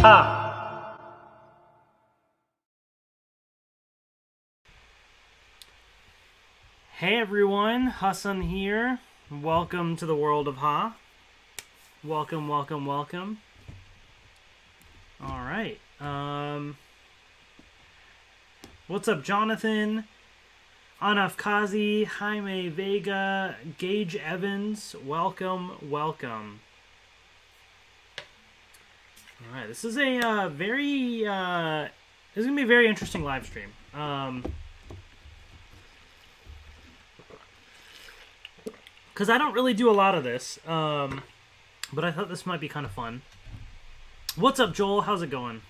Ha! Hey everyone, Hassan here. Welcome to the world of Ha. Welcome, welcome, welcome. Alright. What's up, Jonathan? Anaf Kazi, Jaime Vega, Gage Evans. Welcome, welcome. Alright, this is a this is going to be a very interesting live stream. Because I don't really do a lot of this, but I thought this might be kind of fun. What's up, Joel? How's it going?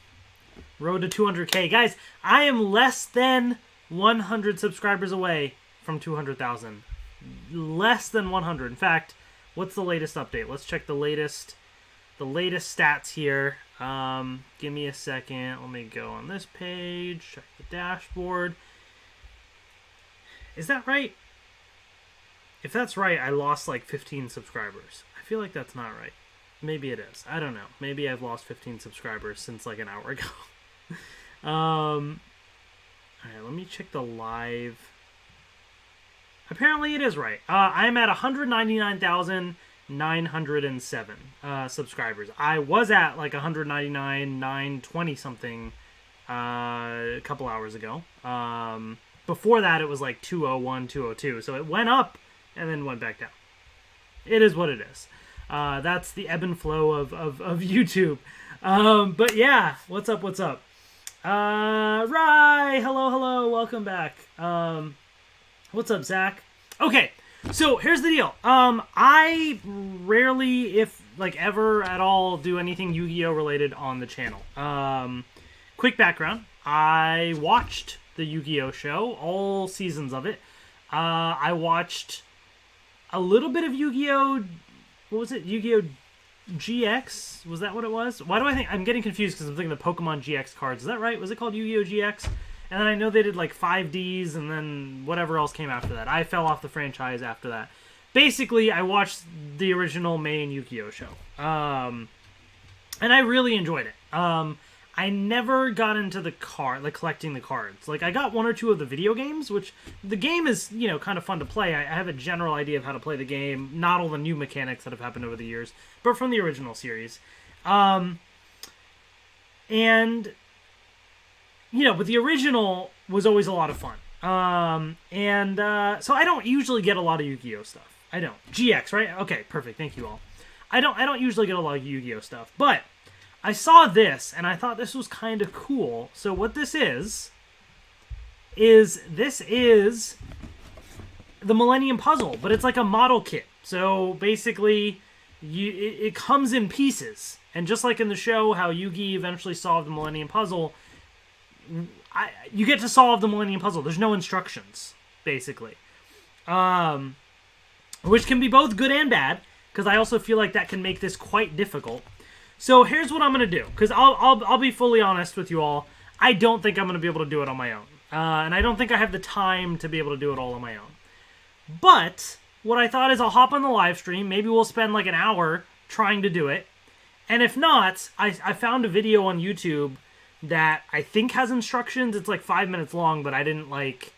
Road to 200K. Guys, I am less than 100 subscribers away from 200,000. Less than 100. In fact, what's the latest update? Let's check the latest stats here. Give me a second. Let me go on this page, check the dashboard. Is that right? If that's right, I lost like 15 subscribers. I feel like that's not right. Maybe it is. I don't know. Maybe I've lost 15 subscribers since like an hour ago. Alright, let me check the live. Apparently it is right. I'm at 199,907 subscribers. I was at like 199,920 something a couple hours ago. Before that, it was like 201, 202. So it went up and then went back down. It is what it is. That's the ebb and flow of YouTube. But yeah, what's up, what's up? Rye, hello, welcome back. What's up, Zach? Okay, so here's the deal. I rarely, if like ever at all, do anything Yu-Gi-Oh related on the channel. Quick background. I watched the Yu-Gi-Oh show, all seasons of it. I watched a little bit of Yu-Gi-Oh! What was it? Yu-Gi-Oh! GX? Was that what it was? Why do I think... I'm getting confused because I'm thinking the Pokemon GX cards. Is that right? Was it called Yu-Gi-Oh! GX? And then I know they did like 5Ds and then whatever else came after that. I fell off the franchise after that. Basically, I watched the original main Yu-Gi-Oh! Show. And I really enjoyed it. I never got into the collecting the cards. Like, I got one or two of the video games, which the game is, you know, kind of fun to play. I have a general idea of how to play the game, not all the new mechanics that have happened over the years, but from the original series. And, you know, but the original was always a lot of fun. So I don't usually get a lot of Yu-Gi-Oh! Stuff. I don't. GX, right? Okay, perfect. Thank you all. I don't usually get a lot of Yu-Gi-Oh! Stuff, but I saw this, and I thought this was kind of cool. So what this is this is the Millennium Puzzle, but it's like a model kit. So basically, it comes in pieces. And just like in the show, how Yugi eventually solved the Millennium Puzzle, you get to solve the Millennium Puzzle. There's no instructions, basically. Which can be both good and bad, because I also feel like that can make this quite difficult. So here's what I'm going to do, because I'll be fully honest with you all. I don't think I'm going to be able to do it on my own. And I don't think I have the time to be able to do it all on my own. But what I thought is I'll hop on the live stream. Maybe we'll spend like an hour trying to do it. And if not, I found a video on YouTube that I think has instructions. It's like 5 minutes long, but I didn't like,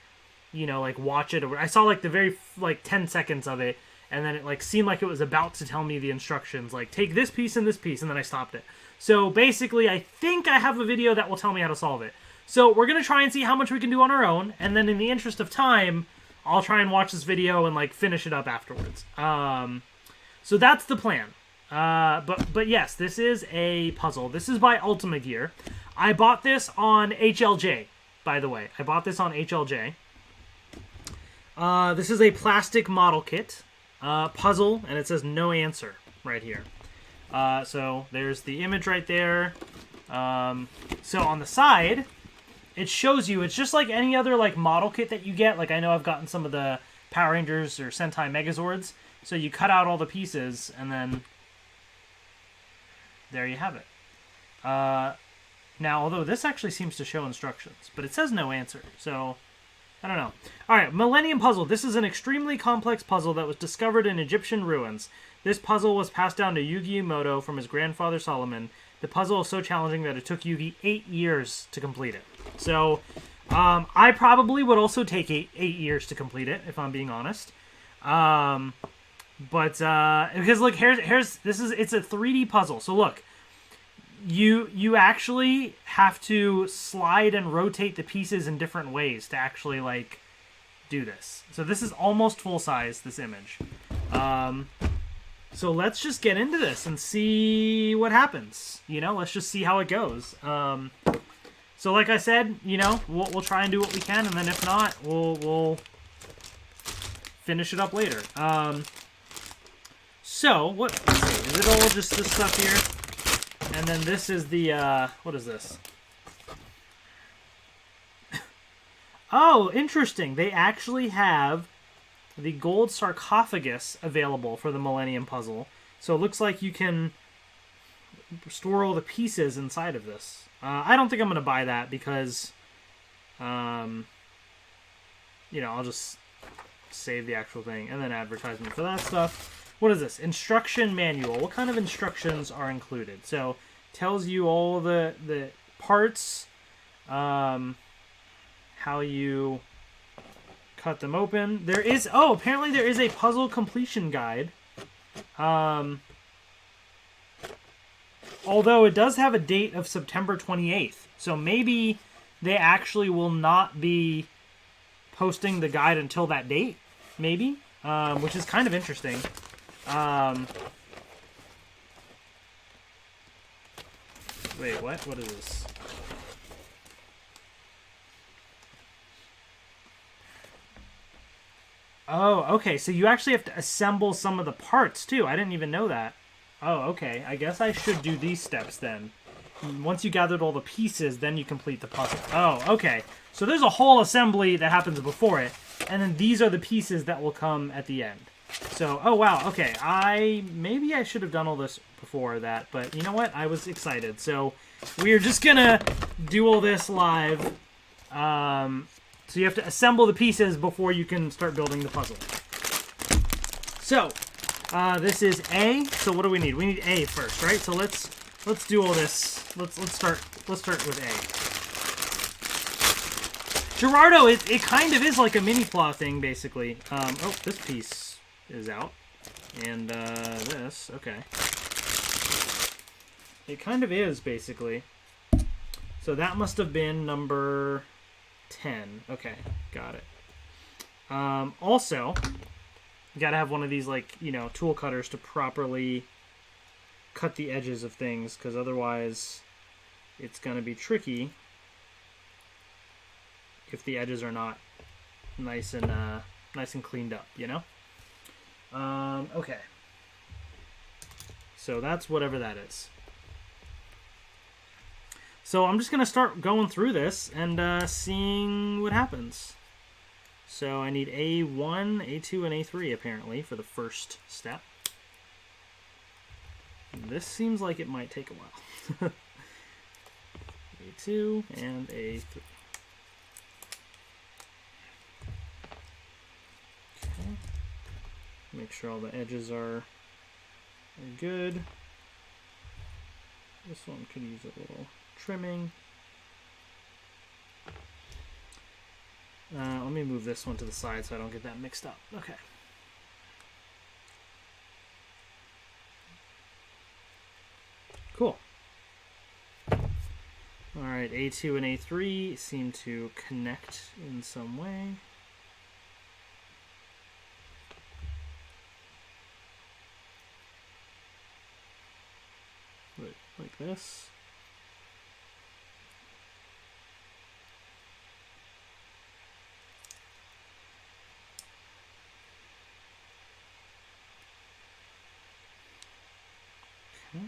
you know, like watch it. I saw like the very, like 10 seconds of it. And then it like seemed like it was about to tell me the instructions, like take this piece and then I stopped it. So basically, I think I have a video that will tell me how to solve it. So we're going to try and see how much we can do on our own, and then in the interest of time, I'll try and watch this video and like finish it up afterwards. So that's the plan. But yes, this is a puzzle. This is by UltimateGear. I bought this on HLJ, by the way. I bought this on HLJ. This is a plastic model kit. Puzzle, and it says no answer right here. So there's the image right there. So on the side, it shows you, it's just like any other like model kit that you get. Like I know I've gotten some of the Power Rangers or Sentai Megazords. So you cut out all the pieces, and then there you have it. Now, although this actually seems to show instructions, but it says no answer, so I don't know. Alright, Millennium Puzzle. This is an extremely complex puzzle that was discovered in Egyptian ruins. This puzzle was passed down to Yugi Umoto from his grandfather Solomon. The puzzle is so challenging that it took Yugi 8 years to complete it. So, I probably would also take 8 years to complete it, if I'm being honest. Because look, it's a 3D puzzle. So look, you actually have to slide and rotate the pieces in different ways to actually like do this. So this is almost full size, this image. So let's just get into this and see what happens. You know, let's just see how it goes. So like I said, you know, we'll try and do what we can, and then if not, we'll finish it up later. So let's see, is it all just this stuff here? And then this is the what is this? Oh, interesting. They actually have the gold sarcophagus available for the Millennium Puzzle. So it looks like you can store all the pieces inside of this. I don't think I'm going to buy that because, you know, I'll just save the actual thing. And then advertisement for that stuff. What is this? Instruction manual. What kind of instructions are included? So tells you all the parts, how you cut them open. There is, oh, apparently there is a puzzle completion guide. Although it does have a date of September 28th. So maybe they actually will not be posting the guide until that date. Maybe. Which is kind of interesting. Wait, what? What is this? Oh, okay. So you actually have to assemble some of the parts, too. I didn't even know that. Oh, okay. I guess I should do these steps, then. Once you gathered all the pieces, then you complete the puzzle. Oh, okay. So there's a whole assembly that happens before it, and then these are the pieces that will come at the end. So, oh, wow. Okay. Maybe I should have done all this before that, but you know what? I was excited. So we're just gonna do all this live. So you have to assemble the pieces before you can start building the puzzle. So, this is A. So what do we need? We need A first, right? So let's do all this. Let's start with A. Gerardo, it kind of is like a mini plot thing, basically. Oh, this piece is out, and this, okay. It kind of is, basically. So that must have been number 10. Okay, got it. Also, you gotta have one of these, like, you know, tool cutters to properly cut the edges of things, because otherwise it's gonna be tricky if the edges are not nice and cleaned up, you know? Okay. So that's whatever that is. So I'm just going to start going through this and seeing what happens. So I need A1, A2, and A3 apparently for the first step. This seems like it might take a while. A2 and A3. Okay. Make sure all the edges are good. This one could use a little trimming. Let me move this one to the side so I don't get that mixed up. Okay. Cool. Alright, A2 and A3 seem to connect in some way. Like this. Okay.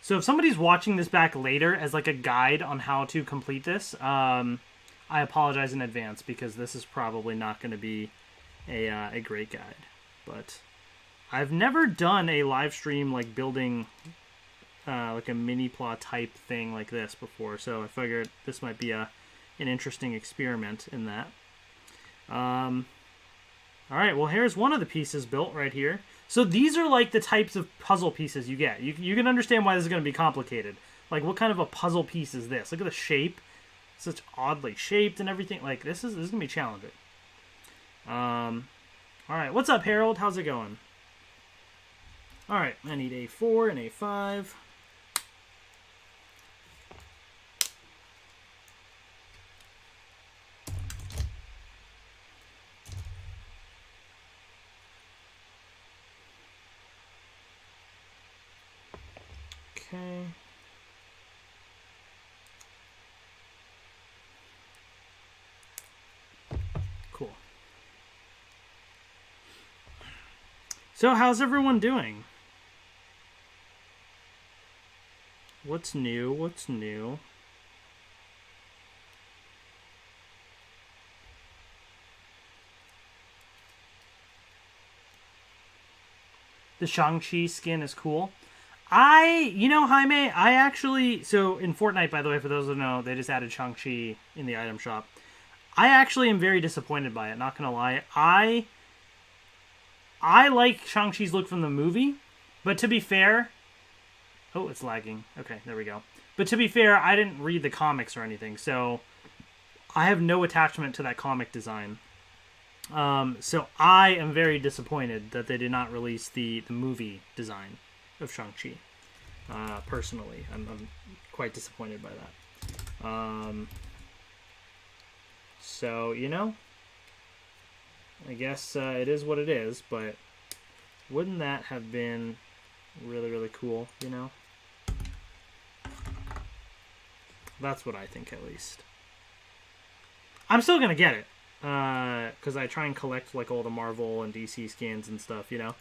So if somebody's watching this back later as like a guide on how to complete this, I apologize in advance because this is probably not going to be a great guide. But I've never done a live stream like building like a mini plot type thing like this before, so I figured this might be an interesting experiment in that. All right, well, here's one of the pieces built right here. So these are like the types of puzzle pieces you get. You can understand why this is going to be complicated. Like, what kind of a puzzle piece is this? Look at the shape. It's such oddly shaped and everything. Like, this is going to be challenging. All right, what's up, Harold? How's it going? All right, I need A4 and A5. Okay. Cool. So, how's everyone doing? What's new? What's new? The Shang-Chi skin is cool. You know, Jaime, I actually, so in Fortnite, by the way, for those who know, they just added Shang-Chi in the item shop. I actually am very disappointed by it, not gonna lie. I like Shang-Chi's look from the movie, but to be fair, oh, it's lagging. Okay, there we go. But to be fair, I didn't read the comics or anything, so I have no attachment to that comic design. So I am very disappointed that they did not release the movie design of Shang-Chi. Personally, I'm quite disappointed by that. So, you know, I guess it is what it is, but wouldn't that have been really, really cool, you know? That's what I think, at least. I'm still gonna get it, because I try and collect, like, all the Marvel and DC skins and stuff, you know?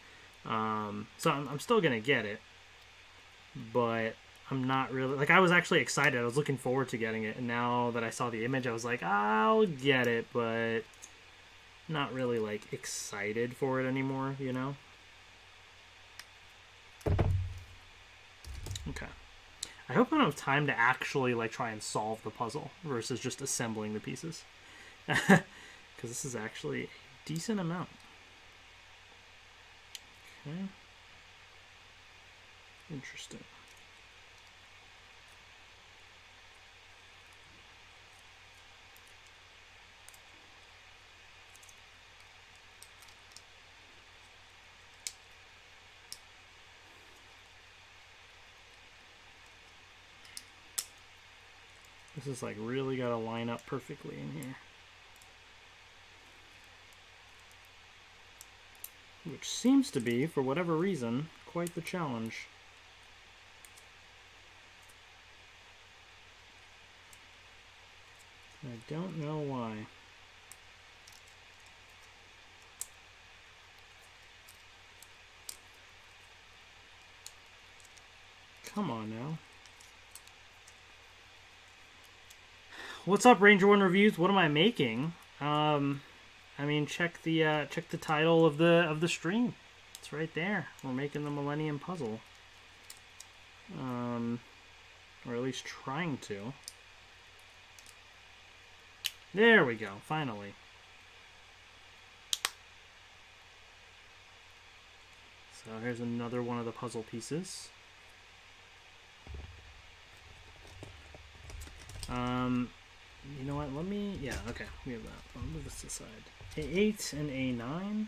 So I'm still gonna get it, but I'm not really, like, I was actually excited. I was looking forward to getting it, and now that I saw the image, I was like, I'll get it, but not really, like, excited for it anymore, you know? Okay. I hope I don't have time to actually, like, try and solve the puzzle versus just assembling the pieces. Because this is actually a decent amount. Okay. Interesting. This is like really got to line up perfectly in here. Which seems to be, for whatever reason, quite the challenge. I don't know why. Come on now. What's up, Ranger One Reviews? What am I making? I mean, check the title of the stream. It's right there. We're making the Millennium Puzzle. Or at least trying to. There we go, finally. So here's another one of the puzzle pieces. You know what, let me, yeah, okay, we have that. I'll move this aside. A8 and A9.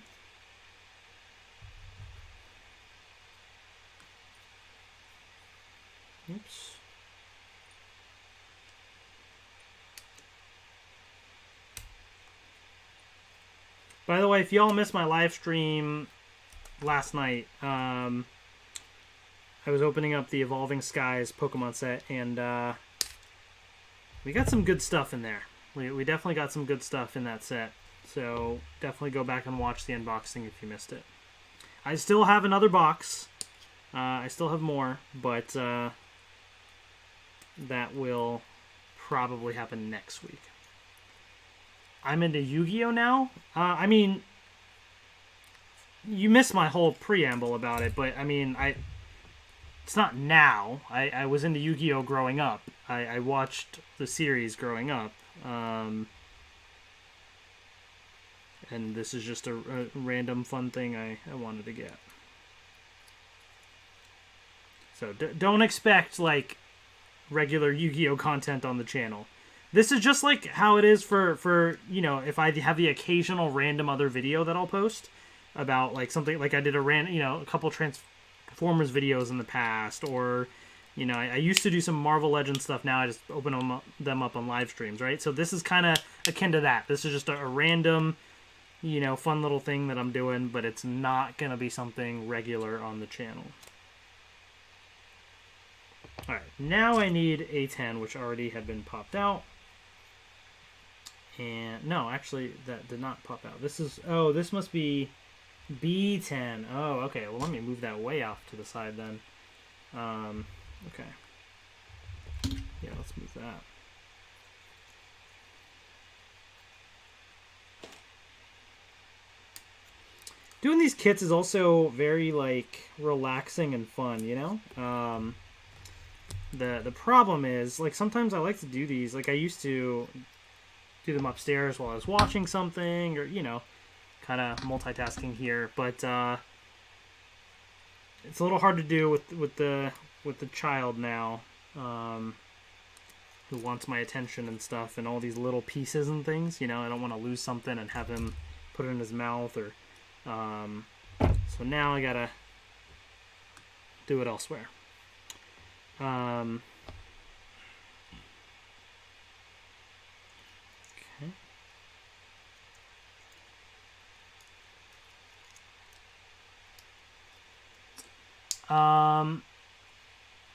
Oops. By the way, if y'all missed my live stream last night, I was opening up the Evolving Skies Pokemon set, and we got some good stuff in there. We definitely got some good stuff in that set. So definitely go back and watch the unboxing if you missed it. I still have another box. I still have more, but that will probably happen next week. I'm into Yu-Gi-Oh! Now. I mean, you missed my whole preamble about it, but I mean, it's not now. I was into Yu-Gi-Oh! Growing up. I watched the series growing up. And this is just a random fun thing I wanted to get. So don't expect, like, regular Yu-Gi-Oh! Content on the channel. This is just like how it is for you know, if I have the occasional random other video that I'll post about, like, something, like I did a couple Transformers videos in the past, or, you know, I used to do some Marvel Legends stuff. Now I just open them up on live streams, right? So this is kind of akin to that. This is just a random, you know, fun little thing that I'm doing, but it's not going to be something regular on the channel. Alright, now I need A10, which already had been popped out. And, no, actually, that did not pop out. This is, oh, this must be B10. Oh, okay, well, let me move that way off to the side then. Okay. Yeah, let's move that. Doing these kits is also very, like, relaxing and fun, you know? The problem is, like, sometimes I like to do these, like, I used to do them upstairs while I was watching something, or, you know, kind of multitasking here, but it's a little hard to do with the child now, who wants my attention and stuff, and all these little pieces and things, you know. I don't want to lose something and have him put it in his mouth, or so now I gotta do it elsewhere. Okay.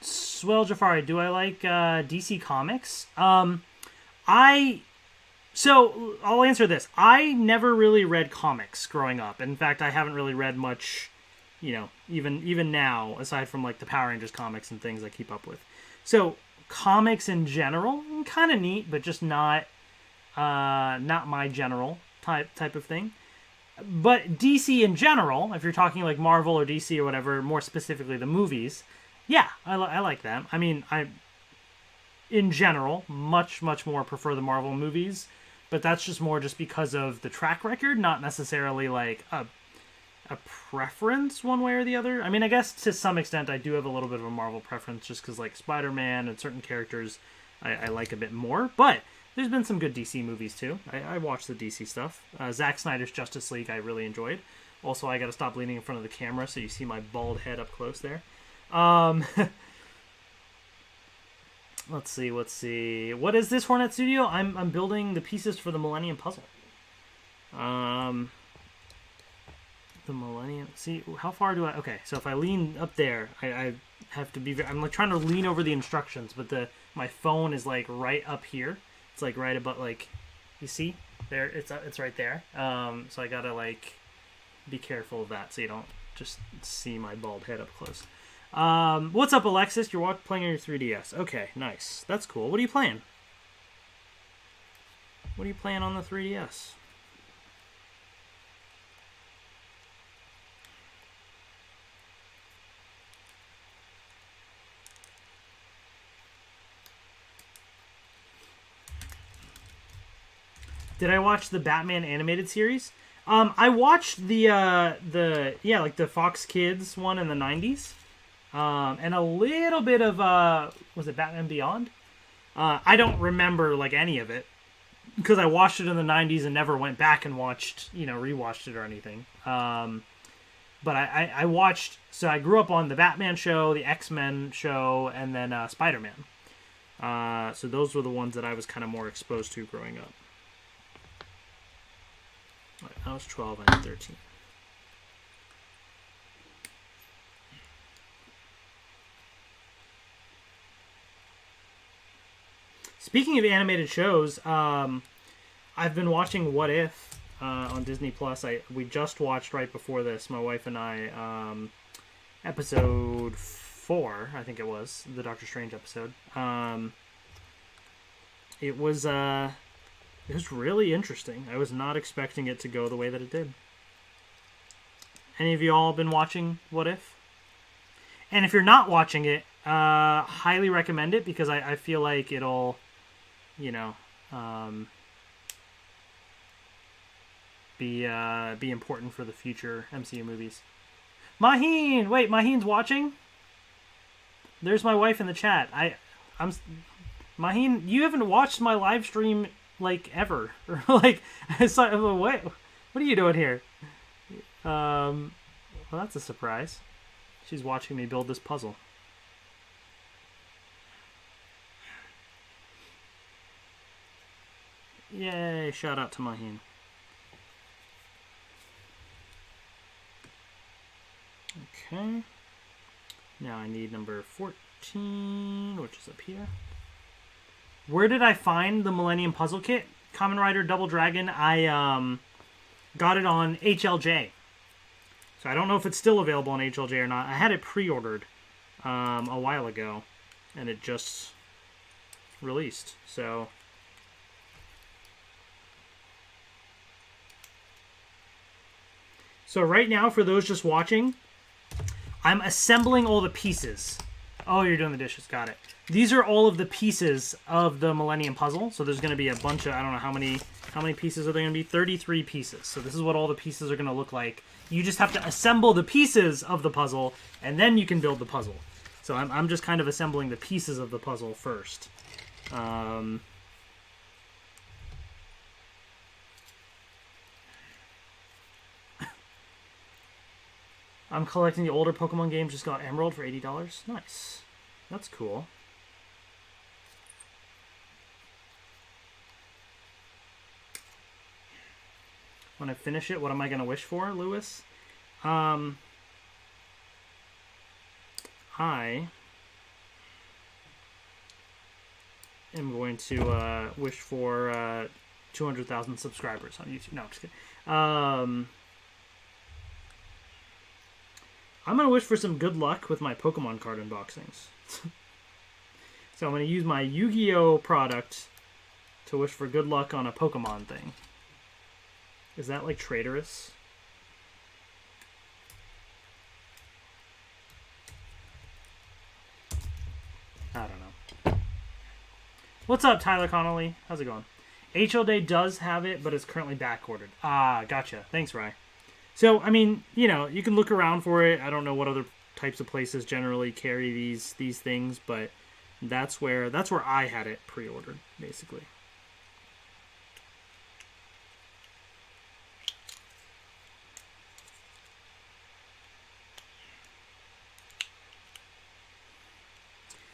Swell Jafari, do I like DC Comics? So I'll answer this. I never really read comics growing up. In fact, I haven't really read much, you know, even now, aside from, like, the Power Rangers comics and things I keep up with. So comics in general, kind of neat, but just not my general type of thing. But DC in general, if you're talking like Marvel or DC or whatever, more specifically the movies, yeah, I like them. I mean, in general, much more prefer the Marvel movies, but that's just more just because of the track record, not necessarily like a preference one way or the other. I mean, I guess to some extent I do have a little bit of a Marvel preference, just because, like, Spider-Man and certain characters I like a bit more, but there's been some good DC movies too. I watched the DC stuff. Zack Snyder's Justice League I really enjoyed. Also, I gotta stop leaning in front of the camera so you see my bald head up close there. Let's see. What is this, Hornet Studio? I'm building the pieces for the Millennium Puzzle. The Millennium... See, how far do I... Okay, so if I lean up there, I have to be... I'm, like, trying to lean over the instructions, but my phone is, like, right up here. It's, like, right about, like... You see? There, it's right there. So I gotta, like, be careful of that so you don't just see my bald head up close. What's up, Alexis? You're playing on your 3DS. Okay, nice. That's cool. What are you playing? What are you playing on the 3DS? Did I watch the Batman animated series? I watched the Fox Kids one in the 90s. And a little bit of, was it Batman Beyond? I don't remember, like, any of it, because I watched it in the 90s and never went back and rewatched it or anything. But I watched, so I grew up on the Batman show, the X-Men show, and then Spider-Man. So those were the ones that I was kind of more exposed to growing up. All right, I was 12 and 13. Speaking of animated shows, I've been watching What If on Disney Plus. We just watched right before this, my wife and I, episode 4, I think it was, the Doctor Strange episode. It was really interesting. I was not expecting it to go the way that it did. Any of you all been watching What If? And if you're not watching it, highly recommend it, because I feel like it'll, be important for the future MCU movies. Maheen! Wait, Maheen's watching? There's my wife in the chat. I'm Maheen, you haven't watched my live stream like ever. Like, it's like, what are you doing here? Well, that's a surprise. She's watching me build this puzzle. Yay, shout out to Maheen. Okay. Now I need number 14, which is up here. Where did I find the Millennium Puzzle Kit? Kamen Rider Double Dragon. I got it on HLJ. So I don't know if it's still available on HLJ or not. I had it pre-ordered a while ago, and it just released. So right now, for those just watching, I'm assembling all the pieces. Oh, you're doing the dishes. Got it. These are all of the pieces of the Millennium Puzzle. So there's going to be a bunch of, I don't know how many pieces are there going to be? 33 pieces. So this is what all the pieces are going to look like. You just have to assemble the pieces of the puzzle, and then you can build the puzzle. So I'm just kind of assembling the pieces of the puzzle first. I'm collecting the older Pokemon games. Just got Emerald for $80. Nice. That's cool. When I finish it, what am I going to wish for, Lewis? I am going to wish for 200,000 subscribers on YouTube. No, I'm just kidding. I'm going to wish for some good luck with my Pokemon card unboxings. So I'm going to use my Yu-Gi-Oh! Product to wish for good luck on a Pokemon thing. Is that, like, traitorous? I don't know. What's up, Tyler Connolly? How's it going? HLD does have it, but it's currently back-ordered. Ah, gotcha. Thanks, Rye. So, I mean, you know, you can look around for it. I don't know what other types of places generally carry these things, but that's where I had it pre-ordered, basically.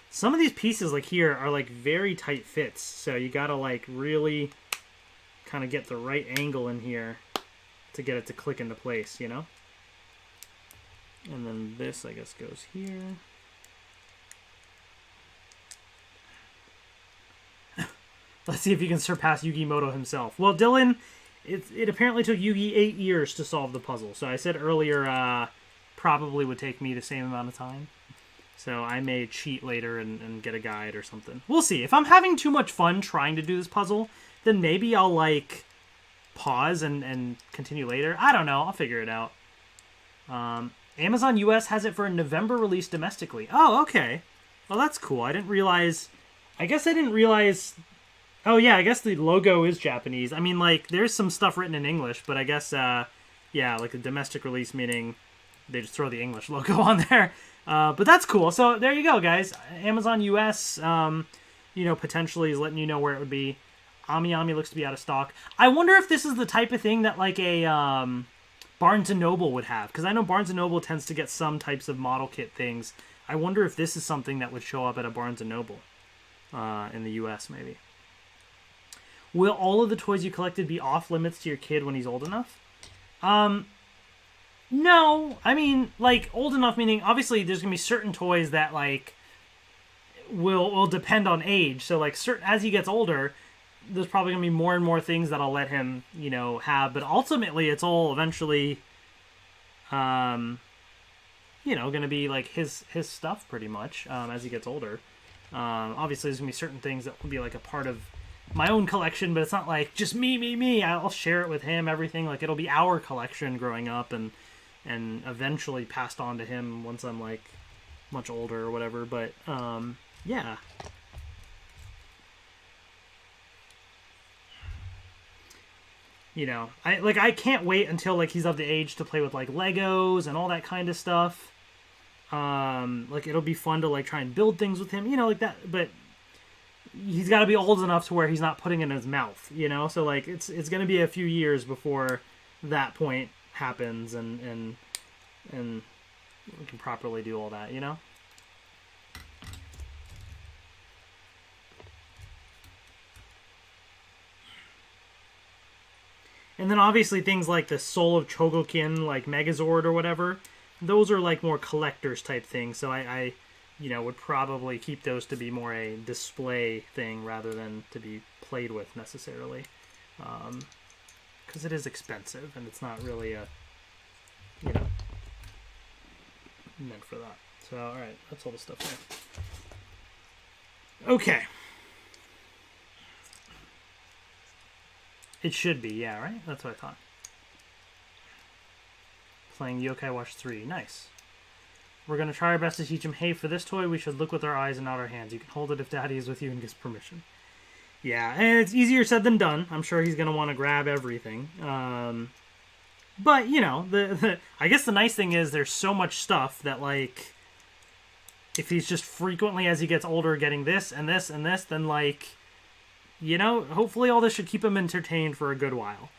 Some of these pieces, like here, are like very tight fits, so you gotta like really kind of get the right angle in here to get it to click into place, you know? And then this, I guess, goes here. Let's see if you can surpass Yugi Moto himself. Well, Dylan, it apparently took Yugi 8 years to solve the puzzle. So I said earlier, probably would take me the same amount of time. So I may cheat later and get a guide or something. We'll see. If I'm having too much fun trying to do this puzzle, then maybe I'll, like, pause and continue later. I don't know. I'll figure it out. Amazon US has it for a November release domestically. Oh, okay. Well, that's cool. I didn't realize... I guess I didn't realize... Oh, yeah, I guess the logo is Japanese. I mean, like, there's some stuff written in English, but I guess, yeah, like a domestic release, meaning they just throw the English logo on there. But that's cool. So there you go, guys. Amazon US, you know, potentially is letting you know where it would be. Ami Ami looks to be out of stock. I wonder if this is the type of thing that, like, a Barnes & Noble would have. Because I know Barnes & Noble tends to get some types of model kit things. I wonder if this is something that would show up at a Barnes & Noble in the US, maybe. Will all of the toys you collected be off limits to your kid when he's old enough? No. I mean, like, old enough meaning, obviously, there's going to be certain toys that, like, will depend on age. So, like, as he gets older, there's probably going to be more and more things that I'll let him, you know, have. But ultimately, it's all eventually, you know, going to be, like, his stuff, pretty much, as he gets older. Obviously, there's going to be certain things that will be, like, a part of my own collection, but it's not like just me. I'll share it with him, everything. Like, it'll be our collection growing up and eventually passed on to him once I'm, like, much older or whatever. But, yeah. you know, I can't wait until like he's of the age to play with like Legos and all that kind of stuff. Like it'll be fun to like try and build things with him, you know, like that. But he's got to be old enough to where he's not putting it in his mouth, you know. So like it's gonna be a few years before that point happens, and we can properly do all that, you know. And then obviously things like the Soul of Chogokin, like Megazord or whatever, those are like more collector's type things. So I you know, would probably keep those to be more a display thing rather than to be played with necessarily. Because it is expensive and it's not really a, you know, meant for that. So, alright, that's all the stuff there. Okay. It should be, yeah, right? That's what I thought. Playing Yokai Watch 3. Nice. We're going to try our best to teach him, hey, for this toy, we should look with our eyes and not our hands. You can hold it if Daddy is with you and gives permission. Yeah, and it's easier said than done. I'm sure he's going to want to grab everything. But, you know, I guess the nice thing is there's so much stuff that, like, if he's just frequently, as he gets older, getting this and this and this, then, like, you know, hopefully all this should keep him entertained for a good while.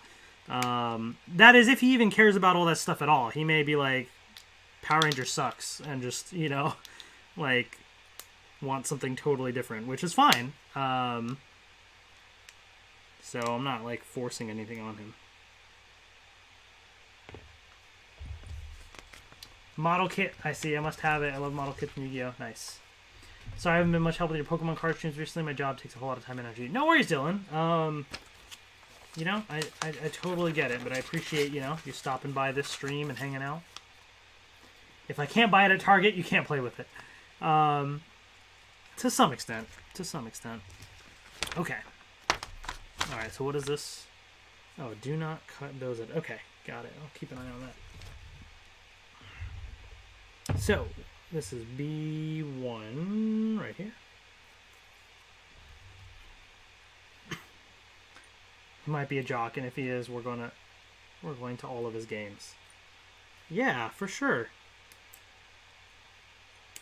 That is, if he even cares about all that stuff at all. He may be like, Power Ranger sucks, and just, you know, like, want something totally different, which is fine. So I'm not, like, forcing anything on him. Model kit. I see. I must have it. I love model kits from Yu-Gi-Oh! Nice. Sorry I haven't been much help with your Pokemon card streams recently. My job takes a whole lot of time and energy. No worries, Dylan. You know, I totally get it, but I appreciate, you know, you stopping by this stream and hanging out. If I can't buy it at Target, you can't play with it. To some extent. To some extent. Okay. Alright, so what is this? Oh, do not cut those at... Okay, got it. I'll keep an eye on that. So, this is B1 right here. He might be a jock, and if he is, we're going to all of his games. Yeah, for sure.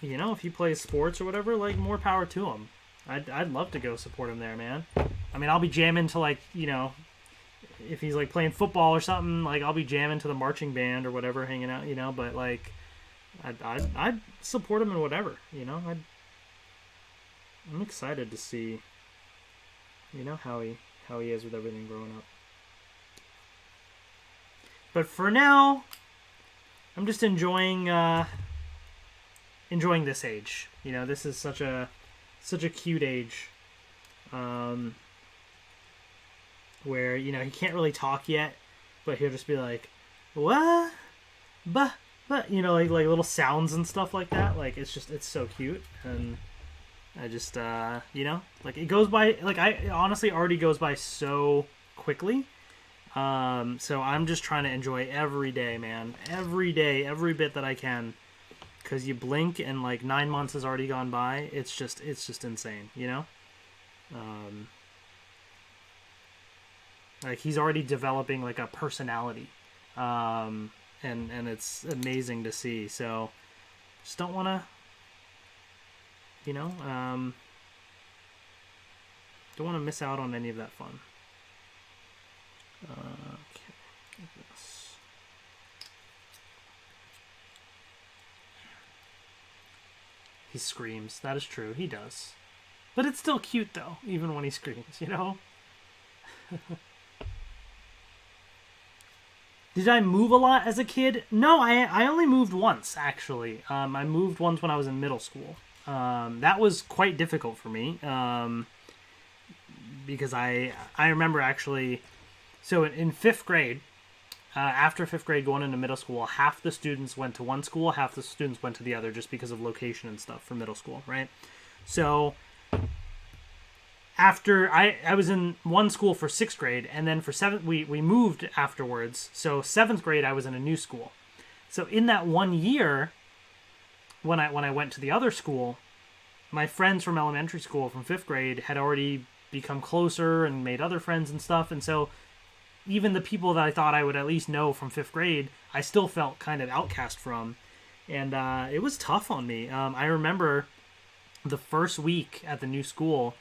You know, if he plays sports or whatever, like, more power to him. I'd love to go support him there, man. I mean, I'll be jamming to, like, you know, if he's, like, playing football or something, like, I'll be jamming to the marching band or whatever, hanging out, you know, but, like, I'd support him in whatever, you know. I'm excited to see, you know, how he is with everything growing up. But for now, I'm just enjoying this age. You know, this is such a cute age, where, you know, he can't really talk yet, but he'll just be like, what? But you know, like little sounds and stuff like that. Like, it's so cute, and I just you know, like, it goes by, like, it honestly already goes by so quickly. So I'm just trying to enjoy every day, man. Every day, every bit that I can. Because you blink and, like, 9 months has already gone by. It's just insane, you know? Like, he's already developing, like, a personality. And it's amazing to see. So, just don't want to, you know, don't want to miss out on any of that fun. Okay, this. He screams. That is true. He does. But it's still cute, though, even when he screams, you know? Did I move a lot as a kid? No, I only moved once, actually. I moved once when I was in middle school. That was quite difficult for me. Because I remember, actually... So in 5th grade, after 5th grade going into middle school, half the students went to one school, half the students went to the other, just because of location and stuff for middle school, right? So after I was in one school for 6th grade, and then for 7th we moved afterwards. So 7th grade I was in a new school. So in that 1 year, when I went to the other school, my friends from elementary school from 5th grade had already become closer and made other friends and stuff, and so even the people that I thought I would at least know from 5th grade, I still felt kind of outcast from. And it was tough on me. I remember the first week at the new school,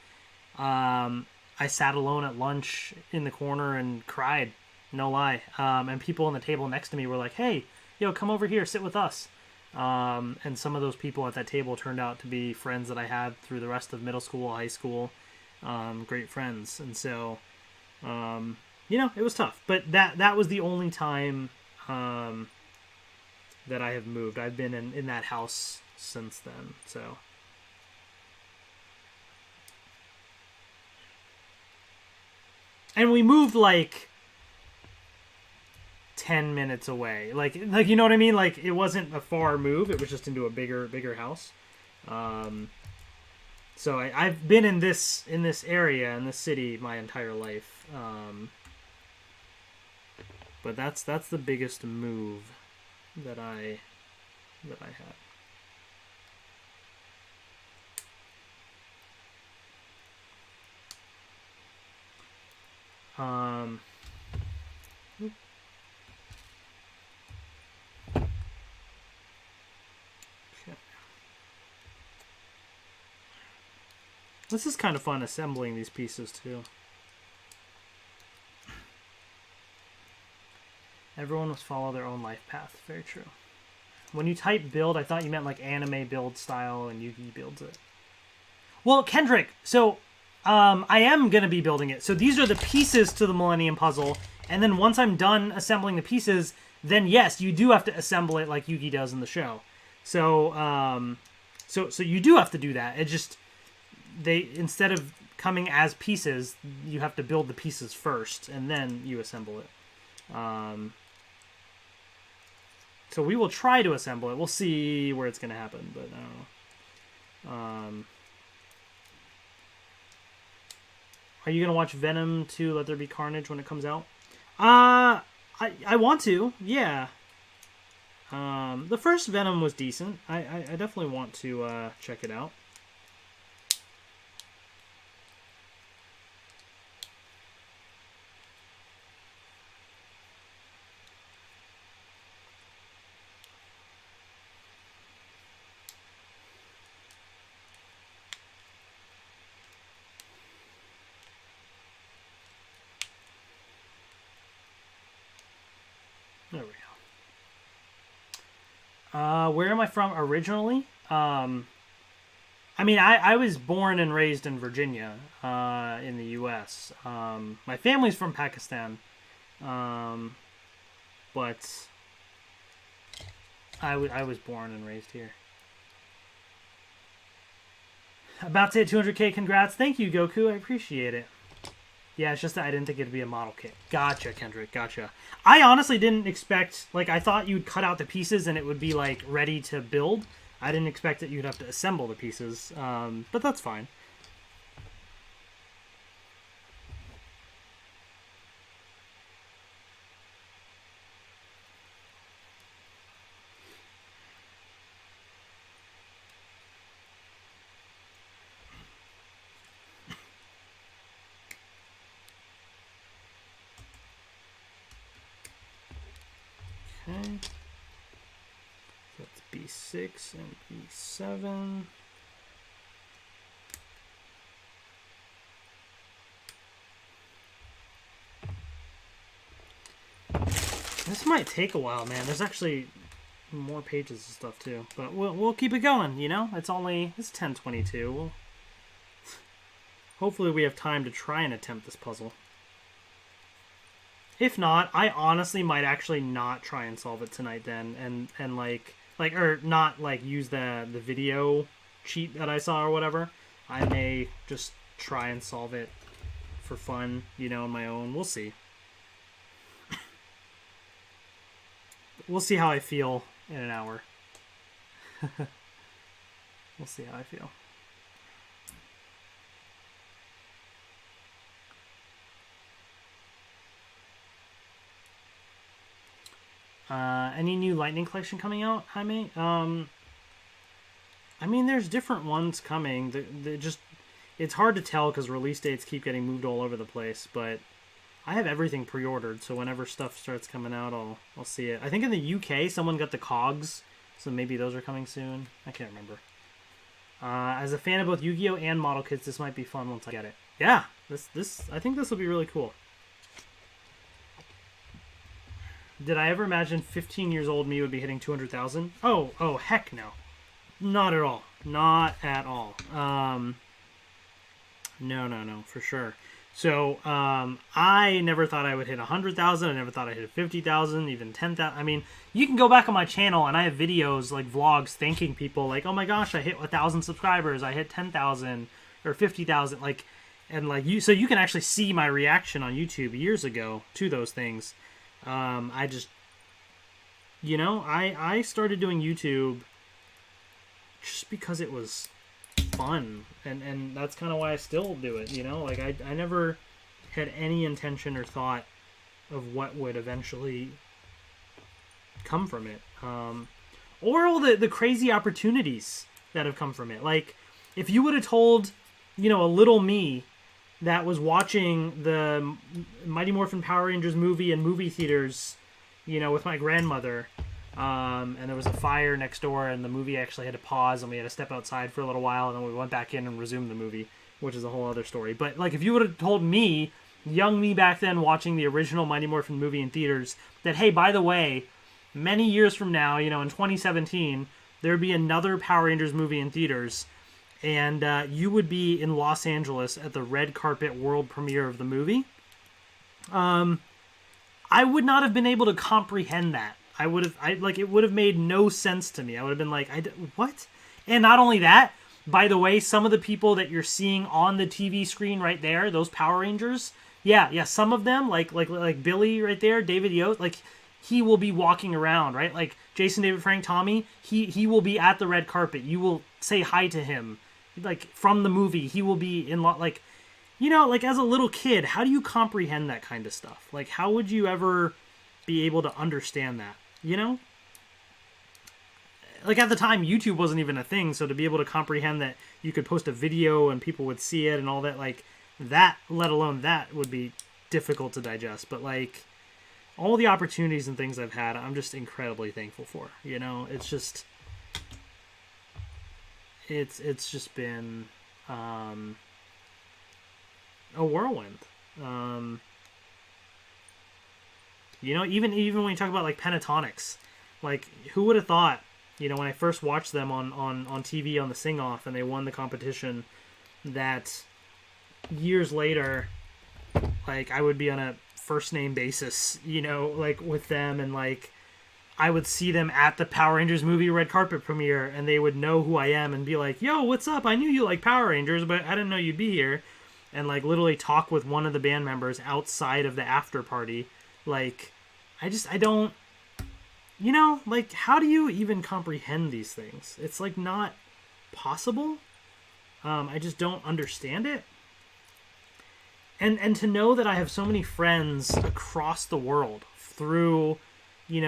I sat alone at lunch in the corner and cried. No lie. And people on the table next to me were like, hey, yo, come over here, sit with us. And some of those people at that table turned out to be friends that I had through the rest of middle school, high school, great friends. And so, you know, it was tough. But that was the only time that I have moved. I've been in that house since then. So, and we moved like 10 minutes away. Like you know what I mean? Like, it wasn't a far move. It was just into a bigger house. So I've been in this area, in this city, my entire life. But that's the biggest move that I had. This is kind of fun assembling these pieces too. Everyone must follow their own life path. Very true. When you type build, I thought you meant like anime build style and Yugi builds it. Well, Kendrick, so I am going to be building it. So these are the pieces to the Millennium Puzzle. And then once I'm done assembling the pieces, then yes, you do have to assemble it like Yugi does in the show. So, so you do have to do that. It just, instead of coming as pieces, you have to build the pieces first and then you assemble it. So we will try to assemble it. We'll see where it's going to happen, but I don't know. Are you going to watch Venom 2 Let There Be Carnage when it comes out? I want to, yeah. The first Venom was decent. I definitely want to check it out. There we go. Where am I from originally? I mean, I was born and raised in Virginia, in the U.S. My family's from Pakistan, but I was born and raised here. About to hit 200K, congrats. Thank you, Goku. I appreciate it. Yeah, it's just that I didn't think it'd be a model kit. Gotcha, Kendrick. Gotcha. I honestly didn't expect... Like, I thought you'd cut out the pieces and it would be, like, ready to build. I didn't expect that you'd have to assemble the pieces. But that's fine. Okay. That's B6 and B7. This might take a while, man. There's actually more pages and stuff too, but we'll keep it going. You know, it's 10:22. Hopefully, we have time to try and attempt this puzzle. If not, I honestly might actually not try and solve it tonight then, and or not like use the video cheat that I saw or whatever. I may just try and solve it for fun, you know, on my own. We'll see. We'll see how I feel in an hour. We'll see how I feel. Any new Lightning collection coming out, Jaime? I mean, there's different ones coming. It's hard to tell because release dates keep getting moved all over the place. But I have everything pre-ordered, so whenever stuff starts coming out, I'll see it. I think in the UK, someone got the cogs, so maybe those are coming soon. I can't remember. As a fan of both Yu-Gi-Oh! And model kits, this might be fun once I get it. Yeah, I think this will be really cool. Did I ever imagine 15 years old me would be hitting 200,000? Oh, heck no. Not at all. Not at all. No, for sure. So, I never thought I would hit 100,000. I never thought I'd hit 50,000, even 10,000. I mean, you can go back on my channel and I have videos, like vlogs, thanking people, like, oh my gosh, I hit 1,000 subscribers. I hit 10,000 or 50,000. Like, and like so you can actually see my reaction on YouTube years ago to those things. I just, I started doing YouTube just because it was fun, and that's kind of why I still do it. Like I never had any intention or thought of what would eventually come from it, or all the crazy opportunities that have come from it. Like if you would have told a little me that was watching the Mighty Morphin Power Rangers movie in movie theaters, with my grandmother, and there was a fire next door, and the movie actually had to pause, and we had to step outside for a little while, and then we went back in and resumed the movie, which is a whole other story. But like, if you would have told me, young me back then, watching the original Mighty Morphin movie in theaters, that hey, by the way, many years from now, in 2017, there'd be another Power Rangers movie in theaters, and you would be in Los Angeles at the red carpet world premiere of the movie, I would not have been able to comprehend that. It would have made no sense to me. I would have been like, what? And not only that, by the way, some of the people that you're seeing on the TV screen right there, those Power Rangers, yeah, some of them, like Billy right there, David Yost, like, he will be walking around, right? Like Jason, David, Frank, Tommy, he will be at the red carpet. You will say hi to him. Like, from the movie, he will be in, like, like, as a little kid, how do you comprehend that kind of stuff? Like, how would you ever be able to understand that, Like, at the time, YouTube wasn't even a thing, so to be able to comprehend that you could post a video and people would see it and all that, like, that, let alone that, would be difficult to digest. But, like, all the opportunities and things I've had, I'm just incredibly thankful for, It's just... It's just been a whirlwind. Even when you talk about like Pentatonics, like who would have thought, when I first watched them on TV on the Sing Off and they won the competition, that years later, like I would be on a first name basis, like with them, and like I would see them at the Power Rangers movie red carpet premiere, and they would know who I am and be like, yo, what's up? I knew you like Power Rangers, but I didn't know you'd be here. And like literally talk with one of the band members outside of the after party. Like, I don't, like, how do you even comprehend these things? It's like not possible. I just don't understand it. And to know that I have so many friends across the world through, the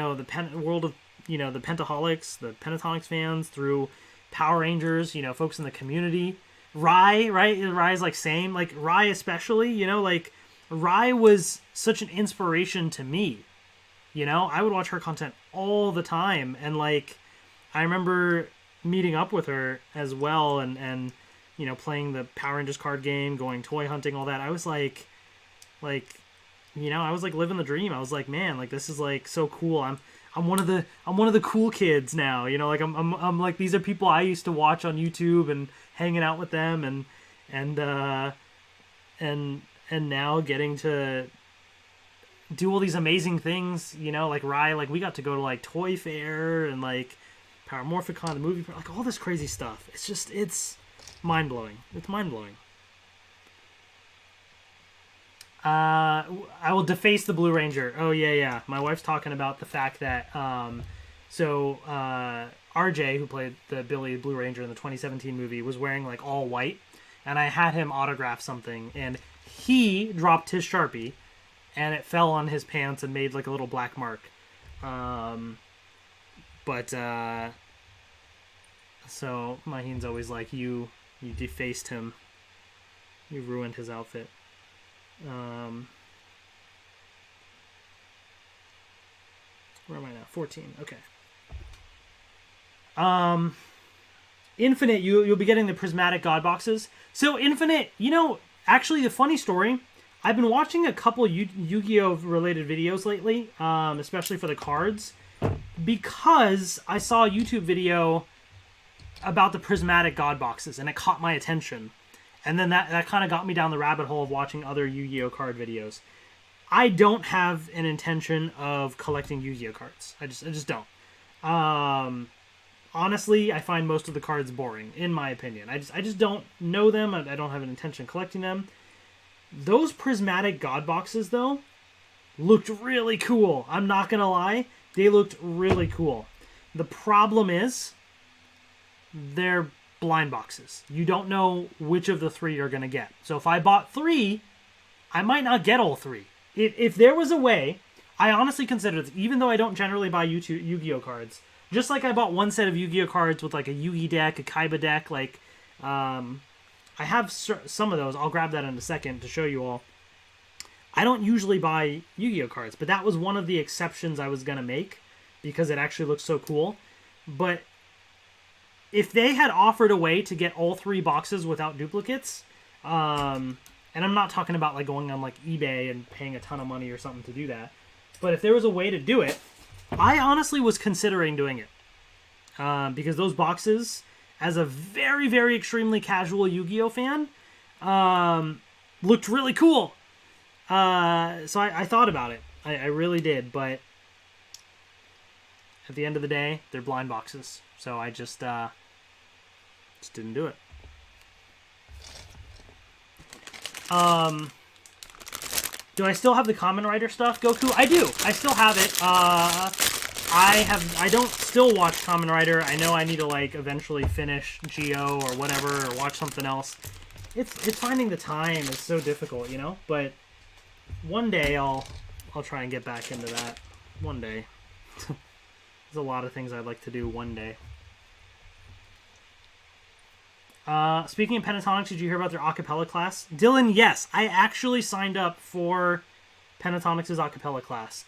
world of, the Pentaholics, the Pentatonics fans, through Power Rangers, folks in the community. Rai, right? Rai's like same. Like, Rai especially, like, Rai was such an inspiration to me. I would watch her content all the time. And, like, I remember meeting up with her as well and playing the Power Rangers card game, going toy hunting, all that. I was like, I was like living the dream. I was like, man, like this is like so cool. I'm one of the cool kids now. Like I'm like, these are people I used to watch on YouTube and hanging out with them and now getting to do all these amazing things. Like Rai, like we got to go to like Toy Fair and like Power Morphicon, the movie, like all this crazy stuff. It's mind blowing. It's mind blowing. I will deface the Blue Ranger. Oh, yeah. My wife's talking about the fact that, RJ, who played the Billy Blue Ranger in the 2017 movie, was wearing, like, all white, and I had him autograph something, and he dropped his Sharpie, and it fell on his pants and made, like, a little black mark. So Maheen's always like, you defaced him. You ruined his outfit. Where am I now? 14. Okay. Infinite, you'll be getting the prismatic god boxes. So Infinite, you know, actually the funny story, I've been watching a couple Yu-Gi-Oh related videos lately, especially for the cards, because I saw a YouTube video about the prismatic god boxes and it caught my attention. And then that kind of got me down the rabbit hole of watching other Yu-Gi-Oh card videos. I don't have an intention of collecting Yu-Gi-Oh cards. I just don't. Honestly, I find most of the cards boring, in my opinion. I just don't know them. I don't have an intention of collecting them. Those prismatic god boxes, though, looked really cool. I'm not going to lie. They looked really cool. The problem is, they're blind boxes. You don't know which of the three you're going to get. So if I bought 3, I might not get all 3. If there was a way, I honestly consider this, even though I don't generally buy Yu-Gi-Oh cards, just like I bought one set of Yu-Gi-Oh cards with like a Yugi deck, a Kaiba deck, like, I have some of those. I'll grab that in a second to show you all. I don't usually buy Yu-Gi-Oh cards, but that was one of the exceptions I was going to make because it actually looks so cool. But if they had offered a way to get all 3 boxes without duplicates, and I'm not talking about like going on like eBay and paying a ton of money or something to do that, but if there was a way to do it, I honestly was considering doing it. Because those boxes, as a very, very extremely casual Yu-Gi-Oh fan, looked really cool. So I thought about it. I really did, but at the end of the day, they're blind boxes. So I just didn't do it. Do I still have the Kamen Rider stuff, Goku? I do. I still have it. I don't still watch Kamen Rider. I know I need to like eventually finish Geo or whatever or watch something else. It's finding the time is so difficult, you know? But one day I'll try and get back into that. One day. There's a lot of things I'd like to do one day. Speaking of Pentatonics, did you hear about their acapella class? Dylan, yes. I actually signed up for Pentatonics' acapella class.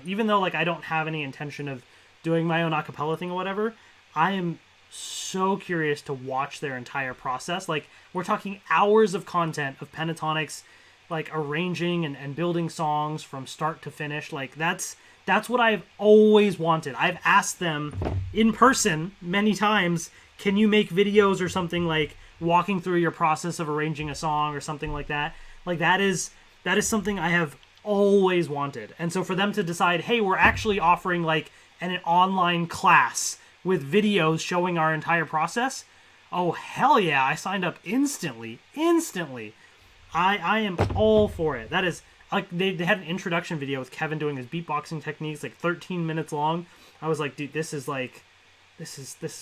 Even though like I don't have any intention of doing my own acapella thing or whatever, I am so curious to watch their entire process. Like, we're talking hours of content of Pentatonics, like, arranging and building songs from start to finish. Like, that's what I've always wanted. I've asked them in person many times, can you make videos or something, like walking through your process of arranging a song or something like that? Like, that is something I have always wanted. And so for them to decide, hey, we're actually offering like an online class with videos showing our entire process, oh hell yeah, I signed up instantly. I am all for it. That is like, they had an introduction video with Kevin doing his beatboxing techniques, like 13 minutes long. I was like, dude, this is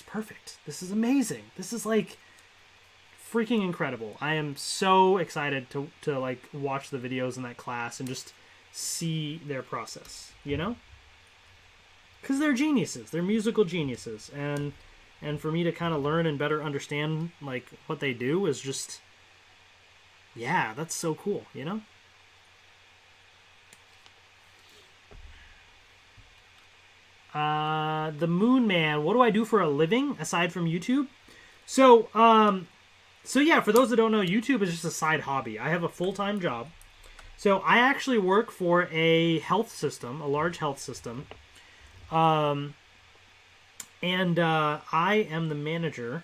perfect. This is amazing. This is like freaking incredible. I am so excited to like watch the videos in that class and just see their process, you know? Because they're geniuses. They're musical geniuses. And for me to kind of learn and better understand like what they do is just, yeah, that's so cool, you know? The Moon Man, what do I do for a living aside from YouTube? So yeah, for those that don't know, YouTube is just a side hobby. I have a full-time job. So I actually work for a health system, a large health system. I am the manager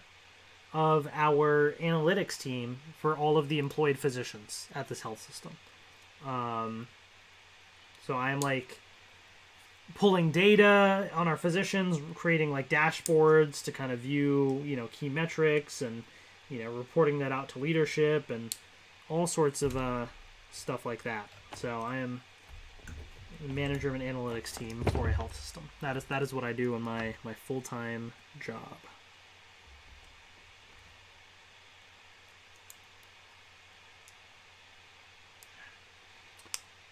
of our analytics team for all of the employed physicians at this health system. So I'm like pulling data on our physicians, creating like dashboards to kind of view, you know, key metrics and, you know, reporting that out to leadership and all sorts of stuff like that. So I am the manager of an analytics team for a health system. That is what I do in my full-time job.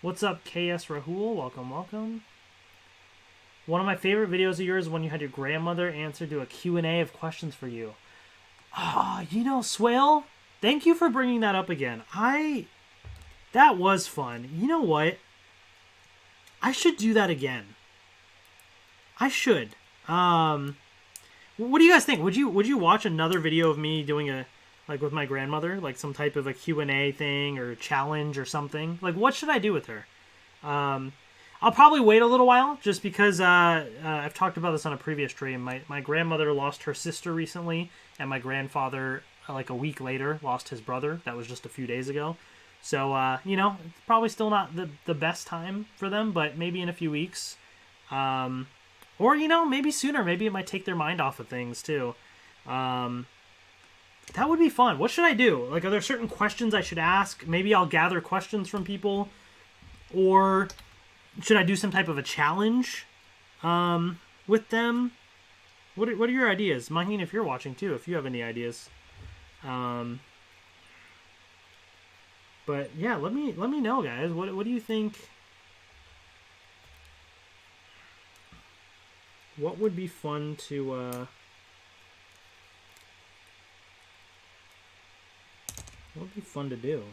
What's up, KS Rahul? Welcome, welcome. One of my favorite videos of yours is when you had your grandmother answer to a Q&A of questions for you. Ah, you know, Swale, thank you for bringing that up again. That was fun. You know what? I should do that again. I should. What do you guys think? Would you watch another video of me doing a, like, with my grandmother, like some type of a Q&A thing or challenge or something? Like, what should I do with her? I'll probably wait a little while, just because I've talked about this on a previous stream. My grandmother lost her sister recently, and my grandfather, like a week later, lost his brother. That was just a few days ago. So, you know, it's probably still not the best time for them, but maybe in a few weeks. Or, you know, maybe sooner. Maybe it might take their mind off of things, too. That would be fun. What should I do? Like, are there certain questions I should ask? Maybe I'll gather questions from people. Or should I do some type of a challenge with them? What are your ideas? Maheen, if you're watching, too, if you have any ideas. But, yeah, let me know, guys. What do you think? What would be fun to, what would be fun to do?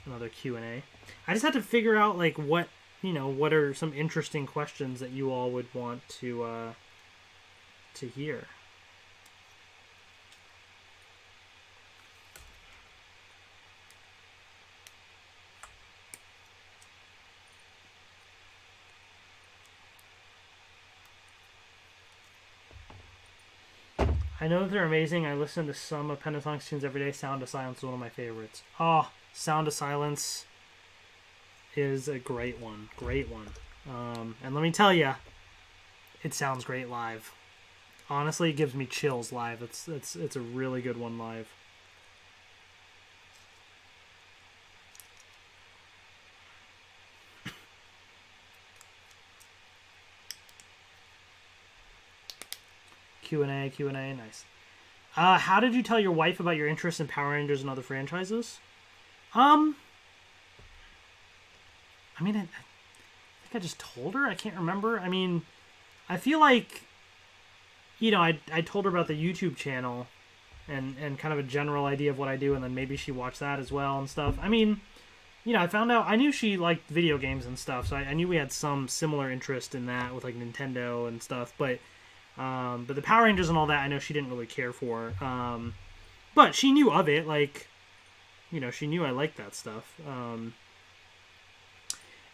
Another Q&A. I just have to figure out, like, what, you know, what are some interesting questions that you all would want to hear. I know that they're amazing. I listen to some of Pentatonic tunes every day. Sound of Silence is one of my favorites. Oh, Sound of Silence is a great one. Great one. And let me tell you, it sounds great live. Honestly, it gives me chills live. It's a really good one live. Q&A, nice. How did you tell your wife about your interest in Power Rangers and other franchises? I mean, I think I just told her. I can't remember. I mean, I feel like, you know, I told her about the YouTube channel and kind of a general idea of what I do, and then maybe she watched that as well and stuff. I mean, you know, I found out, I knew she liked video games and stuff, so I knew we had some similar interest in that with, like, Nintendo and stuff, but the Power Rangers and all that, I know she didn't really care for. But she knew of it, like, you know, she knew I liked that stuff.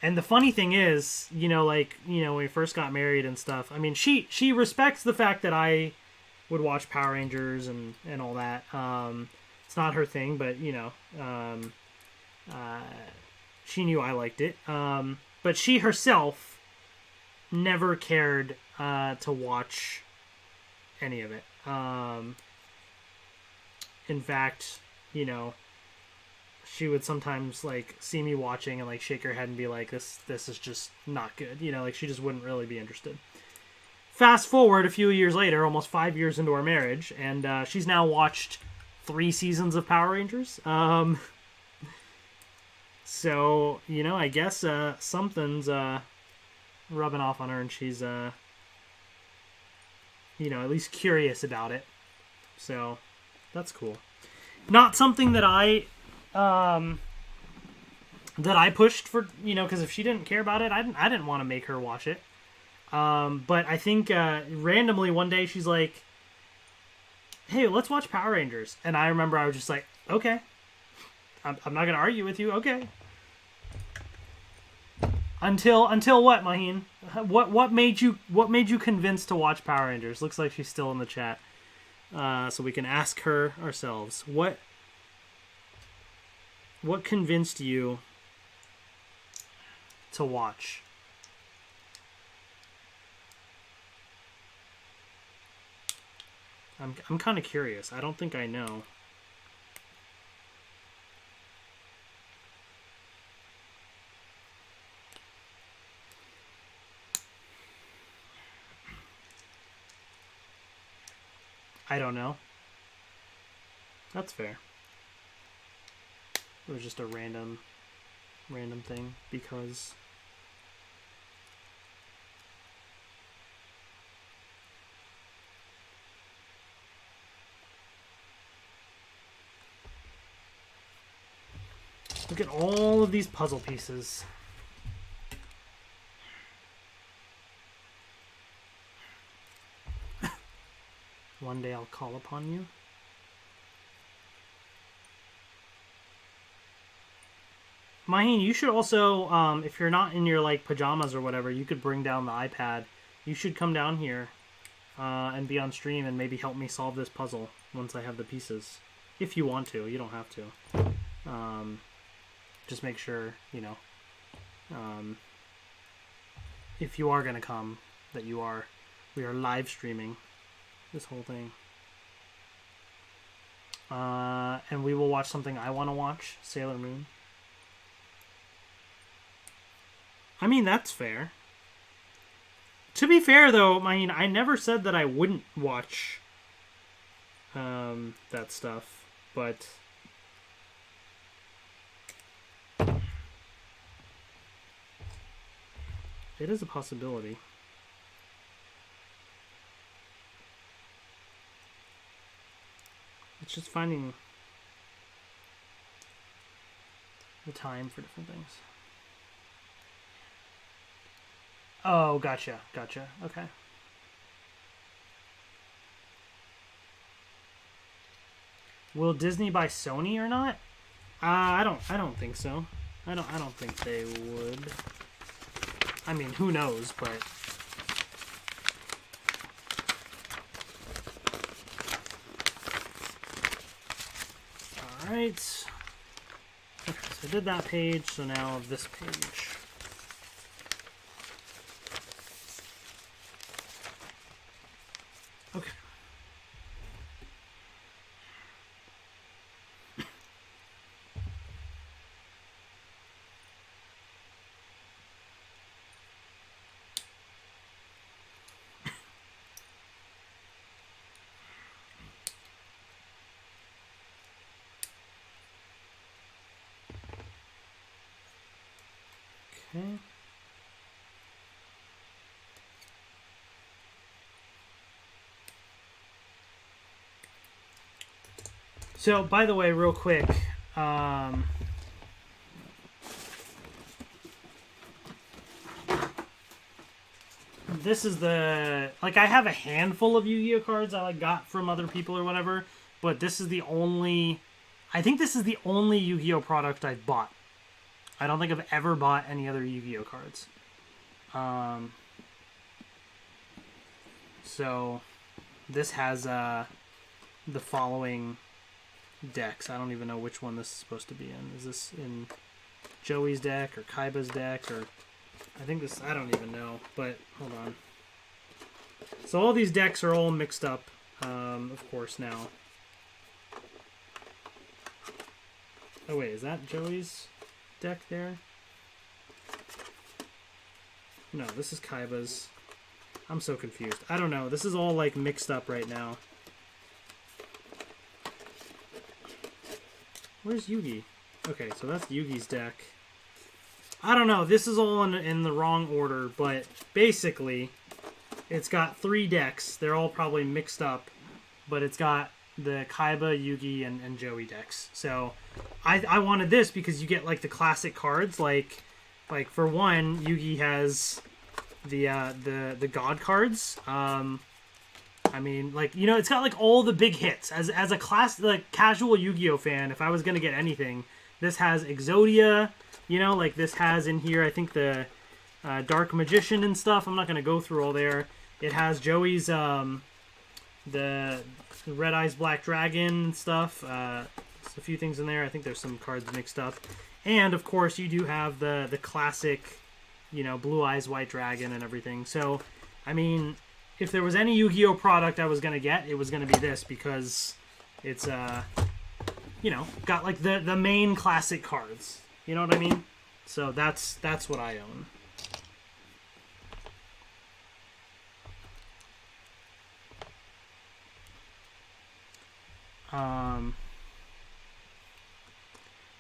And the funny thing is, you know, like, you know, when we first got married and stuff, I mean, she respects the fact that I would watch Power Rangers and all that. It's not her thing, but, you know, she knew I liked it. But she herself never cared to watch any of it. In fact, you know, she would sometimes, like, see me watching and, like, shake her head and be like, this is just not good. You know, like, she just wouldn't really be interested. Fast forward a few years later, almost 5 years into our marriage, and she's now watched 3 seasons of Power Rangers. So, you know, I guess something's rubbing off on her, and she's, you know, at least curious about it. So, that's cool. Not something that I pushed for, you know, because if she didn't care about it, I didn't want to make her watch it. But I think randomly one day she's like, hey, let's watch Power Rangers. And I remember I was just like, okay. I'm not going to argue with you. Okay. Until what, Maheen? What made you convinced to watch Power Rangers? Looks like she's still in the chat. So we can ask her ourselves. What convinced you to watch? I'm kind of curious. I don't think I know. I don't know. That's fair. It was just a random thing because look at all of these puzzle pieces. one day I'll call upon you. Maheen, you should also, if you're not in your like pajamas or whatever, you could bring down the iPad. You should come down here and be on stream and maybe help me solve this puzzle once I have the pieces. If you want to, you don't have to. Just make sure, you know, if you are going to come, that we are live streaming this whole thing. And we will watch something I want to watch, Sailor Moon. I mean, that's fair. To be fair, though, I mean, I never said that I wouldn't watch that stuff, but it is a possibility. It's just finding the time for different things. Oh, gotcha. Okay. Will Disney buy Sony or not? I don't think so. I don't think they would. I mean, who knows, but all right. Okay, so I did that page, so now this page. Okay. Okay. So, by the way, real quick, this is the, like, I have a handful of Yu-Gi-Oh cards I, like, got from other people or whatever, but this is the only, I think this is the only Yu-Gi-Oh product I've bought. I don't think I've ever bought any other Yu-Gi-Oh cards. So, this has, the following decks. I don't even know which one this is supposed to be in. Is this in Joey's deck or Kaiba's deck, or I think this, I don't even know, but hold on. So all these decks are all mixed up, of course, now. Oh wait, is that Joey's deck there? No, this is Kaiba's. I'm so confused. I don't know. This is all like mixed up right now. Where's Yugi? Okay, so that's Yugi's deck. I don't know. This is all in the wrong order, but basically, it's got 3 decks. They're all probably mixed up, but it's got the Kaiba, Yugi, and Joey decks. So I wanted this because you get like the classic cards. Like for one, Yugi has the God cards. I mean, like, you know, it's got like all the big hits. As a class, like casual Yu-Gi-Oh fan, if I was gonna get anything, this has Exodia. You know, like this has in here, I think the Dark Magician and stuff. I'm not gonna go through all there. It has Joey's the Red Eyes Black Dragon and stuff. There's a few things in there. I think there's some cards mixed up, and of course you do have the classic, you know, Blue Eyes White Dragon and everything. So, I mean, if there was any Yu-Gi-Oh product I was gonna get, it was gonna be this, because it's you know, got like the main classic cards. You know what I mean? So that's what I own.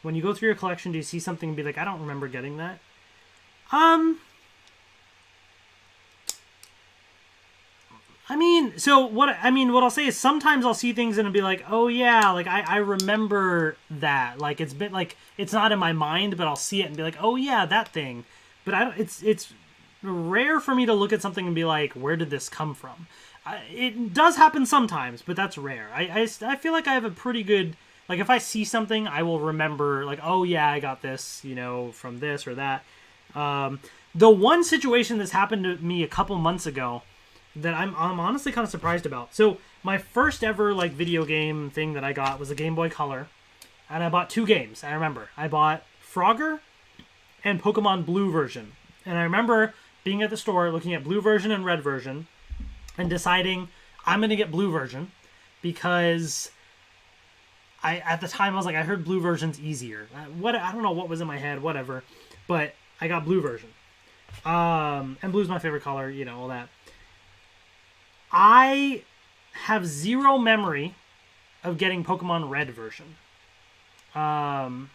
When you go through your collection, do you see something and be like, I don't remember getting that? I mean, so what I'll say is sometimes I'll see things and I'll be like, oh yeah, like I remember that. Like it's been like, it's not in my mind, but I'll see it and be like, oh yeah, that thing. But it's rare for me to look at something and be like, where did this come from? it does happen sometimes, but that's rare. I feel like I have a pretty good, like, if I see something, I will remember, like, oh yeah, I got this, you know, from this or that. The one situation that's happened to me a couple months ago that I'm honestly kind of surprised about. So my first ever, like, video game thing that I got was a Game Boy Color, and I bought 2 games. I remember I bought Frogger and Pokemon Blue version, and I remember being at the store looking at blue version and red version and deciding I'm going to get blue version because at the time I was like, I heard blue version's easier. I don't know what was in my head, whatever, but I got blue version. And blue's my favorite color, you know, all that. I have zero memory of getting Pokemon Red version. I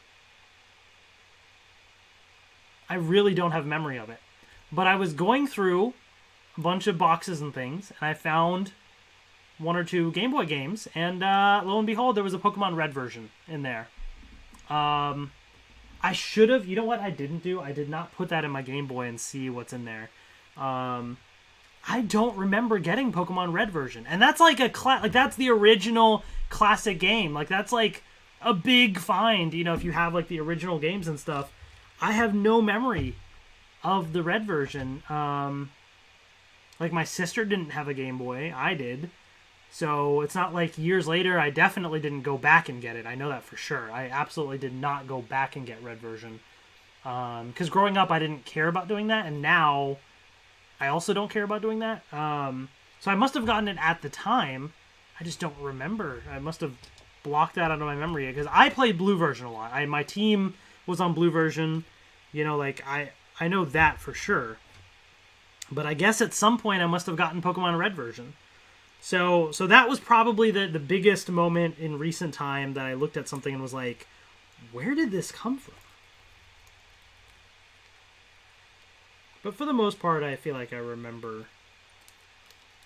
really don't have memory of it. But I was going through a bunch of boxes and things, and I found 1 or 2 Game Boy games, and lo and behold, there was a Pokemon Red version in there. I should have, you know what I didn't do? I did not put that in my Game Boy and see what's in there. I don't remember getting Pokemon Red version. And that's like that's the original classic game. Like, that's like a big find, you know, if you have like the original games and stuff. I have no memory of the Red version. Like, my sister didn't have a Game Boy. I did. So it's not like years later, I definitely didn't go back and get it. I know that for sure. I absolutely did not go back and get Red version. Because growing up, I didn't care about doing that. And now, I also don't care about doing that. So I must have gotten it at the time. I just don't remember. I must have blocked that out of my memory. Because I played blue version a lot. My team was on blue version. You know, like, I know that for sure. But I guess at some point I must have gotten Pokemon Red version. So that was probably the biggest moment in recent time that I looked at something and was like, where did this come from? But for the most part, I feel like I remember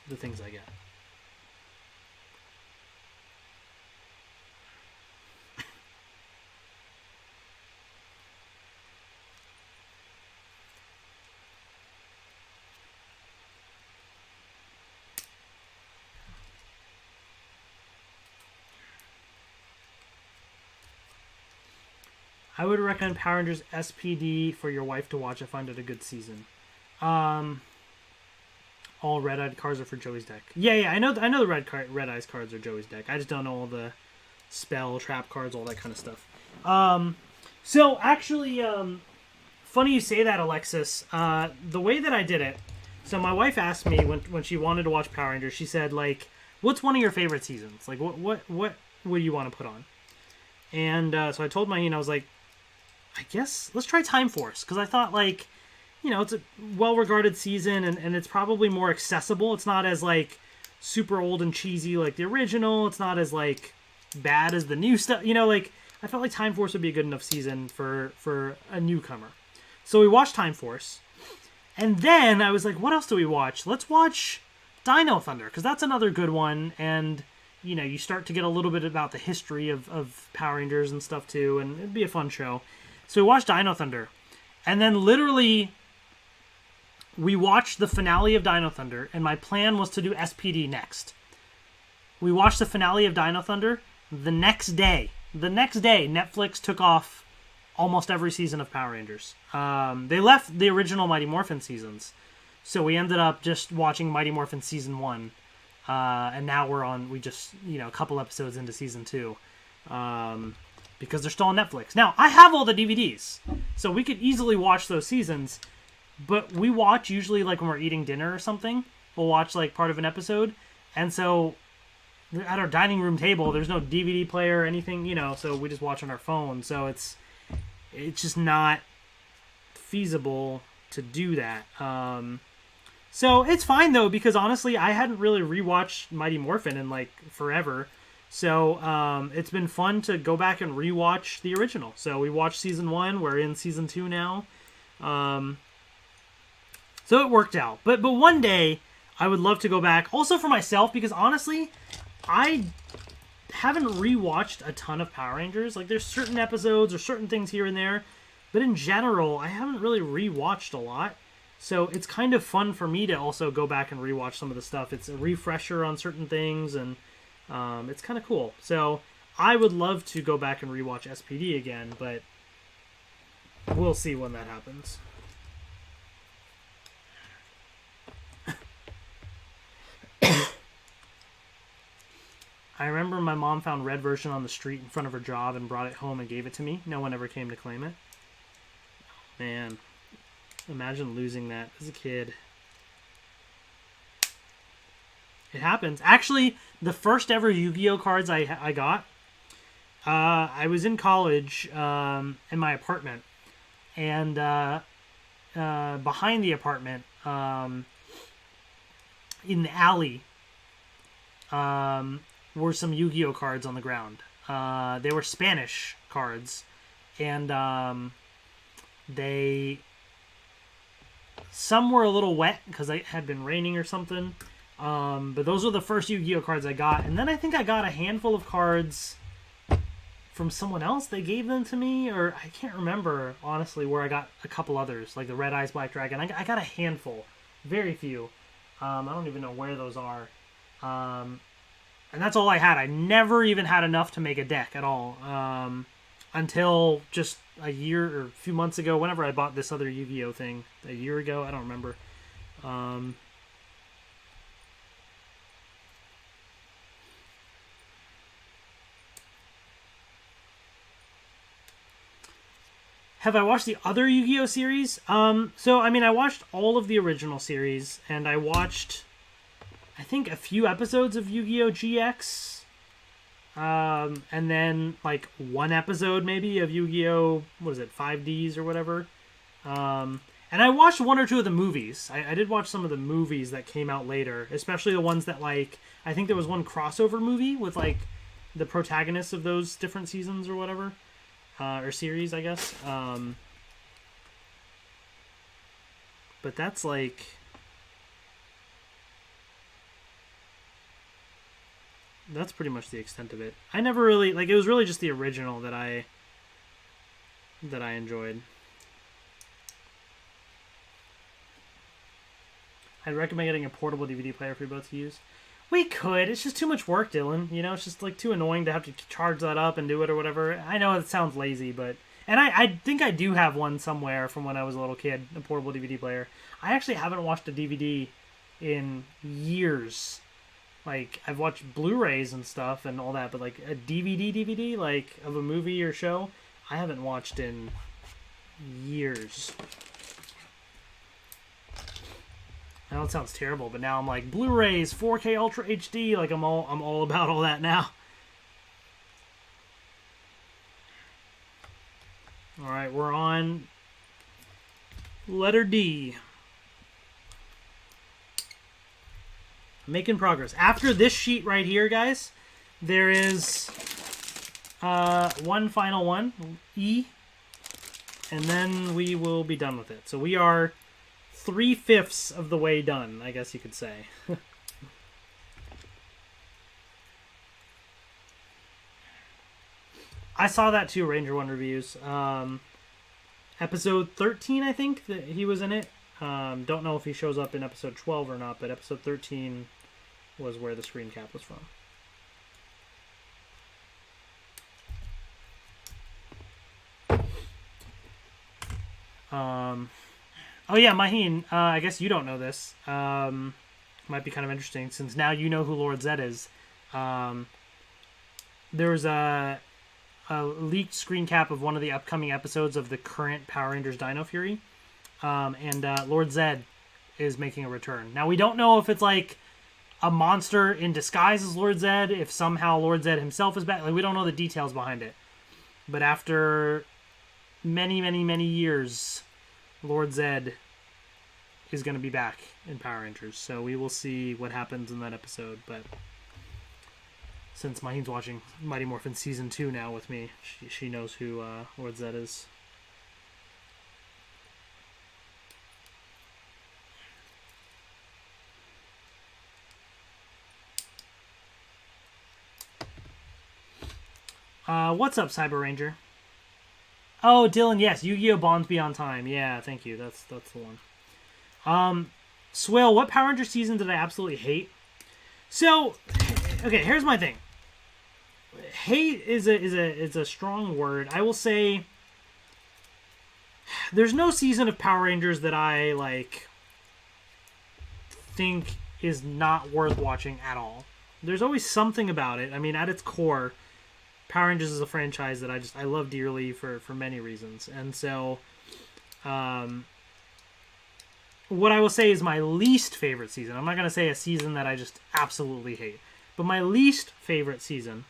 the things I get. I would recommend Power Rangers SPD for your wife to watch. I find it a good season. All red-eyed cards are for Joey's deck. Yeah, I know the red-eyes cards are Joey's deck. I just don't know all the spell, trap cards, all that kind of stuff. So actually, funny you say that, Alexis. The way that I did it, so my wife asked me when she wanted to watch Power Rangers, she said, like, what's one of your favorite seasons? Like, what would you want to put on? And so I told Maheen, I was like, I guess let's try Time Force, because I thought, like, you know, it's a well-regarded season, and it's probably more accessible. It's not as, like, super old and cheesy like the original. It's not as, like, bad as the new stuff. You know, like, I felt like Time Force would be a good enough season for a newcomer. So we watched Time Force, and then I was like, what else do we watch? Let's watch Dino Thunder, because that's another good one, and, you know, you start to get a little bit about the history of Power Rangers and stuff, too, and it'd be a fun show. So we watched Dino Thunder, and then literally we watched the finale of Dino Thunder, and my plan was to do SPD next. We watched the finale of Dino Thunder. The next day, Netflix took off almost every season of Power Rangers. They left the original Mighty Morphin seasons, so we ended up just watching Mighty Morphin Season 1, and now we just, you know, a couple episodes into Season 2. Because they're still on Netflix. Now, I have all the DVDs, so we could easily watch those seasons, but we watch usually, like, when we're eating dinner or something, we'll watch, like, part of an episode, and so at our dining room table, there's no DVD player or anything, you know, so we just watch on our phone, so it's just not feasible to do that. So it's fine, though, because honestly, I hadn't really rewatched Mighty Morphin in, like, forever. So it's been fun to go back and rewatch the original. So we watched Season 1. We're in Season 2 now. So it worked out. But one day, I would love to go back. Also for myself, because honestly, I haven't rewatched a ton of Power Rangers. Like, there's certain episodes or certain things here and there. But in general, I haven't really rewatched a lot. So it's kind of fun for me to also go back and rewatch some of the stuff. It's a refresher on certain things, and it's kind of cool. So I would love to go back and rewatch SPD again, but we'll see when that happens. I remember my mom found Red version on the street in front of her job and brought it home and gave it to me. No one ever came to claim it. Man, imagine losing that as a kid. It happens. Actually, the first ever Yu-Gi-Oh cards I got, I was in college in my apartment. And behind the apartment, in the alley, were some Yu-Gi-Oh cards on the ground. They were Spanish cards, and some were a little wet because it had been raining or something. But those were the first Yu-Gi-Oh cards I got, and then I think I got a handful of cards from someone else. They gave them to me, or I can't remember honestly where I got a couple others, like the Red Eyes Black Dragon. I got a handful, very few. I don't even know where those are. And that's all I had. I never even had enough to make a deck at all. Until just a year or a few months ago, whenever I bought this other Yu-Gi-Oh thing. A year ago? I don't remember. Have I watched the other Yu-Gi-Oh series? So, I mean, I watched all of the original series, and I watched, I think, a few episodes of Yu-Gi-Oh! GX. And then, like, one episode, maybe, of Yu-Gi-Oh! What is it, 5Ds or whatever. And I watched one or two of the movies. I did watch some of the movies that came out later, especially the ones that, like, I think there was one crossover movie with, like, the protagonists of those different seasons or whatever. Or series, I guess. But that's, like... That's pretty much the extent of it. I never really... Like, it was really just the original that I enjoyed. I'd recommend getting a portable DVD player for you both to use. We could. It's just too much work, Dylan. You know, it's just, like, too annoying to have to charge that up and do it or whatever. I know it sounds lazy, but... And I think I do have one somewhere from when I was a little kid, a portable DVD player. I actually haven't watched a DVD in years. Like, I've watched Blu-rays and stuff and all that, but, like, a DVD, like, of a movie or show, I haven't watched in years. I know it sounds terrible, but now I'm like, Blu-rays, 4K Ultra HD, like, I'm all about all that now. Alright, we're on letter D. Making progress. After this sheet right here, guys, there is one final one, E, and then we will be done with it. So we are 3/5 of the way done, I guess you could say. I saw that too, Ranger One reviews. Episode 13, I think, that he was in it. Don't know if he shows up in episode 12 or not, but episode 13 was where the screen cap was from. Oh yeah, Maheen, I guess you don't know this. Might be kind of interesting, since now you know who Lord Zed is. There's a leaked screen cap of one of the upcoming episodes of the current Power Rangers Dino Fury. And Lord Zed is making a return. Now, we don't know if it's like a monster in disguise as Lord Zed, if somehow Lord Zed himself is back. Like, we don't know the details behind it. But after many, many, many years, Lord Zed is going to be back in Power Rangers. So we will see what happens in that episode. But since Maheen's watching Mighty Morphin Season 2 now with me, she knows who Lord Zed is. What's up, Cyber Ranger? Oh, Dylan, yes, Yu-Gi-Oh! Bonds Beyond Time. Yeah, thank you. That's the one. Swale, what Power Ranger season did I absolutely hate? So, okay, here's my thing. Hate is a strong word. I will say there's no season of Power Rangers that I like think is not worth watching at all. There's always something about it. I mean, at its core, Power Rangers is a franchise that I love dearly for many reasons. And so what I will say is my least favorite season. I'm not going to say a season that I just absolutely hate. But my least favorite season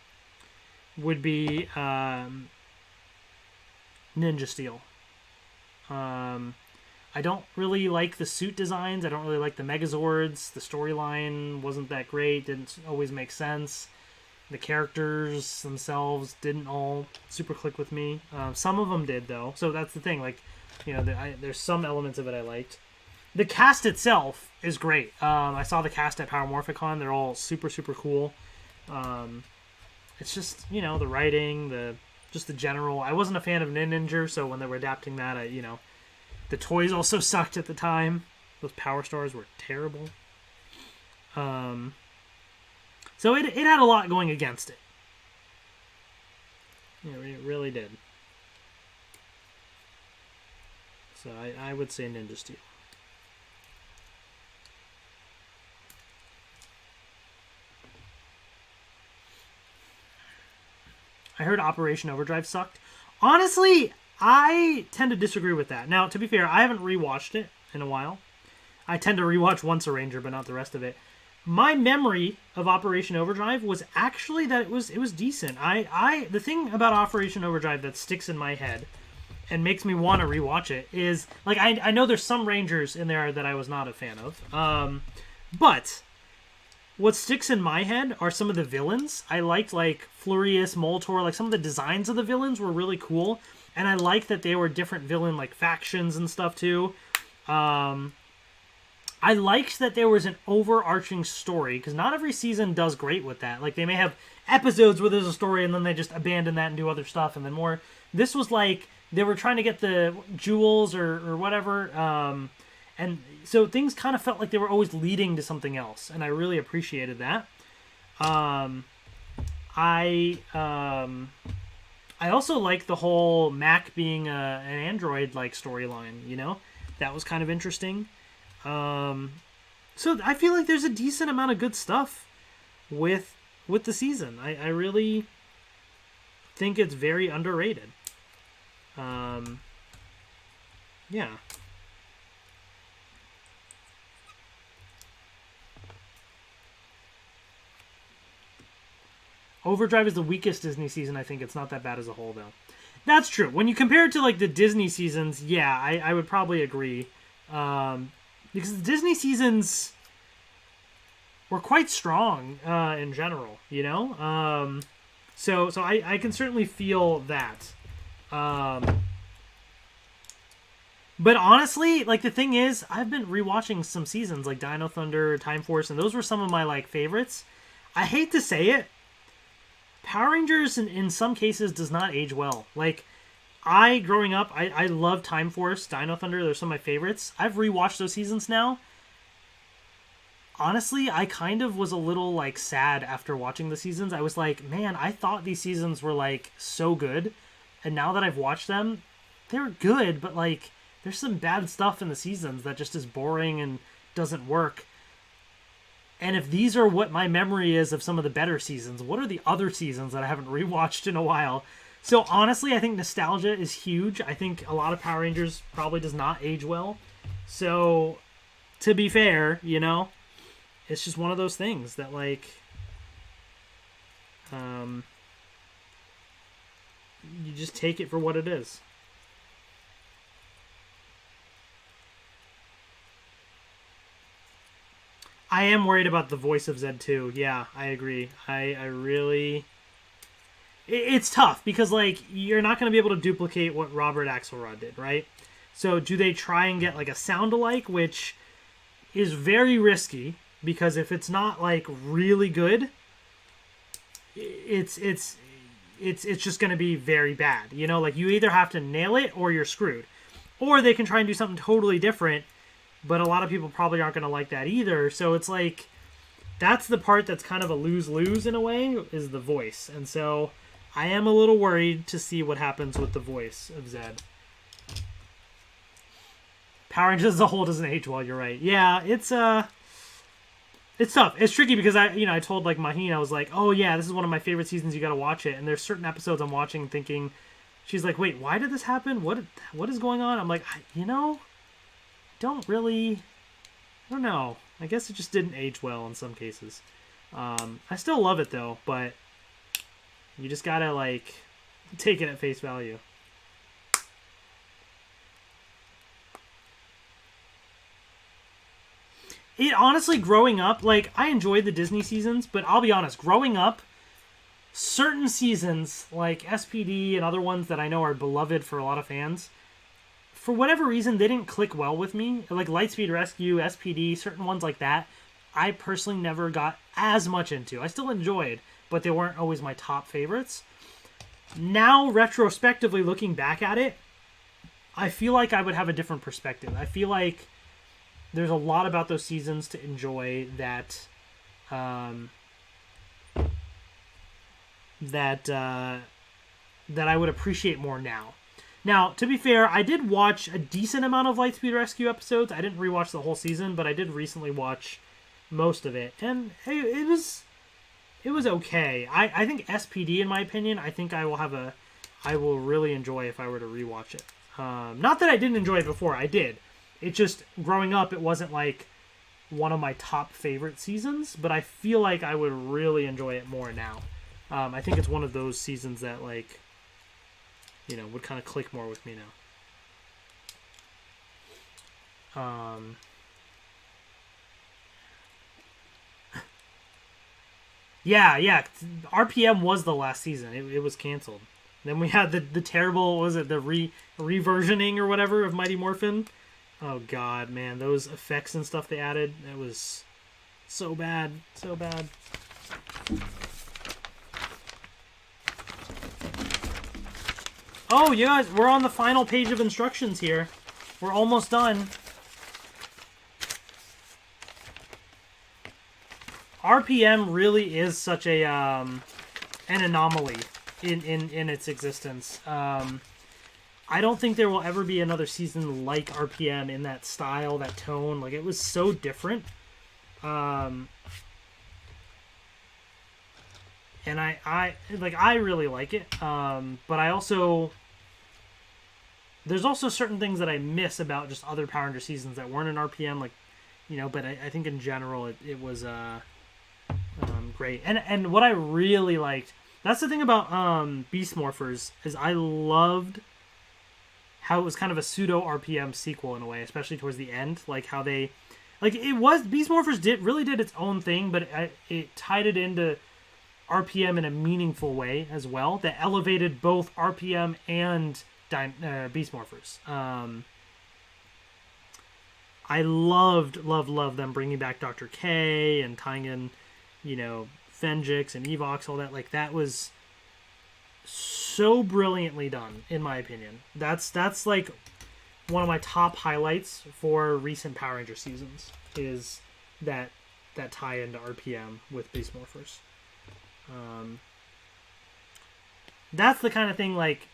would be Ninja Steel. I don't really like the suit designs. I don't really like the Megazords. The storyline wasn't that great. Didn't always make sense. The characters themselves didn't all super click with me. Some of them did, though. So that's the thing. Like, you know, there's some elements of it I liked. The cast itself is great. I saw the cast at Power Morphicon. They're all super, super cool. It's just, you know, the writing, just the general. I wasn't a fan of Ninja, so when they were adapting that, the toys also sucked at the time. Those Power Stars were terrible. So it had a lot going against it. Yeah, it really did. So I would say Ninja Steel. I heard Operation Overdrive sucked. Honestly, I tend to disagree with that. Now, to be fair, I haven't rewatched it in a while. I tend to rewatch Once a Ranger, but not the rest of it. My memory of Operation Overdrive was actually that it was decent. The thing about Operation Overdrive that sticks in my head and makes me want to rewatch it is, like, I know there's some Rangers in there that I was not a fan of. But what sticks in my head are some of the villains. I liked, like, Furious, Moltor. Like, some of the designs of the villains were really cool. And I liked that they were different villain, like, factions and stuff, too. I liked that there was an overarching story, because not every season does great with that. Like, they may have episodes where there's a story, and then they just abandon that and do other stuff, and then more. This was like, they were trying to get the jewels or whatever, and so things kind of felt like they were always leading to something else, and I really appreciated that. I also like the whole Mac being an android-like storyline, you know? That was kind of interesting. So I feel like there's a decent amount of good stuff with the season. I really think it's very underrated. Yeah. Overdrive is the weakest Disney season. I think it's not that bad as a whole, though. That's true. When you compare it to, like, the Disney seasons, yeah, I would probably agree. Because the Disney seasons were quite strong in general, you know? So I can certainly feel that. But honestly, like, the thing is, I've been rewatching some seasons, like Dino Thunder, Time Force, and those were some of my, like, favorites. I hate to say it, Power Rangers, in some cases, does not age well. Like, growing up, I love Time Force, Dino Thunder. They're some of my favorites. I've rewatched those seasons now. Honestly, I kind of was a little, like, sad after watching the seasons. I was like, man, I thought these seasons were, like, so good. And now that I've watched them, they're good, but, like, there's some bad stuff in the seasons that just is boring and doesn't work. And if these are what my memory is of some of the better seasons, what are the other seasons that I haven't rewatched in a while? So honestly, I think nostalgia is huge. I think a lot of Power Rangers probably does not age well. So, to be fair, you know, it's just one of those things that, like, you just take it for what it is. I am worried about the voice of Zed too. Yeah, I agree. I really... It's tough because, like, you're not going to be able to duplicate what Robert Axelrod did, right? So do they try and get, like, a sound-alike, which is very risky because if it's not, like, really good, it's just going to be very bad. You know, like, you either have to nail it or you're screwed. Or they can try and do something totally different but a lot of people probably aren't going to like that either. So it's like, that's the part that's kind of a lose-lose in a way, is the voice. And so I am a little worried to see what happens with the voice of Zed. Power Rangers as a whole doesn't age well, you're right. Yeah, it's tough. It's tricky because I told like Maheen, I was like, oh yeah, this is one of my favorite seasons, you gotta watch it. And there's certain episodes I'm watching thinking, she's like, wait, why did this happen? What is going on? I'm like, don't know. I guess it just didn't age well in some cases. I still love it though, but you just gotta like take it at face value. It honestly, growing up, like, I enjoyed the Disney seasons, but I'll be honest, growing up, certain seasons, like SPD and other ones that I know are beloved for a lot of fans, for whatever reason, they didn't click well with me. Like Lightspeed Rescue, SPD, certain ones like that, I personally never got as much into. I still enjoyed, but they weren't always my top favorites. Now, retrospectively looking back at it, I feel like I would have a different perspective. I feel like there's a lot about those seasons to enjoy that that I would appreciate more now. Now, to be fair, I did watch a decent amount of Lightspeed Rescue episodes. I didn't rewatch the whole season, but I did recently watch most of it, and it was okay. I think SPD, in my opinion, I think I will really enjoy if I were to rewatch it. Not that I didn't enjoy it before, I did. It just, growing up, it wasn't like one of my top favorite seasons, but I feel like I would really enjoy it more now. I think it's one of those seasons that, like, would kind of click more with me now. Yeah. RPM was the last season. It was canceled. Then we had the terrible, what was it, the reversioning or whatever of Mighty Morphin. Oh god, man, those effects and stuff they added, it was so bad, so bad. Oh, you guys, we're on the final page of instructions here. We're almost done. RPM really is such a an anomaly in its existence. I don't think there will ever be another season like RPM in that style, that tone. Like, it was so different. And I really like it. But I also, there's also certain things that I miss about just other Power Ranger seasons that weren't in RPM. Like, but I think in general it was great. And what I really liked, that's the thing about Beast Morphers, is I loved how it was kind of a pseudo RPM sequel in a way, especially towards the end. Like how they, like, it was, Beast Morphers really did its own thing, but it tied it into RPM in a meaningful way as well that elevated both RPM and Beast Morphers. I loved them bringing back Dr. K and tying in, Fenjix and Evox, all that. Like, that was so brilliantly done, in my opinion. That's like one of my top highlights for recent Power Ranger seasons, is that tie into RPM with Beast Morphers. That's the kind of thing, like,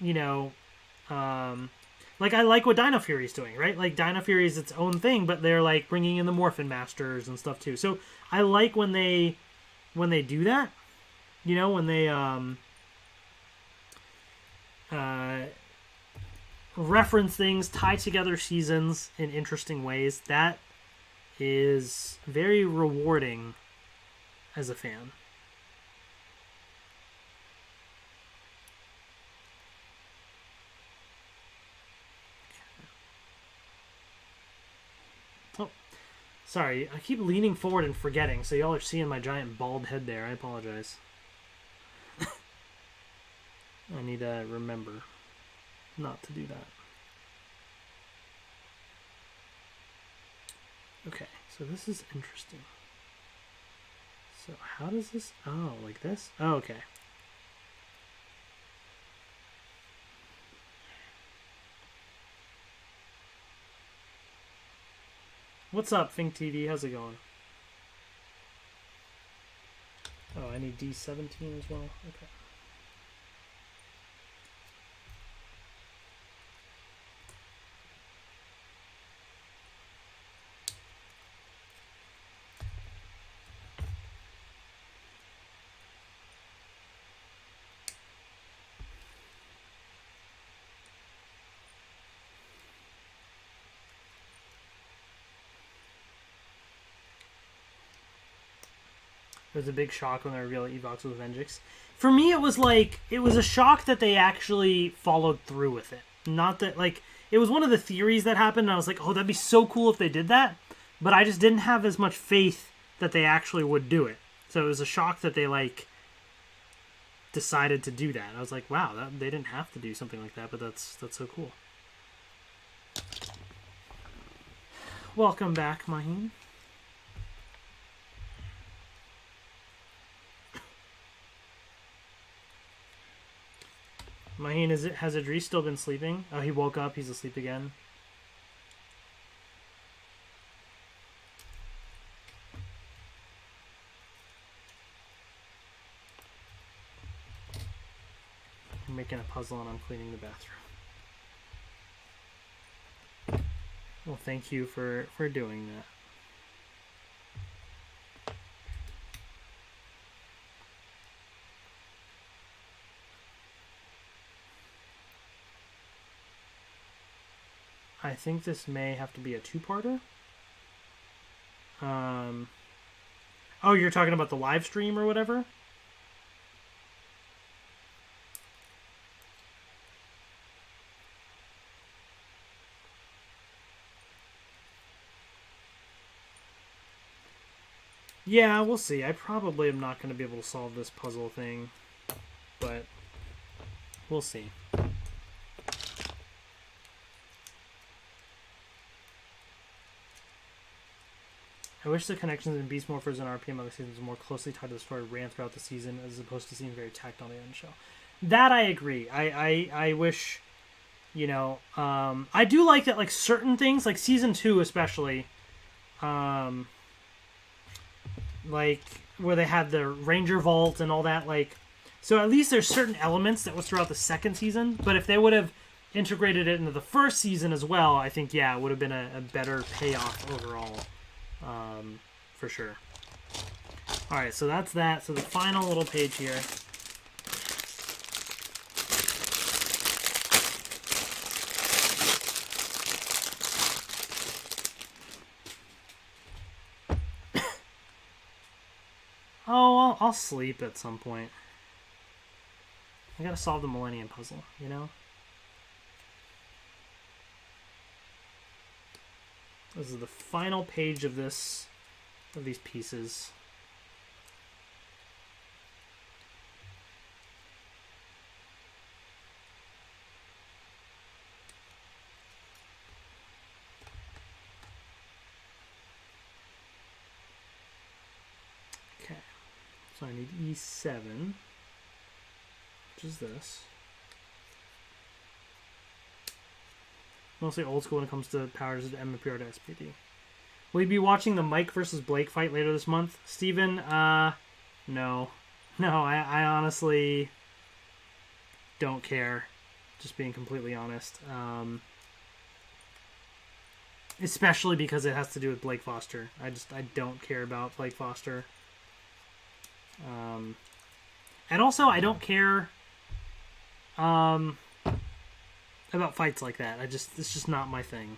like, I like what Dino Fury is doing, right? Like, Dino Fury is its own thing, but they're, like, bringing in the Morphin Masters and stuff, too. So, I like when they do that, when they, reference things, tie together seasons in interesting ways. That is very rewarding as a fan. Oh, sorry, I keep leaning forward and forgetting, so y'all are seeing my giant bald head there. I apologize. I need to remember not to do that. Okay, so this is interesting. So how does this... Oh, like this? Oh, okay. What's up, Fink TV? How's it going? Oh, I need D17 as well. Okay. It was a big shock when they revealed Evox was Venjix. For me, it was like, it was a shock that they actually followed through with it. Not that, like, it was one of the theories that happened, and I was like, oh, that'd be so cool if they did that. But I just didn't have as much faith that they actually would do it. So it was a shock that they, like, decided to do that. I was like, wow, they didn't have to do something like that, but that's so cool. Welcome back, Maheen. Maheen, has Idris still been sleeping? Oh, he woke up. He's asleep again. I'm making a puzzle and I'm cleaning the bathroom. Well, thank you for doing that. I think this may have to be a two-parter. Oh, you're talking about the live stream or whatever? Yeah, we'll see. I probably am not going to be able to solve this puzzle thing, but we'll see. I wish the connections in Beast Morphers and RPM other seasons were more closely tied to the story ran throughout the season, as opposed to seeming very tacked on the end show. That I agree. I wish, you know, I do like that, like, certain things, like season 2 especially, like, where they had the Ranger Vault and all that, like, so at least there's certain elements that was throughout the second season, but if they would have integrated it into the first season as well, I think, yeah, it would have been a better payoff overall. For sure. Alright, so that's that. So the final little page here. Oh, I'll sleep at some point. I gotta solve the Millennium Puzzle, you know? This is the final page of these pieces. Okay, so I need E7, which is this. Mostly old school when it comes to powers of MPR to SPD. Will you be watching the Mike versus Blake fight later this month? Steven, no. No, I honestly don't care. Just being completely honest. Especially because it has to do with Blake Foster. I don't care about Blake Foster. And also, I don't care about fights like that. It's just not my thing.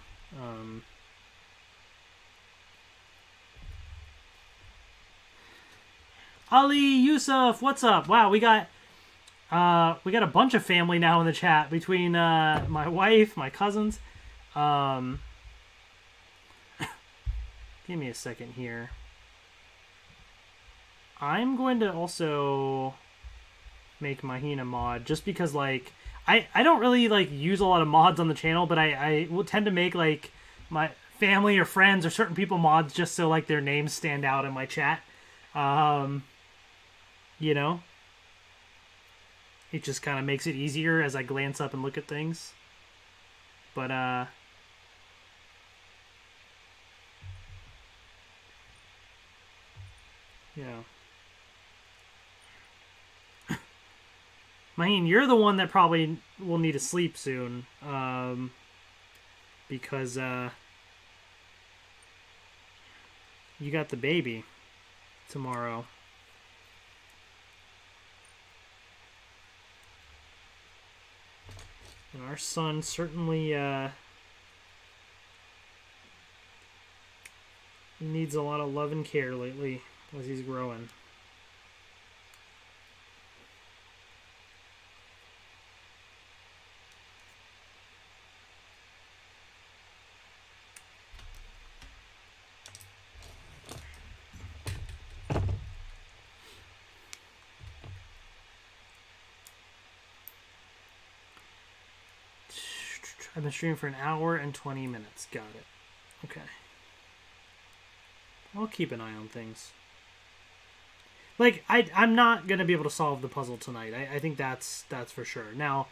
Ali Yusuf, what's up? Wow, we got a bunch of family now in the chat between my wife, my cousins. Give me a second here. I'm going to also make Maheen a mod just because, like, I don't really, like, use a lot of mods on the channel, but I will tend to make, like, my family or friends or certain people mods just so, like, their names stand out in my chat. You know? It just kind of makes it easier as I glance up and look at things. But, Yeah. Maheen, you're the one that probably will need to sleep soon. Because you got the baby tomorrow. And our son certainly needs a lot of love and care lately as he's growing. I've been streaming for an hour and 20 minutes. Got it. Okay. I'll keep an eye on things. Like, I'm not going to be able to solve the puzzle tonight. I think that's for sure. Now,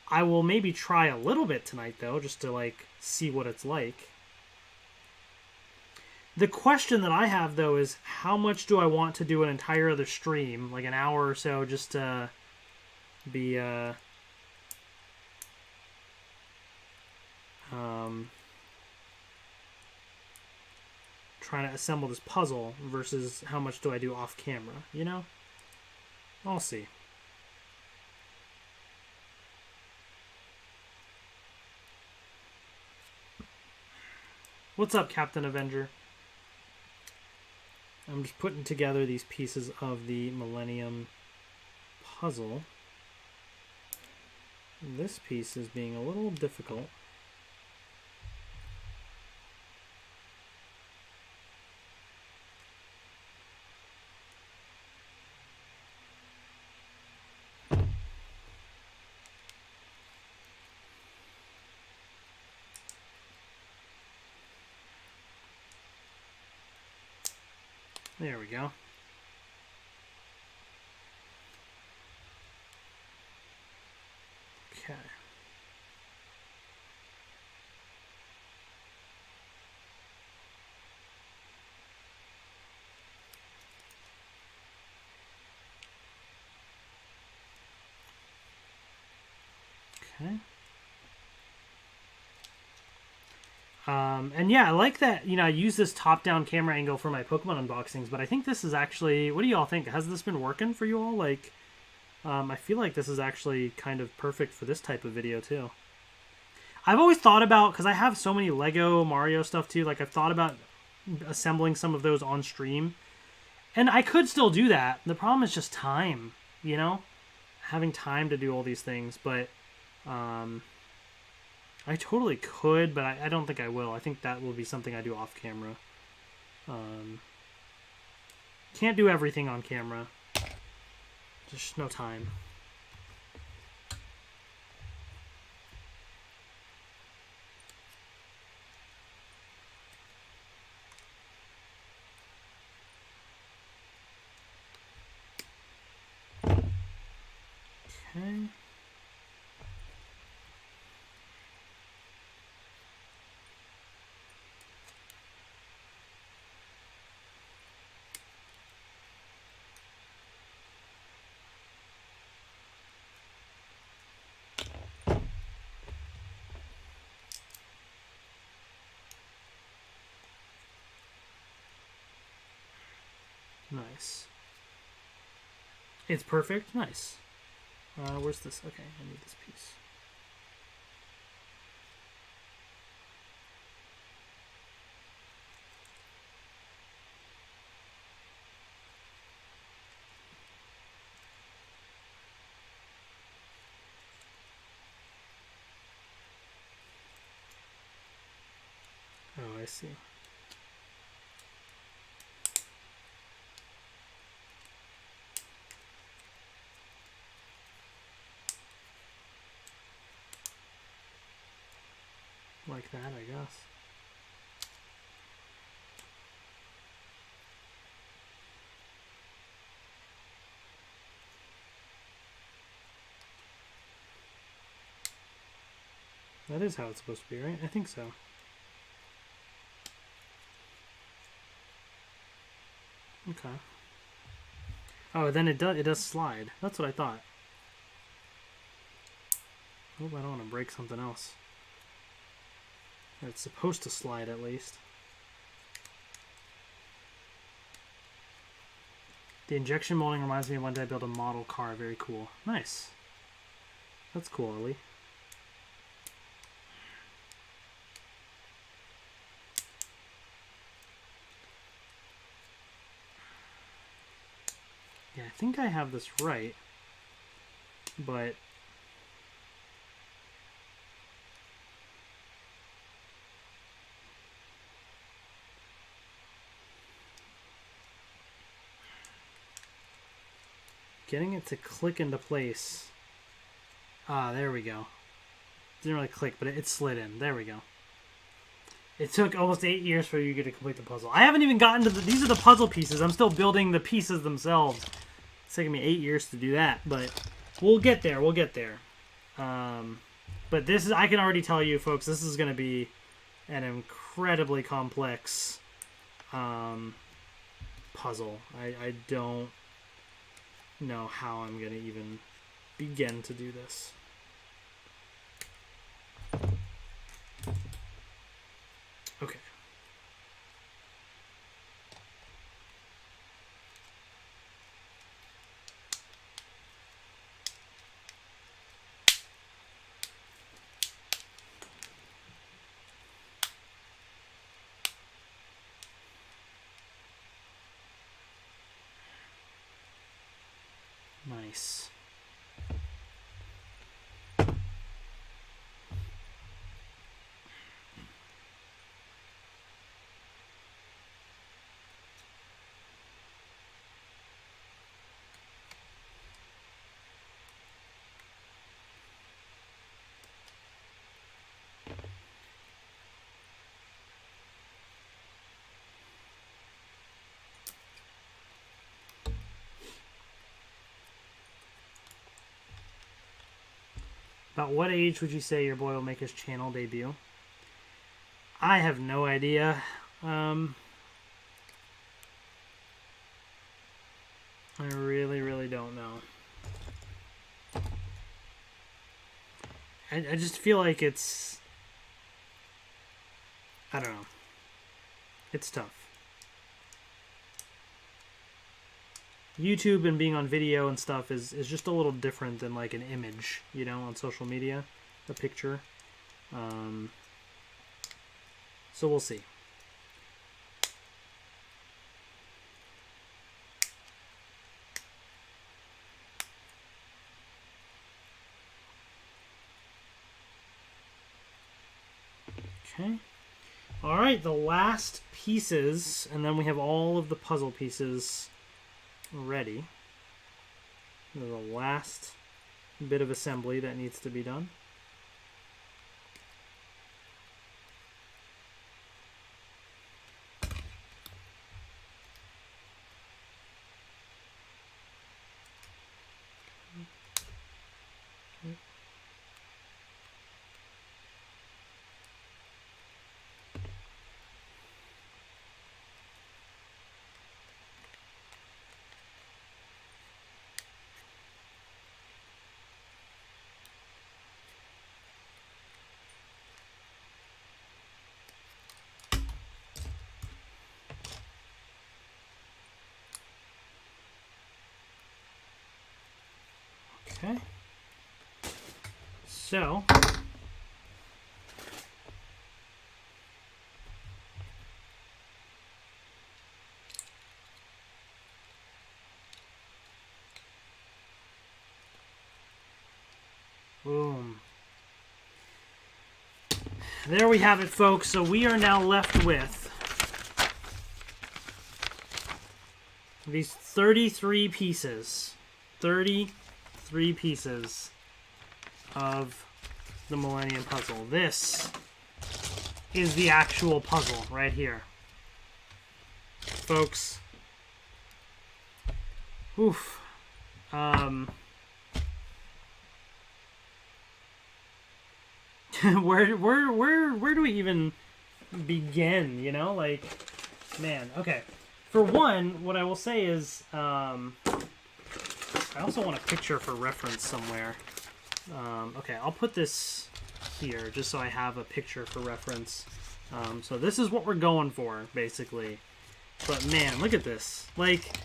I will maybe try a little bit tonight, though, just to, like, see what it's like. The question that I have, though, is how much do I want to do an entire other stream, like an hour or so, just to be, trying to assemble this puzzle versus how much do I do off camera, you know? I'll see. What's up, Captain Avenger? I'm just putting together these pieces of the Millennium Puzzle. This piece is being a little difficult. There we go. Okay. Okay. And yeah, I like that, you know, I use this top-down camera angle for my Pokemon unboxings, but I think this is actually, what do you all think? Has this been working for you all? Like, I feel like this is actually kind of perfect for this type of video, too. I've always thought about, because I have so many Lego Mario stuff, too, like, I've thought about assembling some of those on stream. And I could still do that. The problem is just time, you know? Having time to do all these things, but... I totally could, but I don't think I will. I think that will be something I do off camera. Can't do everything on camera. Just no time. Okay. Nice. It's perfect? Nice. Where's this? Okay, I need this piece. Oh, I see. Like that, I guess. That is how it's supposed to be, right? I think so. Okay. Oh, then it does slide. That's what I thought. Oh, I don't want to break something else. It's supposed to slide at least. The injection molding reminds me of one day I built a model car. Very cool. Nice. That's cool, Ellie. Yeah, I think I have this right, but getting it to click into place. Ah, there we go. Didn't really click, but it slid in. There we go. It took almost 8 years for you to complete the puzzle. I haven't even gotten to these are the puzzle pieces. I'm still building the pieces themselves. It's taking me 8 years to do that, but we'll get there. We'll get there. But this is, I can already tell you, folks, this is going to be an incredibly complex puzzle. I don't know how I'm going to even begin to do this. Okay. Nice. About what age would you say your boy will make his channel debut? I have no idea. I really don't know. I just feel like it's... I don't know. It's tough. YouTube and being on video and stuff is just a little different than like an image, you know, on social media, a picture. So we'll see. Okay. All right, the last pieces, and then we have all of the puzzle pieces ready. There's the last bit of assembly that needs to be done. Okay, so boom. There we have it, folks. So we are now left with these 33 pieces. 33 pieces of the Millennium Puzzle. This is the actual puzzle right here. Folks. Oof. Where do we even begin, you know? Like, man, okay. For one, what I will say is, I also want a picture for reference somewhere. Okay, I'll put this here just so I have a picture for reference. So this is what we're going for, basically. But man, look at this. Like,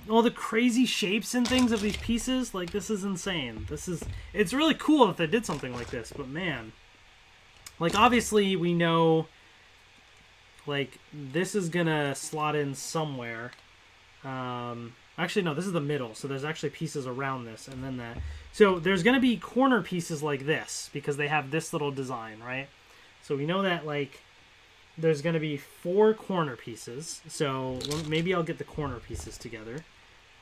all the crazy shapes and things of these pieces, like, this is insane. It's really cool if they did something like this, but man. Like, obviously, we know, like, this is gonna slot in somewhere. Actually, no, this is the middle, so there's actually pieces around this, and then that. So there's gonna be corner pieces like this, because they have this little design, right? So we know that, like, there's gonna be 4 corner pieces, so maybe I'll get the corner pieces together.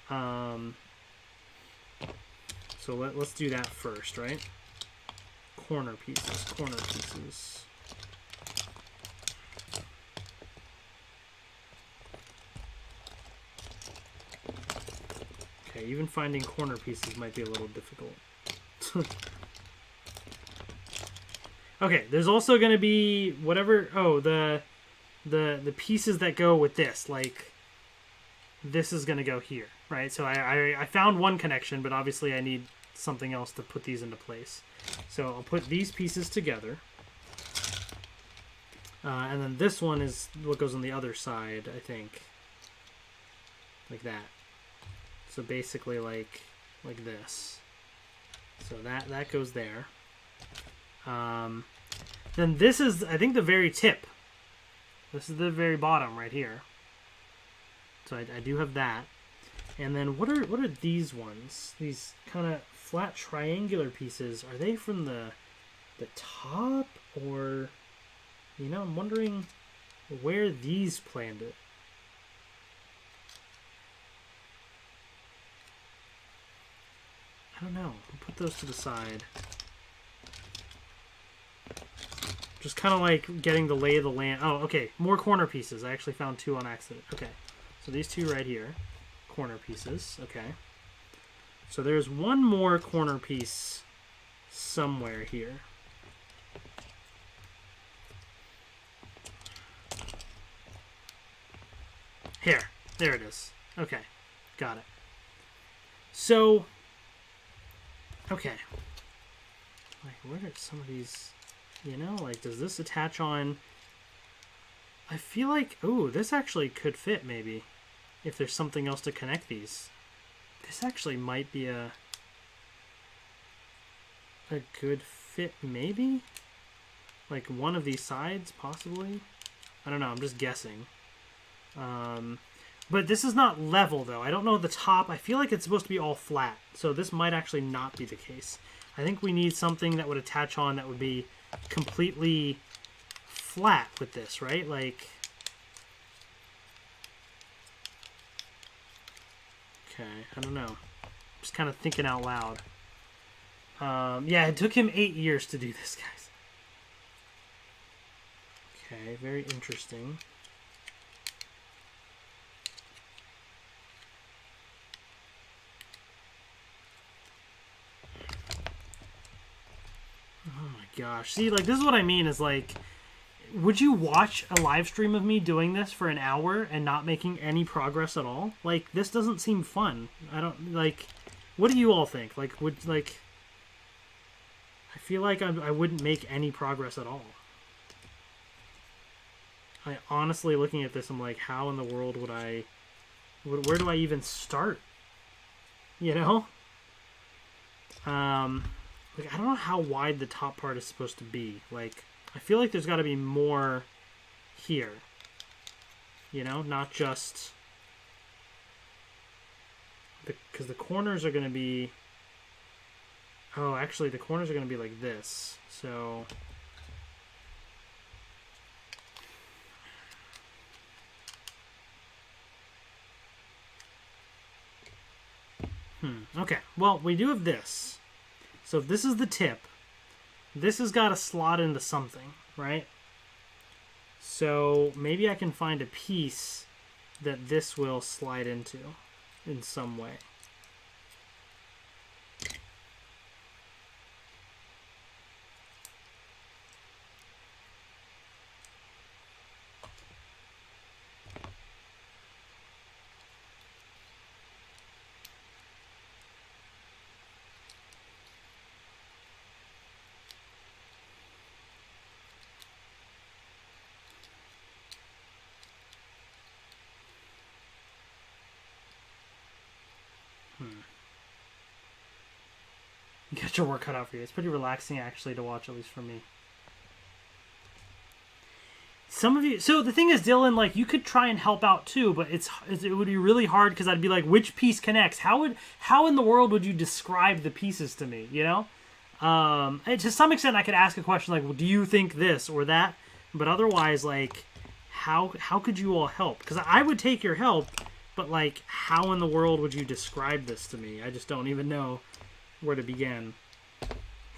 So let's do that first, right? Corner pieces, corner pieces. Okay, even finding corner pieces might be a little difficult. Okay, there's also going to be whatever... Oh, the pieces that go with this, like, this is going to go here, right? So I found one connection, but obviously I need something else to put these into place. So I'll put these pieces together. And then this one is what goes on the other side, I think. Like that. So basically like this. So that goes there. Then this is, I think, the very tip. This is the very bottom right here. So I do have that. And then what are these ones? These kind of flat triangular pieces. Are they from the top, or, you know, I'm wondering where these landed. I don't know. I'll put those to the side. Just kind of like getting the lay of the land. Oh, okay. More corner pieces. I actually found 2 on accident. Okay. So these 2 right here. Corner pieces. Okay. So there's one more corner piece somewhere here. Here. There it is. Okay. Got it. So, okay. Like, where are some of these... You know, like, does this attach on... I feel like... Ooh, this actually could fit, maybe. If there's something else to connect these. This actually might be a good fit, maybe? Like, one of these sides, possibly? I don't know, I'm just guessing. But this is not level, though. I don't know the top. I feel like it's supposed to be all flat. So this might actually not be the case. I think we need something that would attach on that would be completely flat with this, right? Like, okay, I don't know. Just kind of thinking out loud. Yeah, it took him 8 years to do this, guys. Okay, very interesting. Oh my gosh. See, like, this is what I mean is, like, would you watch a live stream of me doing this for an hour and not making any progress at all? Like, this doesn't seem fun. I don't, like, what do you all think? Like, I feel like I wouldn't make any progress at all. I honestly, looking at this, I'm like, how in the world would where do I even start? You know? Like, I don't know how wide the top part is supposed to be. Like, I feel like there's got to be more here. You know? Not just... Because the corners are going to be... Oh, actually, the corners are going to be like this. So... Okay. Well, we do have this. So if this is the tip, this has got to slot into something, right? So maybe I can find a piece that this will slide into in some way. You got your work cut out for you. It's pretty relaxing, actually, to watch, at least for me. Some of you... So, the thing is, Dylan, like, you could try and help out, too, but it would be really hard, because I'd be like, which piece connects? How in the world would you describe the pieces to me, you know? To some extent, I could ask a question like, well, do you think this or that? But otherwise, like, how could you all help? Because I would take your help, but, like, how in the world would you describe this to me? I just don't even know where to begin.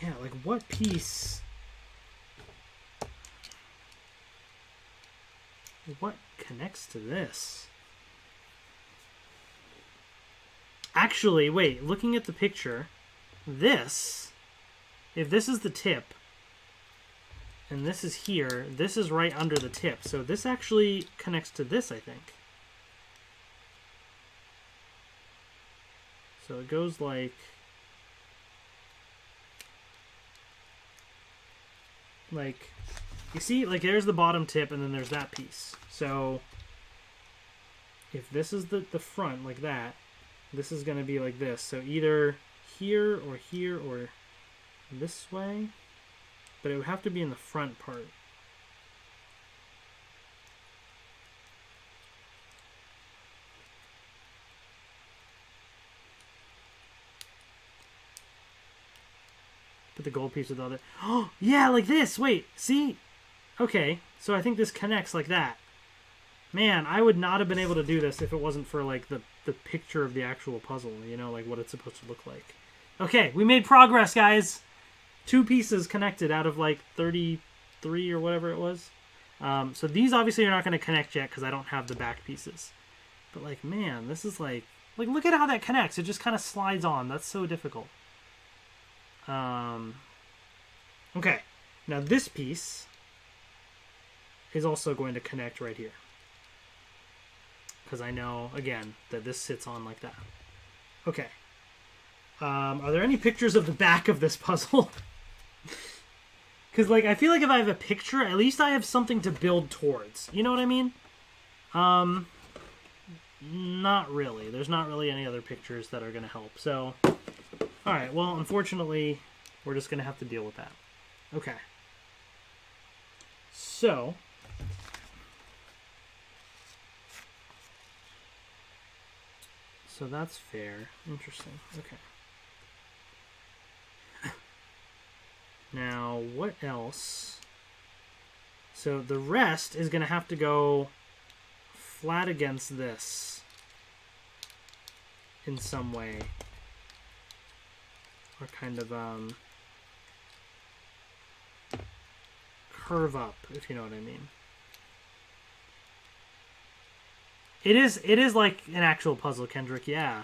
Yeah, like, what piece... What connects to this? Actually, wait, looking at the picture, this, if this is the tip, and this is here, this is right under the tip. So this actually connects to this, I think. So it goes like... you see, like, there's the bottom tip, and then there's that piece. So if this is the front, like that, this is going to be like this. So either here or this way. But it would have to be in the front part. Put the gold piece with the other. Oh, yeah, like this. Wait, see? Okay, so I think this connects like that. Man, I would not have been able to do this if it wasn't for, like, the picture of the actual puzzle, you know, like what it's supposed to look like. Okay, we made progress, guys. 2 pieces connected out of, like, 33 or whatever it was. So these obviously are not going to connect yet because I don't have the back pieces. But, like, man, this is, like, look at how that connects. It just kind of slides on. That's so difficult. Okay, now this piece is also going to connect right here. Because I know, again, that this sits on like that. Okay. Are there any pictures of the back of this puzzle? Because, like, I feel like if I have a picture, at least I have something to build towards. You know what I mean? Not really. There's not really any other pictures that are going to help. So, alright, well, unfortunately, we're just going to have to deal with that. Okay. So... So that's fair. Interesting. Okay. Now, what else? So the rest is going to have to go flat against this in some way. Or kind of curve up, if you know what I mean. It is like an actual puzzle, Kendrick, yeah.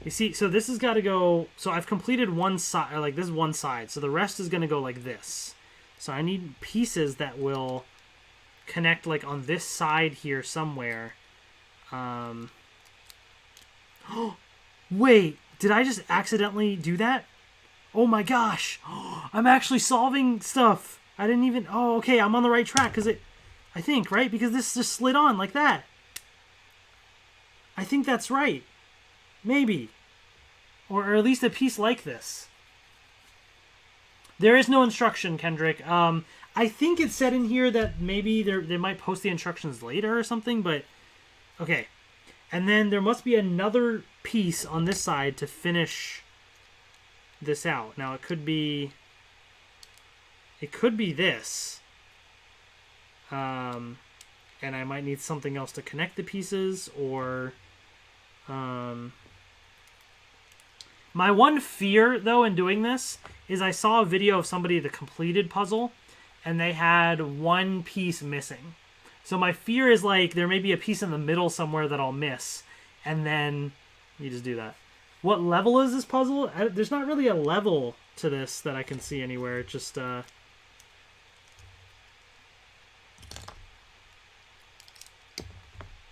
You see, so this has got to go... So I've completed one side, like this is one side. So the rest is going to go like this. So I need pieces that will connect like on this side here somewhere. Wait, did I just accidentally do that? Oh my gosh, I'm actually solving stuff. I didn't even... Oh, okay, I'm on the right track because it... I think, right? Because this just slid on like that. I think that's right. Maybe. Or at least a piece like this. There is no instruction, Kendrick. I think it said in here that maybe they might post the instructions later or something, but... Okay. And then there must be another piece on this side to finish this out. Now, it could be this. And I might need something else to connect the pieces, or... My one fear, though, in doing this is I saw a video of somebody that completed puzzle, and they had one piece missing. So my fear is, like, there may be a piece in the middle somewhere that I'll miss, and then you just do that. What level is this puzzle? There's not really a level to this that I can see anywhere. It's just,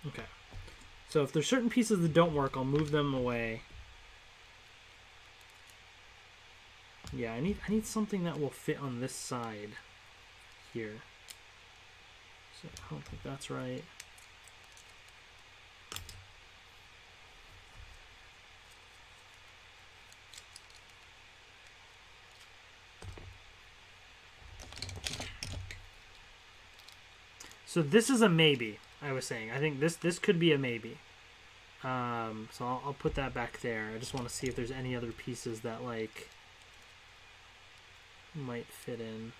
Okay. So if there's certain pieces that don't work, I'll move them away. Yeah, I need something that will fit on this side here. So I don't think that's right. So this is a maybe, I was saying. I think this could be a maybe. So I'll put that back there. I just want to see if there's any other pieces that, like, might fit in.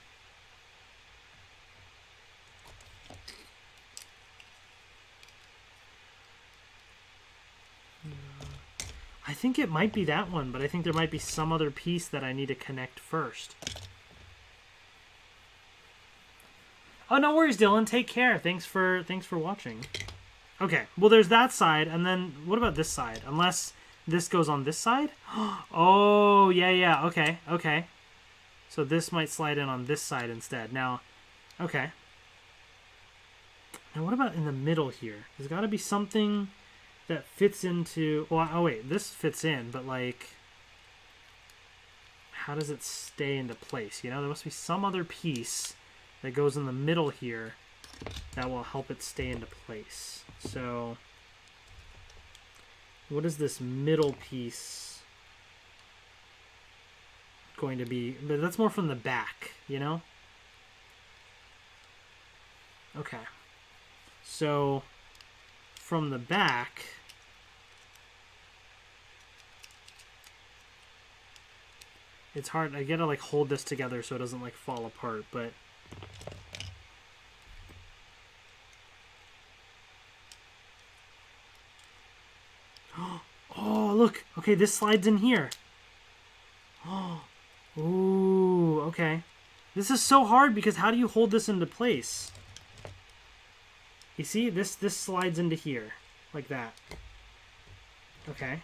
I think it might be that one, but I think there might be some other piece that I need to connect first. Oh, no worries, Dylan. Take care. Thanks for watching. Okay, well, there's that side, and then what about this side? Unless this goes on this side? Oh, yeah, okay. So this might slide in on this side instead. Now, okay. Now, what about in the middle here? There's got to be something that fits into... Well, oh, wait, this fits in, but, like, how does it stay into place? You know, there must be some other piece that goes in the middle here that will help it stay into place. So, what is this middle piece going to be? But that's more from the back, you know? Okay. So, from the back, it's hard. I gotta, like, hold this together so it doesn't, like, fall apart, but... Oh, look. Okay, this slides in here. Oh, ooh, okay. This is so hard because how do you hold this into place? You see, this slides into here, like that. Okay.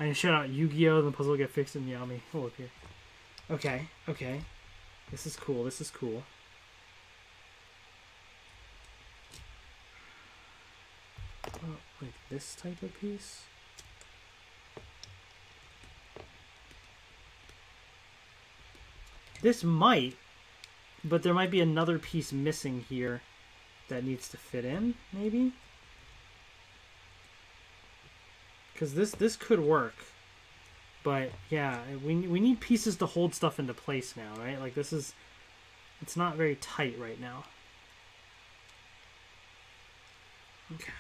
I can shout out Yu-Gi-Oh! The puzzle will get fixed in Yami. Oh, look here. Okay, okay. This is cool, this is cool. Like this type of piece? This might, but there might be another piece missing here that needs to fit in, maybe? Because this could work. But, yeah, we need pieces to hold stuff into place now, right? Like, this is... It's not very tight right now. Okay.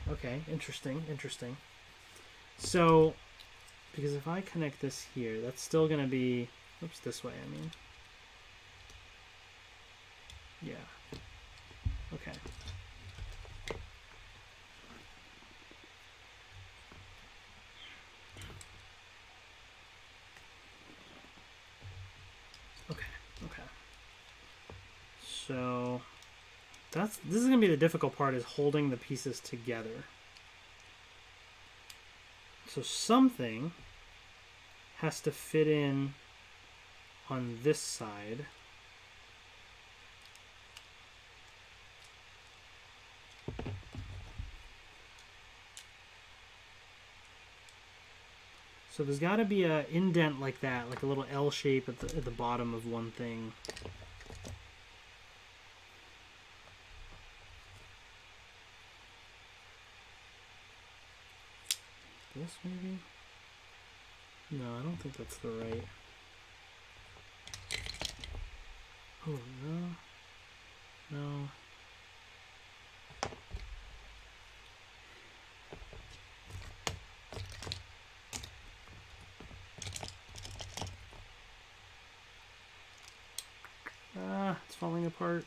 Okay. Interesting. So, because if I connect this here, that's still going to be... Oops, this way, I mean. Yeah. Okay. Okay. So... This is going to be the difficult part, is holding the pieces together. So something has to fit in on this side. So there's got to be an indent like that, like a little L shape at the bottom of one thing. This maybe? No, I don't think that's the right. Oh, no. No. Ah, it's falling apart.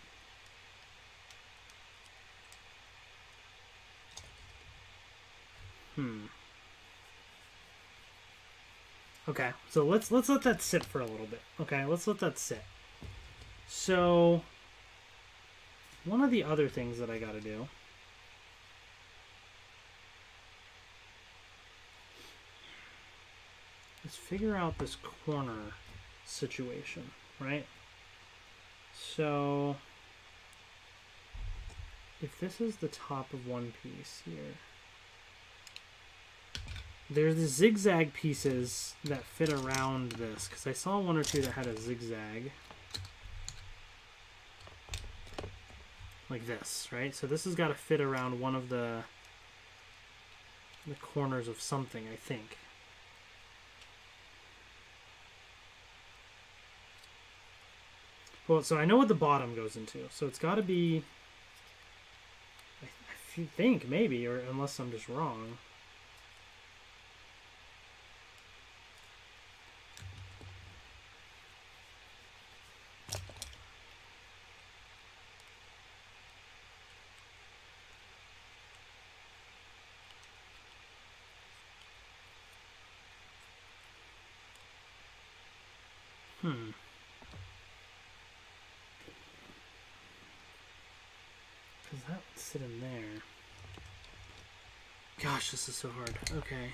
Okay, so let's let that sit for a little bit. Okay, let's let that sit. So, one of the other things that I gotta do is figure out this corner situation, right? So, if this is the top of one piece here, there's the zigzag pieces that fit around this, because I saw one or two that had a zigzag. Like this, right? So this has got to fit around one of the corners of something, I think. Well, so I know what the bottom goes into. So it's got to be... I think, maybe, or unless I'm just wrong. Because that would sit in there. Gosh, this is so hard. Okay,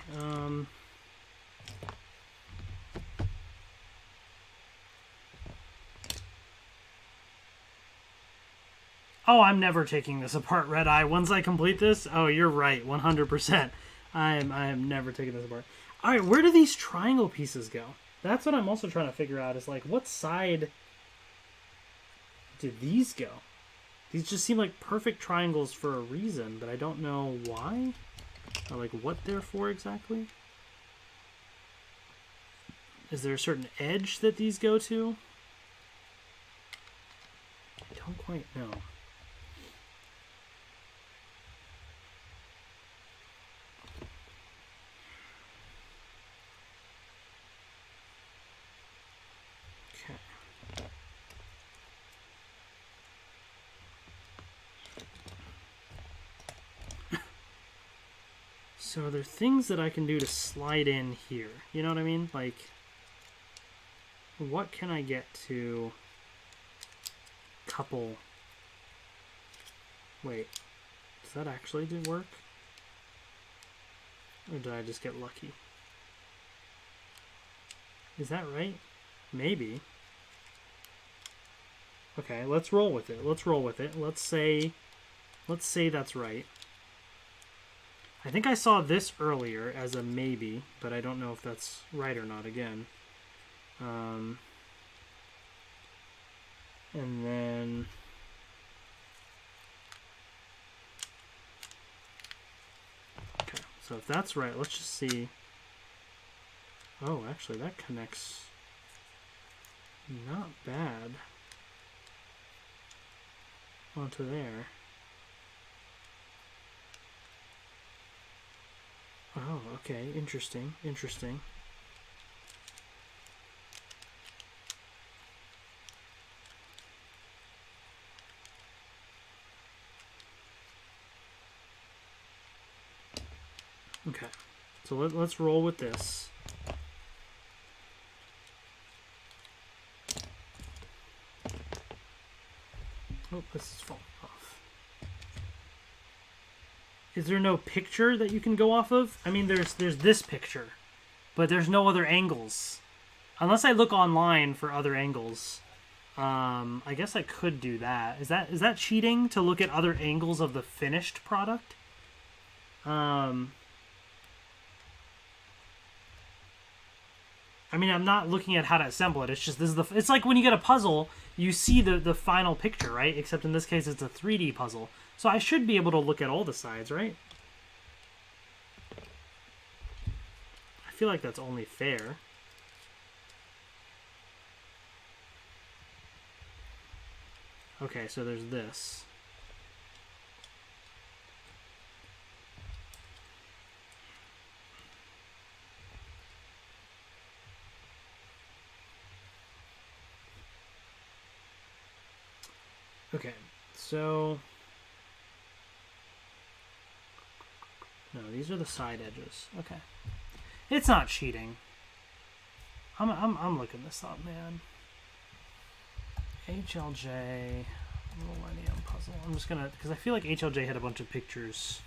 Oh, I'm never taking this apart, Red Eye. Once I complete this, oh, you're right, 100%. I am never taking this apart. All right, where do these triangle pieces go? That's what I'm also trying to figure out, is like, what side do these go? These just seem like perfect triangles for a reason, but I don't know why, or like what they're for exactly. Is there a certain edge that these go to? I don't quite know. So there are things that I can do to slide in here. You know what I mean? Like, what can I get to couple? Wait, does that actually work? Or did I just get lucky? Is that right? Maybe. Okay, let's roll with it. Let's roll with it. Let's say that's right. I think I saw this earlier as a maybe, but I don't know if that's right or not again. And then... Okay, so if that's right, let's just see. Oh, actually, that connects not bad onto there. Oh, okay. Interesting. Interesting. Okay. So let's roll with this. Oh, this is falling off. Is there no picture that you can go off of? I mean, there's this picture, but there's no other angles. Unless I look online for other angles. I guess I could do that. Is that cheating to look at other angles of the finished product? I mean, I'm not looking at how to assemble it. It's just it's like when you get a puzzle, you see the final picture, right? Except in this case, it's a 3D puzzle. So I should be able to look at all the sides, right? I feel like that's only fair. Okay, so there's this. Okay, so... No, these are the side edges. Okay. It's not cheating. I'm looking this up, man. HLJ Millennium Puzzle. I'm just gonna, because I feel like HLJ had a bunch of pictures.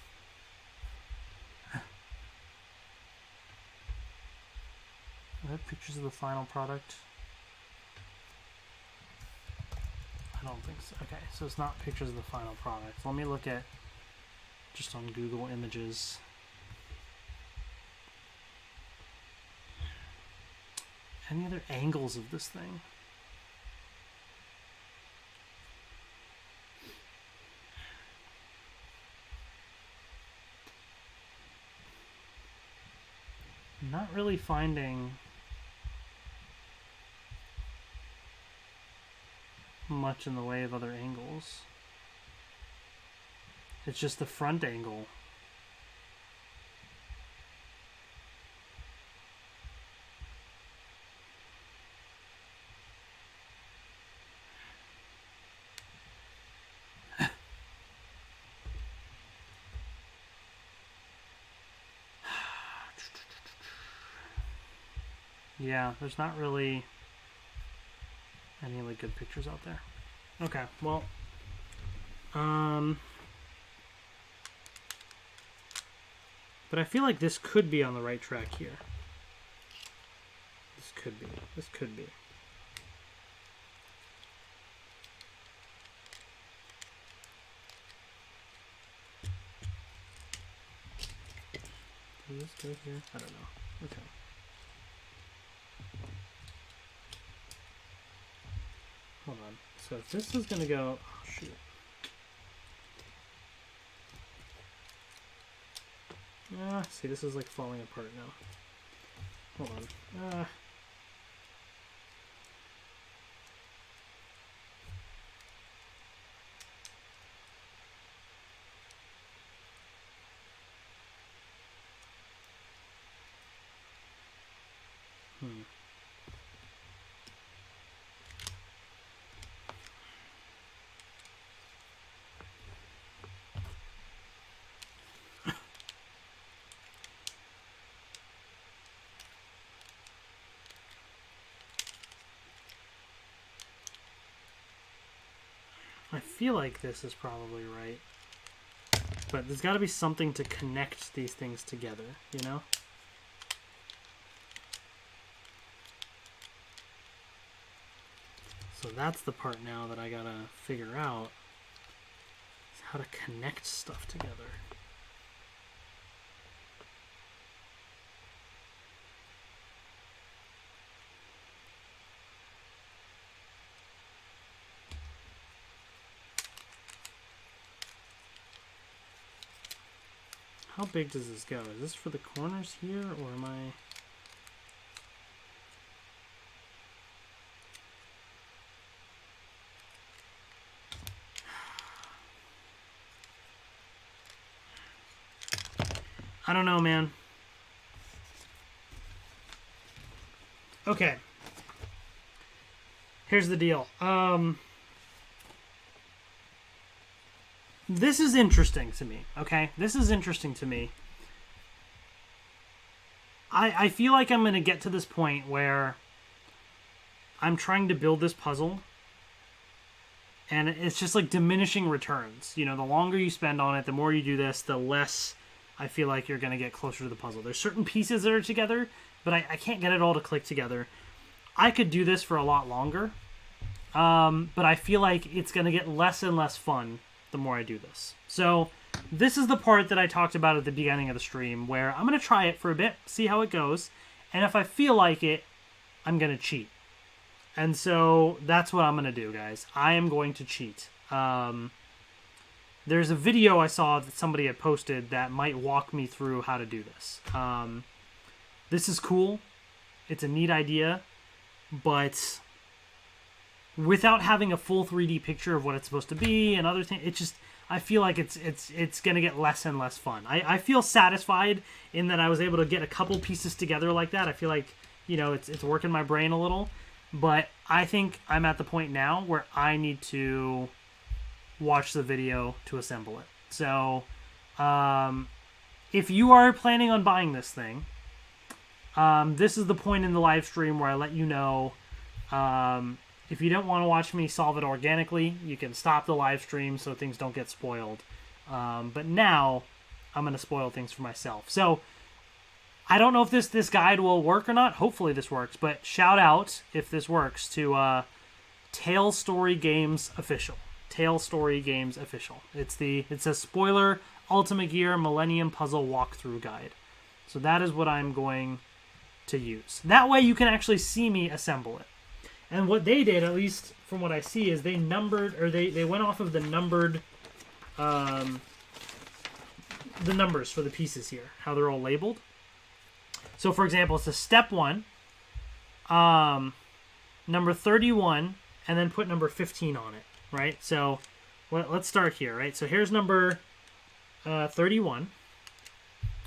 Are that pictures of the final product? I don't think so. Okay, so it's not pictures of the final product. Let me look at just on Google Images. Any other angles of this thing? I'm not really finding... much in the way of other angles. It's just the front angle. Yeah, there's not really any like good pictures out there. Okay, well, but I feel like this could be on the right track here. This could be. This could be. Does this go here? I don't know. Okay. Hold on. So if this is going to go... Oh, shoot. See, this is like falling apart now. Hold on. I feel like this is probably right. But there's got to be something to connect these things together, you know? So that's the part now that I gotta figure out, is how to connect stuff together. How big does this go? Is this for the corners here, or am I... I don't know, man. Okay. Here's the deal. This is interesting to me, okay? This is interesting to me. I feel like I'm going to get to this point where I'm trying to build this puzzle, and it's just like diminishing returns. You know, the longer you spend on it, the more you do this, the less I feel like you're going to get closer to the puzzle. There's certain pieces that are together, but I can't get it all to click together. I could do this for a lot longer, but I feel like it's going to get less and less fun the more I do this. So this is the part that I talked about at the beginning of the stream, where I'm going to try it for a bit, see how it goes, and if I feel like it, I'm going to cheat. And so that's what I'm going to do, guys. I am going to cheat. There's a video I saw that somebody had posted that might walk me through how to do this. This is cool. It's a neat idea, but without having a full 3D picture of what it's supposed to be and other things, it just, I feel like it's going to get less and less fun. I feel satisfied in that I was able to get a couple pieces together like that. I feel like, you know, it's working my brain a little, but I think I'm at the point now where I need to watch the video to assemble it. So, if you are planning on buying this thing, this is the point in the live stream where I let you know, if you don't want to watch me solve it organically, you can stop the live stream so things don't get spoiled. But now, I'm going to spoil things for myself. So, I don't know if this guide will work or not. Hopefully this works. But shout out, if this works, to Tale Story Games Official. Tale Story Games Official. It's a spoiler UltimateGear Millennium Puzzle walkthrough guide. So that is what I'm going to use. That way you can actually see me assemble it. And what they did, at least from what I see, is they numbered, or they went off of the numbered, the numbers for the pieces here, how they're all labeled. So, for example, it's a step 1, number 31, and then put number 15 on it, right? So let's start here, right? So here's number 31,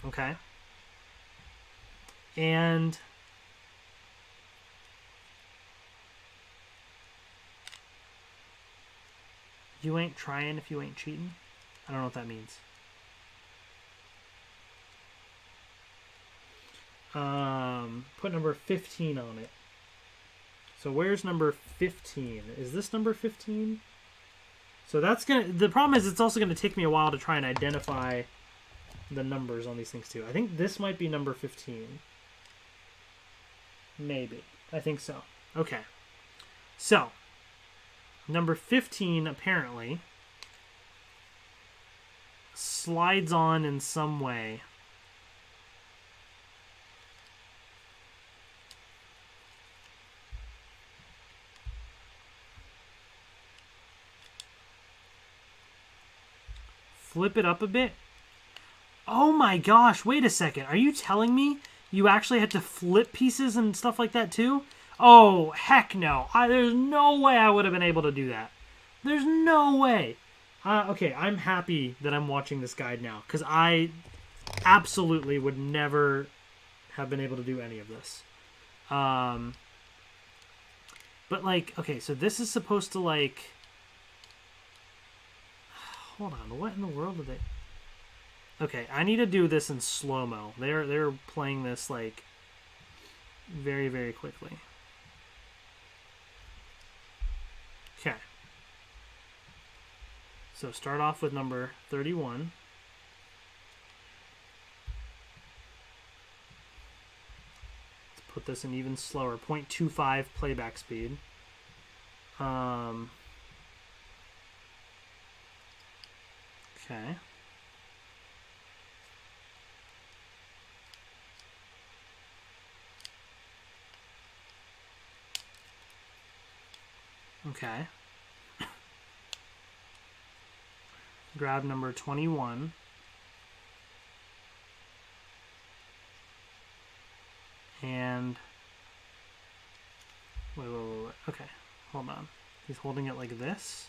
okay? And you ain't trying if you ain't cheating. I don't know what that means. Put number 15 on it. So where's number 15? Is this number 15? So that's the problem is it's also gonna take me a while to try and identify the numbers on these things too. I think this might be number 15. Maybe. I think so. Okay. So number 15 apparently slides on in some way. Flip it up a bit. Oh my gosh, wait a second. Are you telling me you actually had to flip pieces and stuff like that too? Oh, heck no. There's no way I would have been able to do that. There's no way. Okay, I'm happy that I'm watching this guide now, because I absolutely would never have been able to do any of this. But, like, okay, so this is supposed to, like... Hold on, what in the world are they... Okay, I need to do this in slow-mo. They're playing this, like, very, very quickly. Okay. So start off with number 31. Let's put this in even slower. 0.25 playback speed. Okay. Okay. Grab number 21. And wait. Okay, hold on. He's holding it like this.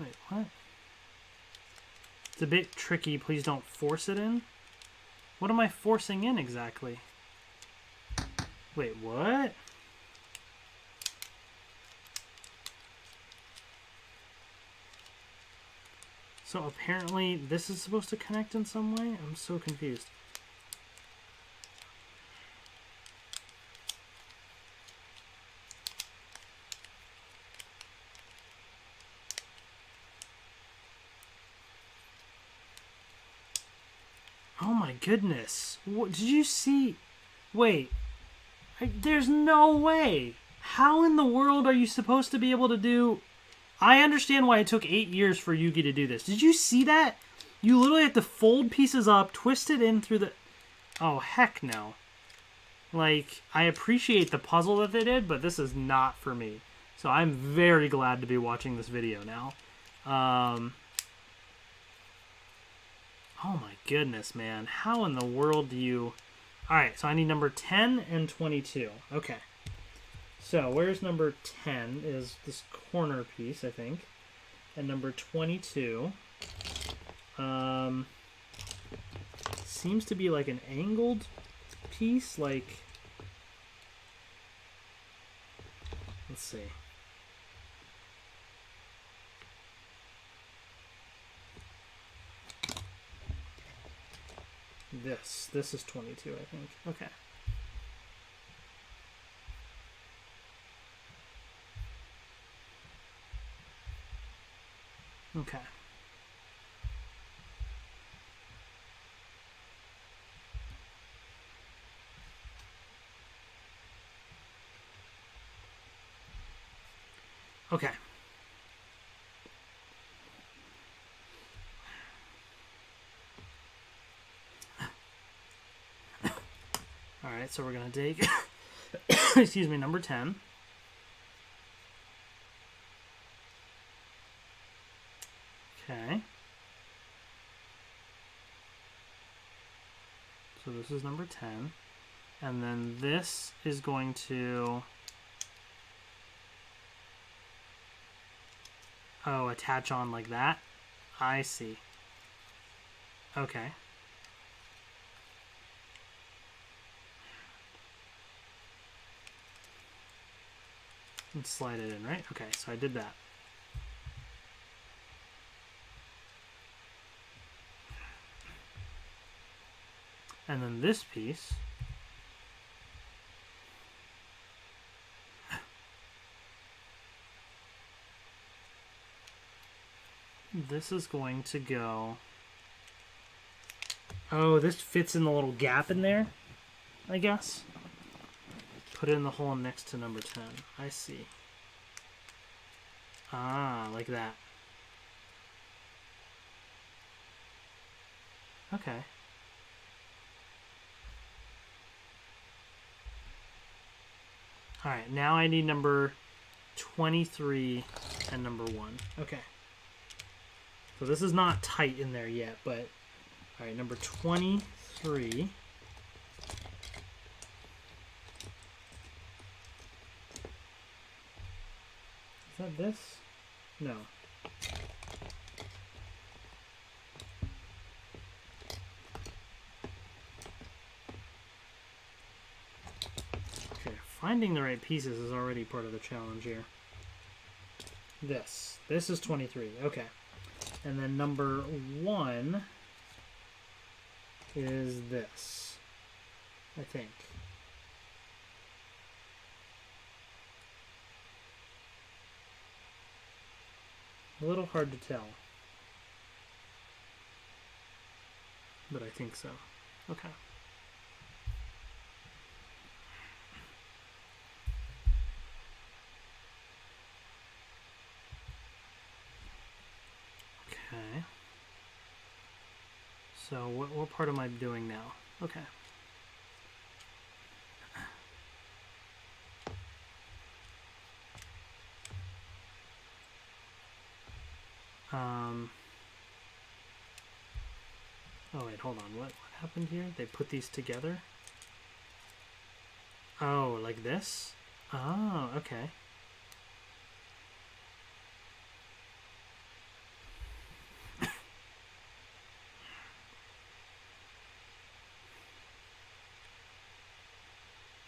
Wait, what? It's a bit tricky. Please don't force it in. What am I forcing in exactly? Wait, what? So apparently this is supposed to connect in some way? I'm so confused. Oh my goodness. What, did you see? Wait. There's no way. How in the world are you supposed to be able to do... I understand why it took 8 years for Yugi to do this. Did you see that? You literally have to fold pieces up, twist it in through the... Oh, heck no. Like, I appreciate the puzzle that they did, but this is not for me. So I'm very glad to be watching this video now. Oh my goodness, man. How in the world do you... Alright, so I need number 10 and 22. Okay. So, where's number 10 is this corner piece, I think. And number 22... seems to be like an angled piece, like... Let's see. This is 22, I think. Okay. Okay. Okay. Alright, so we're going to take, excuse me, number 10. Okay. So this is number 10. And then this is going to, oh, attach on like that? I see. Okay. And slide it in, right? Okay, so I did that. And then this piece, this is going to go, oh, this fits in the little gap in there, I guess. Put it in the hole next to number 10. I see. Ah, like that. Okay. Alright, now I need number 23 and number 1. Okay. So this is not tight in there yet, but... Alright, number 23... Is that this? No. Okay, finding the right pieces is already part of the challenge here. This is 23. Okay. And then number 1 is this, I think. A little hard to tell, but I think so. Okay. Okay. So what part am I doing now? Okay. Oh wait, hold on. What happened here? They put these together? Oh, like this? Oh, okay.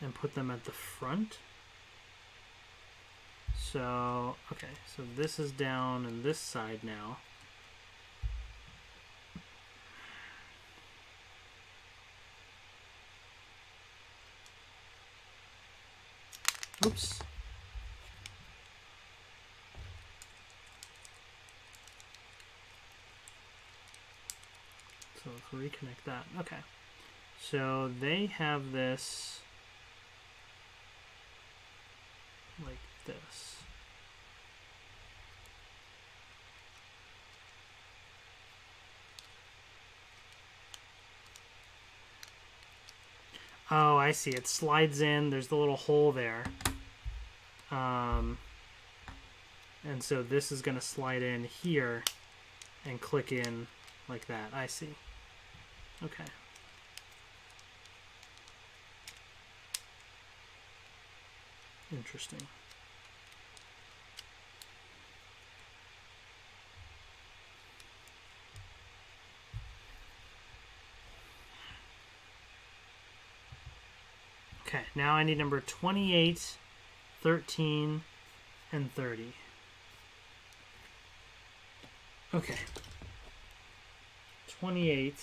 And put them at the front. So, okay, so this is down on this side now. Oops. So let's reconnect that. Okay. So they have this like this. Oh, I see. It slides in. There's the little hole there. And so this is going to slide in here and click in like that. I see. Okay. Interesting. Okay, now I need number 28, 13, and 30. Okay. 28,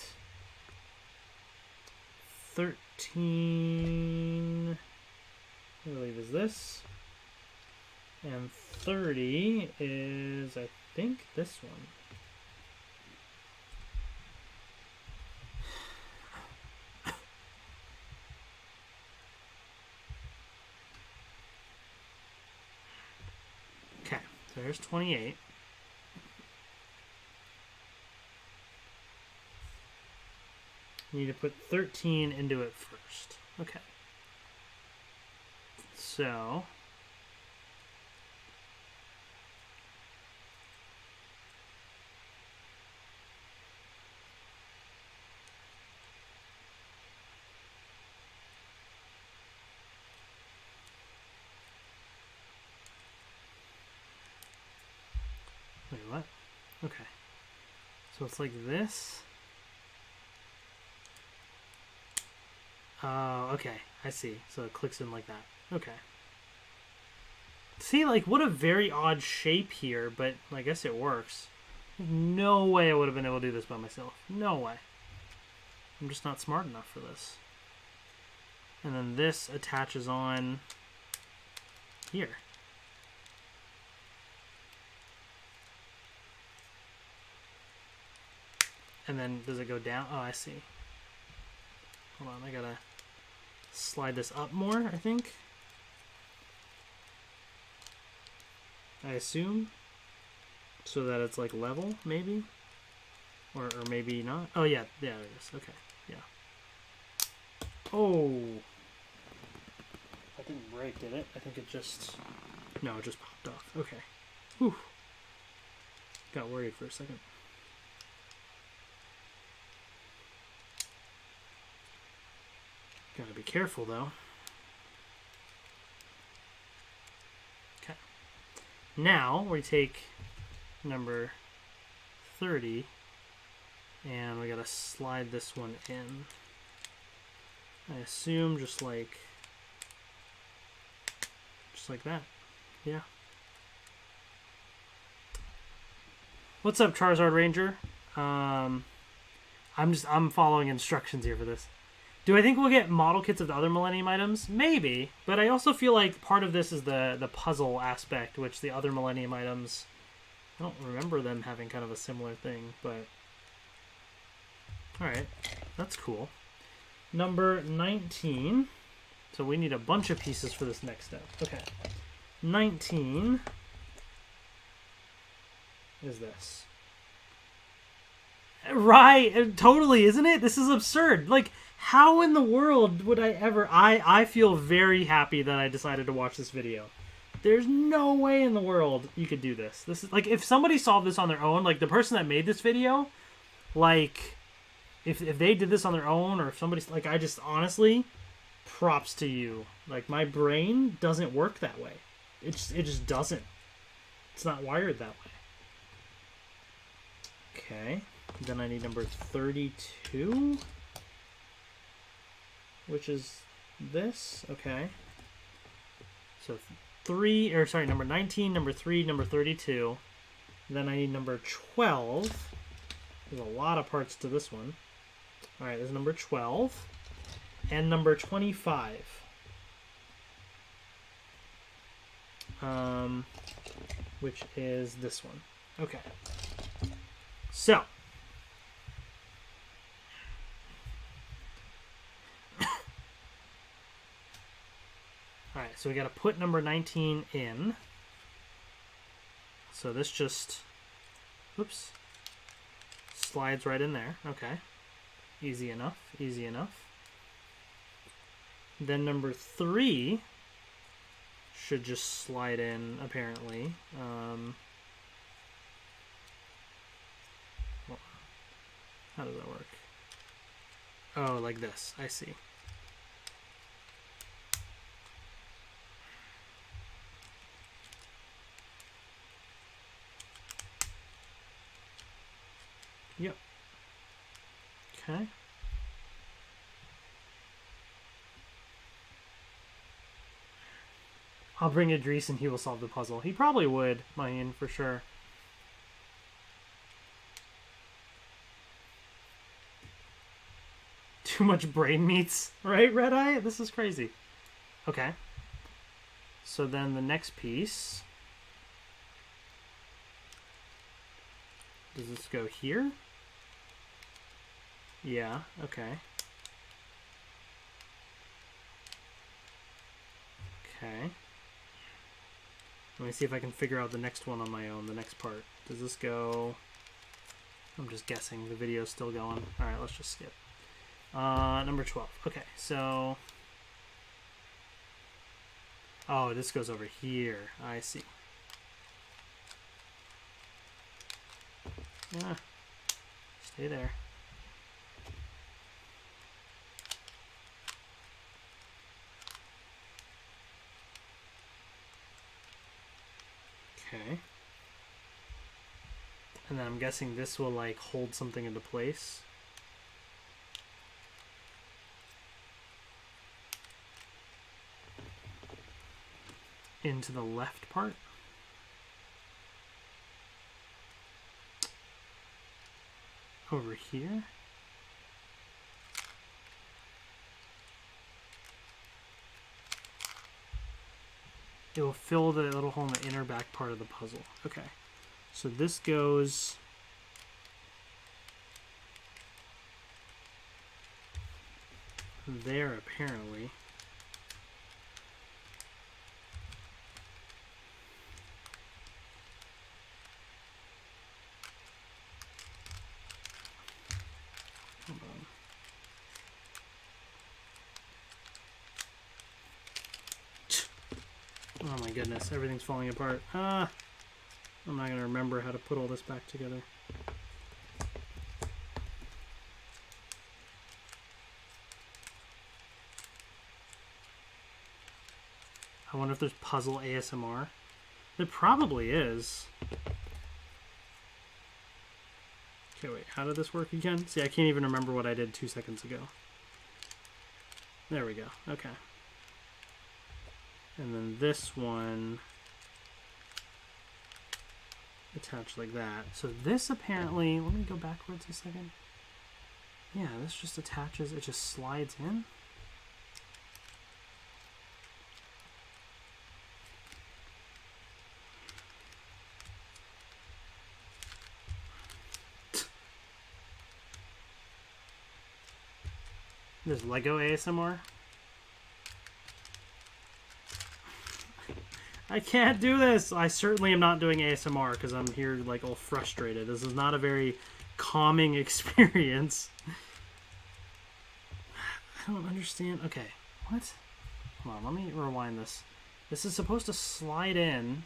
13, I believe is this, and 30 is, I think, this one. Okay, so here's 28. You need to put 13 into it first. Okay. So wait, what? Okay. So it's like this. Oh, okay. I see. So it clicks in like that. Okay. See, like, what a very odd shape here, but I guess it works. No way I would have been able to do this by myself. No way. I'm just not smart enough for this. And then this attaches on here. And then does it go down? Oh, I see. Hold on, I gotta slide this up more, I think. I assume. So that it's like level, maybe? Or maybe not. Oh, yeah, there it is. Okay, yeah. Oh. That didn't break, did it? I think it just... No, it just popped off. Okay. Whew. Got worried for a second. Gotta be careful, though. Okay. Now, we take number 30, and we gotta slide this one in. I assume just like that. Yeah. What's up, Charizard Ranger? I'm following instructions here for this. Do I think we'll get model kits of the other Millennium items? Maybe, but I also feel like part of this is the puzzle aspect, which the other Millennium items, I don't remember them having kind of a similar thing, but alright, that's cool. Number 19, so we need a bunch of pieces for this next step. Okay, 19 is this. Right, totally, isn't it? This is absurd. Like, how in the world would I ever... I feel very happy that I decided to watch this video. There's no way in the world you could do this. This is like, if somebody solved this on their own, like the person that made this video, like, if they did this on their own, or if somebody's like, I just honestly, props to you. Like, my brain doesn't work that way. It just doesn't. It's not wired that way. Okay. Then I need number 32, which is this. Okay. So number 19, number 3, number 32. Then I need number 12. There's a lot of parts to this one. All right, there's number 12 and number 25. Which is this one. Okay. So. Alright, so we got to put number 19 in. So this just, oops, slides right in there. Okay. Easy enough, easy enough. Then number 3 should just slide in, apparently. How does that work? Oh, like this. I see. Yep. Okay. I'll bring Idris and he will solve the puzzle. He probably would, Mayan, for sure. Too much brain meats, right, Red Eye? This is crazy. Okay. So then the next piece. Does this go here? Yeah, okay. Okay. Let me see if I can figure out the next one on my own, the next part. Does this go... I'm just guessing. The video's still going. Alright, let's just skip. Number 12. Okay, so... Oh, this goes over here. I see. Yeah. Stay there. Okay. And then I'm guessing this will like hold something into place. Into the left part. Over here. It will fill the little hole in the inner back part of the puzzle. Okay. So this goes there apparently. Hold on. Oh my goodness, everything's falling apart. I'm not going to remember how to put all this back together. I wonder if there's puzzle ASMR. There probably is. Okay, wait, how did this work again? See, I can't even remember what I did 2 seconds ago. There we go, okay. And then this one attached like that. So this apparently, let me go backwards a second. Yeah, this just attaches, it just slides in. There's Lego ASMR. I can't do this. I certainly am not doing ASMR because I'm here like all frustrated. This is not a very calming experience. I don't understand. Okay, what? Hold on, let me rewind this. This is supposed to slide in.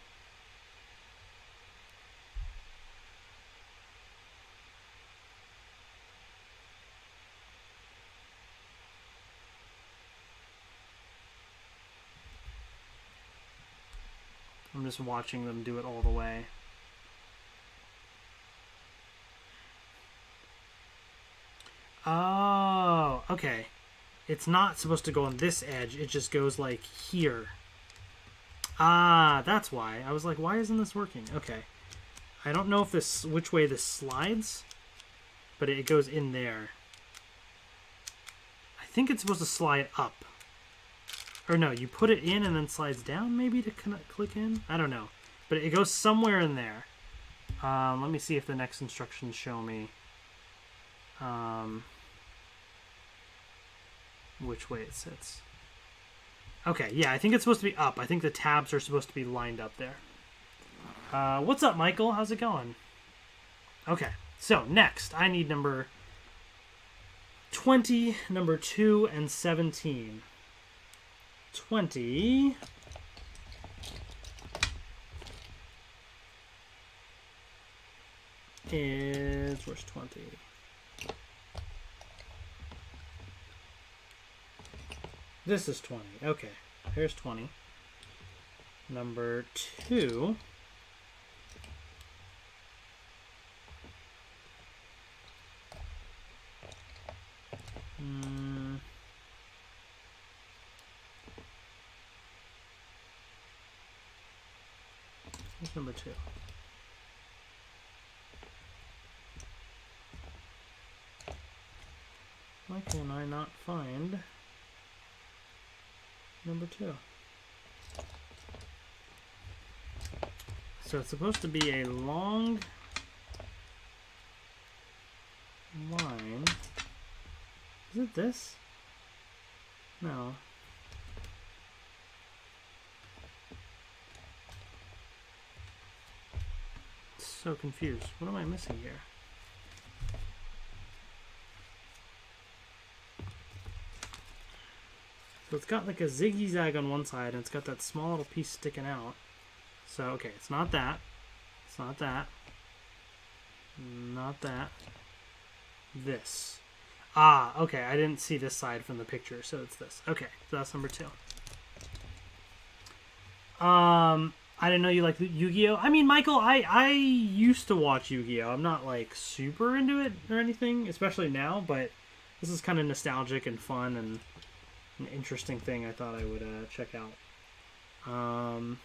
I'm just watching them do it all the way. Oh, okay. It's not supposed to go on this edge. It just goes like here. Ah, that's why. I was like, why isn't this working? Okay. I don't know if this, which way this slides, but it goes in there. I think it's supposed to slide up. Or no, you put it in and then slides down maybe to click in? I don't know. But it goes somewhere in there. Let me see if the next instructions show me which way it sits. Okay, yeah, I think it's supposed to be up. I think the tabs are supposed to be lined up there. What's up, Michael? How's it going? Okay, so next, I need number 20, number 2, and 17. 20 is, where's 20? This is 20. Okay, here's 20. Number 2 Where's number 2? Why can I not find number 2? So it's supposed to be a long line. Is it this? No. So confused. What am I missing here? So it's got like a ziggy-zag on one side, and it's got that small little piece sticking out. So, okay, it's not that. It's not that. Not that. This. Ah, okay, I didn't see this side from the picture, so it's this. Okay, so that's number 2. I didn't know you liked Yu-Gi-Oh! I mean, Michael, I used to watch Yu-Gi-Oh! I'm not, like, super into it or anything, especially now, but this is kind of nostalgic and fun and an interesting thing I thought I would check out. And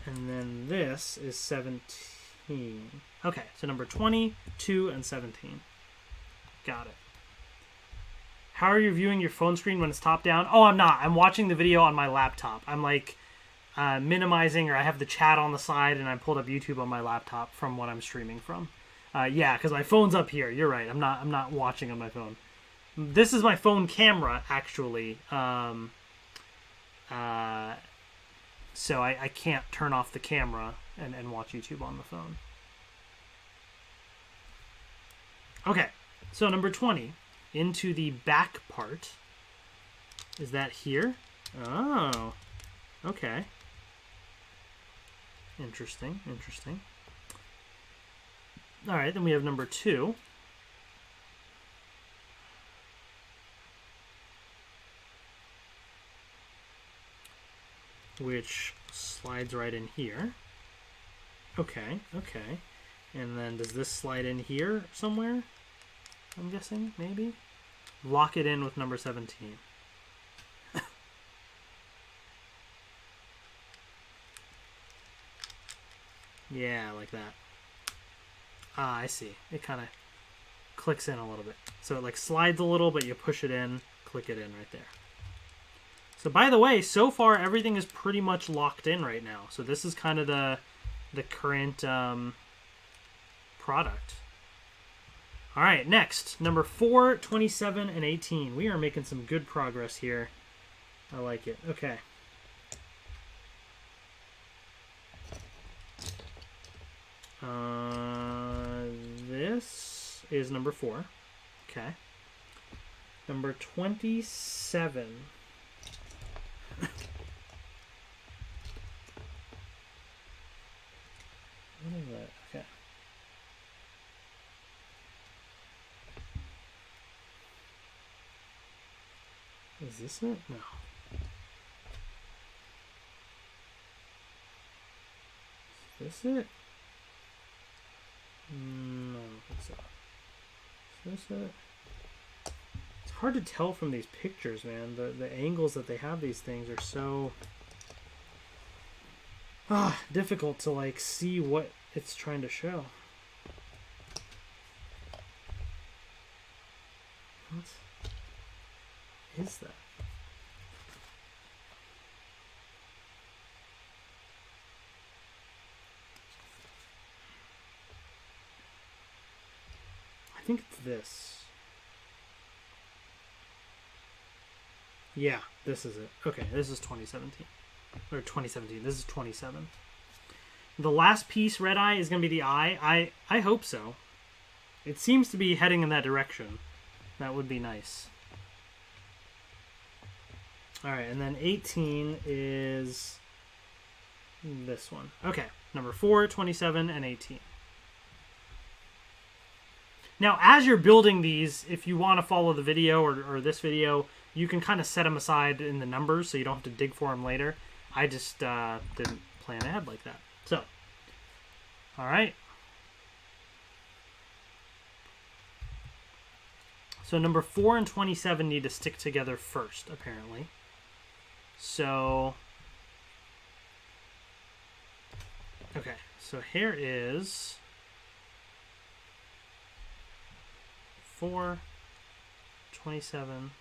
then this is 17. Okay, so number 20, 2, and 17. Got it. How are you viewing your phone screen when it's top down? Oh, I'm not. I'm watching the video on my laptop. I'm like minimizing, or I have the chat on the side, and I pulled up YouTube on my laptop from what I'm streaming from. Yeah, because my phone's up here. You're right. I'm not watching on my phone. This is my phone camera, actually. So I can't turn off the camera and watch YouTube on the phone. Okay, so number 20. Into the back part. Is that here? Oh, okay. Interesting, interesting. All right, then we have number 2. Which slides right in here. Okay, okay. And then does this slide in here somewhere? I'm guessing, maybe? Lock it in with number 17. Yeah, like that. Ah, I see. It kind of clicks in a little bit. So it like slides a little, but you push it in, click it in right there. So by the way, so far everything is pretty much locked in right now. So this is kind of the current product. All right, next, number 4, 27, and 18. We are making some good progress here. I like it. Okay. This is number 4. Okay. Number 27. What is that? Okay. Is this it? No. Is this it? No, I don't think so. Is this it? It's hard to tell from these pictures, man. The angles that they have these things are so difficult to like see what it's trying to show. What is that? I think it's this. Yeah, this is it. Okay, this is 2017. Or 2017. This is 27. The last piece, red eye, is going to be the eye. I hope so. It seems to be heading in that direction. That would be nice. Alright, and then 18 is this one. Okay, number 4, 27, and 18. Now, as you're building these, if you want to follow the video or this video, you can kind of set them aside in the numbers so you don't have to dig for them later. I just didn't plan ahead like that. So, alright. So number 4 and 27 need to stick together first, apparently. So, okay, so here is 4, 27,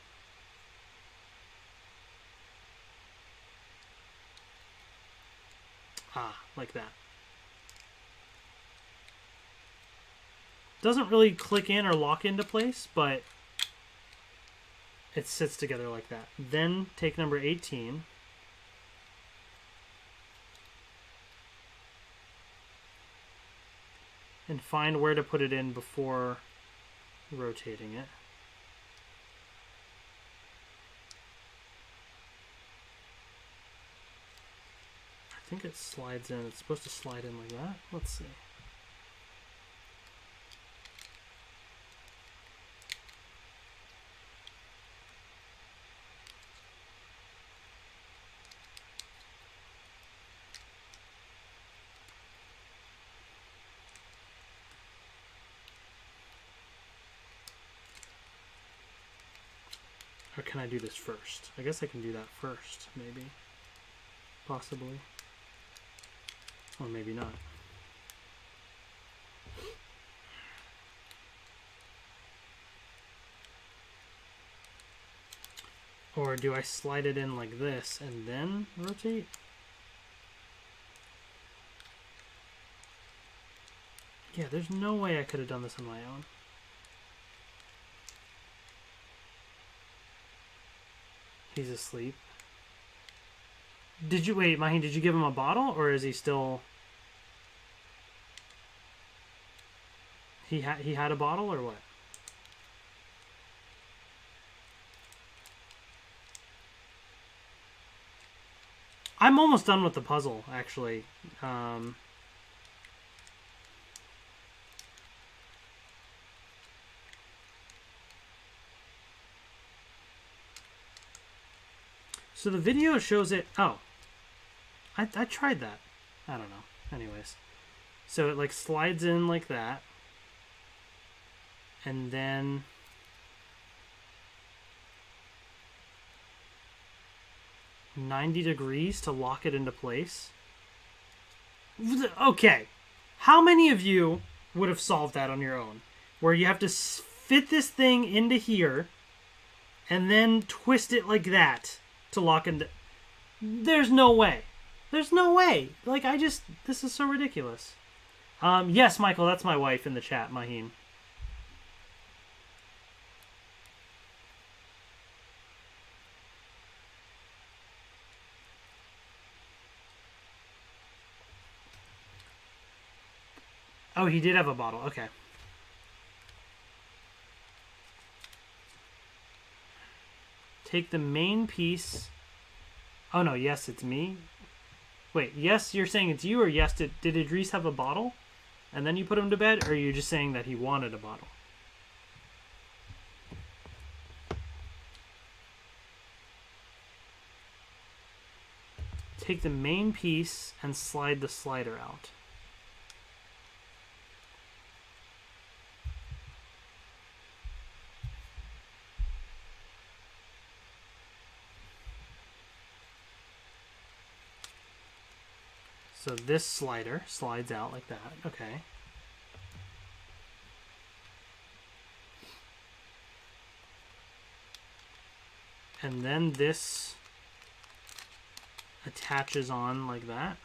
like that. Doesn't really click in or lock into place, but it sits together like that. Then take number 18. And find where to put it in before rotating it. think it slides in. It's supposed to slide in like that. Let's see. Or can I do this first? I guess I can do that first, maybe. Possibly. Or maybe not. Or do I slide it in like this and then rotate? Yeah, there's no way I could have done this on my own. He's asleep. Did you wait, Maheen? Did you give him a bottle, or is he still? He had a bottle, or what? I'm almost done with the puzzle, actually. So the video shows it. Oh, I tried that. I don't know. Anyways, so it like slides in like that, and then $90 degrees to lock it into place. Okay, how many of you would have solved that on your own? Where you have to fit this thing into here, and then twist it like that to lock into. There's no way. There's no way. Like, this is so ridiculous. Yes, Michael, that's my wife in the chat, Maheen. Oh, he did have a bottle. Okay. Take the main piece. Oh, no. Yes, it's me. Wait, yes, you're saying it's you, or yes, did Idris have a bottle? And then you put him to bed? Or are you just saying that he wanted a bottle? Take the main piece and slide the slider out. So this slider slides out like that. Okay. And then this attaches on like that.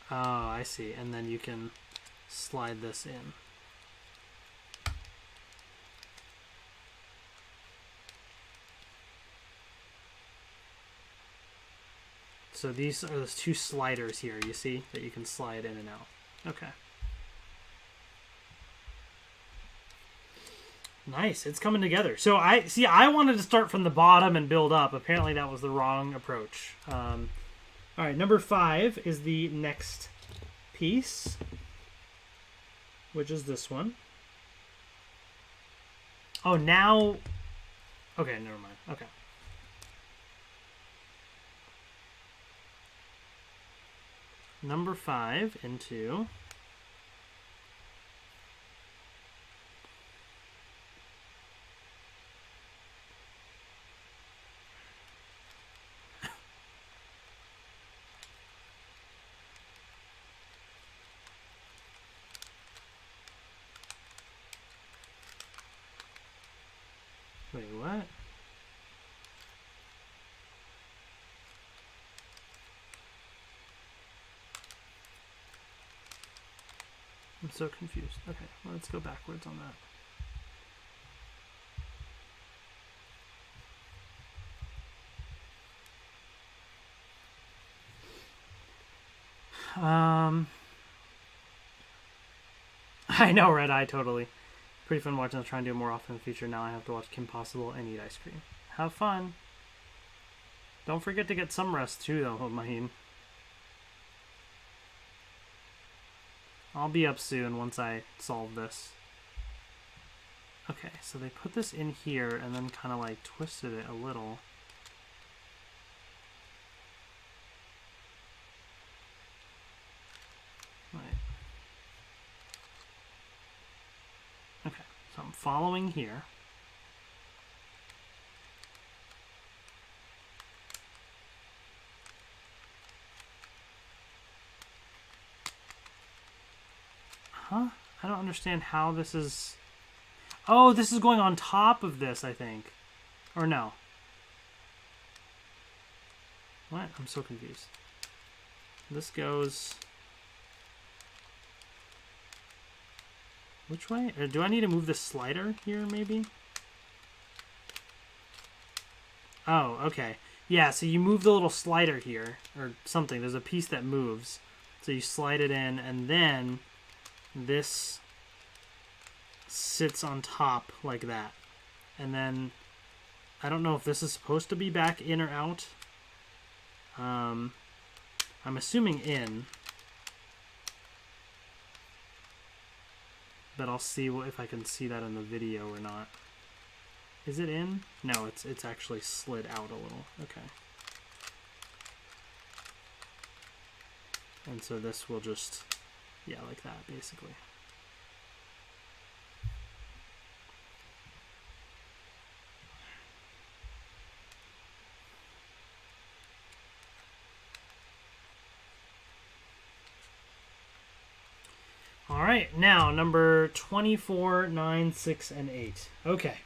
Oh, I see. And then you can slide this in. So these are those two sliders here, you see, that you can slide in and out. Okay. Nice, it's coming together. So I wanted to start from the bottom and build up. Apparently that was the wrong approach. All right, number 5 is the next piece, which is this one. Oh, now... Okay, never mind. Okay. Number 5 into... Wait, what? I'm so confused. Okay, well, let's go backwards on that. I know, Red Eye, totally. Pretty fun watching. I'll try and do it more often in the future. Now I have to watch Kim Possible and eat ice cream. Have fun. Don't forget to get some rest too, though, Maheen. I'll be up soon once I solve this. Okay, so they put this in here and then kind of like twisted it a little. Right. Okay, so I'm following here. Huh? I don't understand how this is... Oh, this is going on top of this, I think. Or no. What? I'm so confused. This goes... Which way? Or do I need to move the slider here, maybe? Oh, okay. Yeah, so you move the little slider here, or something. There's a piece that moves. So you slide it in, and then this sits on top like that. And then, I don't know if this is supposed to be back in or out. I'm assuming in. But I'll see if I can see that in the video or not. Is it in? No, it's actually slid out a little. Okay. And so this will just, yeah, like that, basically. All right, now number 24, 9, 6, and 8. Okay.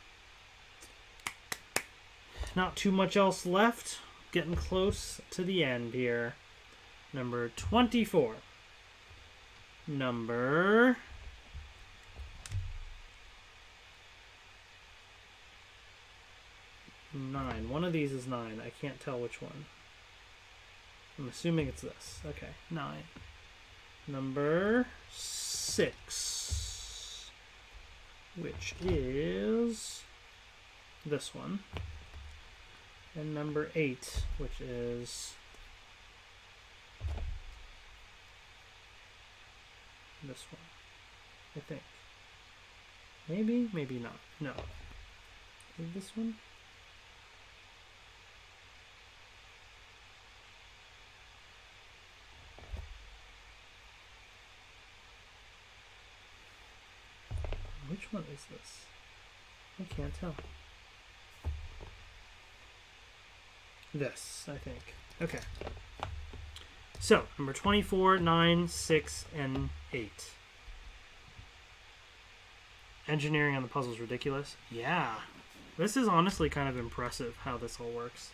Not too much else left. Getting close to the end here. Number 24. Number 9. One of these is 9. I can't tell which one. I'm assuming it's this. Okay, 9. Number 6, which is this one. And number 8, which is this one, I think. Maybe, maybe not. No. Is this one? Which one is this? I can't tell. This, I think. Okay. So, number 24, 9, 6, and 8. Engineering on the puzzle is ridiculous. Yeah. This is honestly kind of impressive how this all works.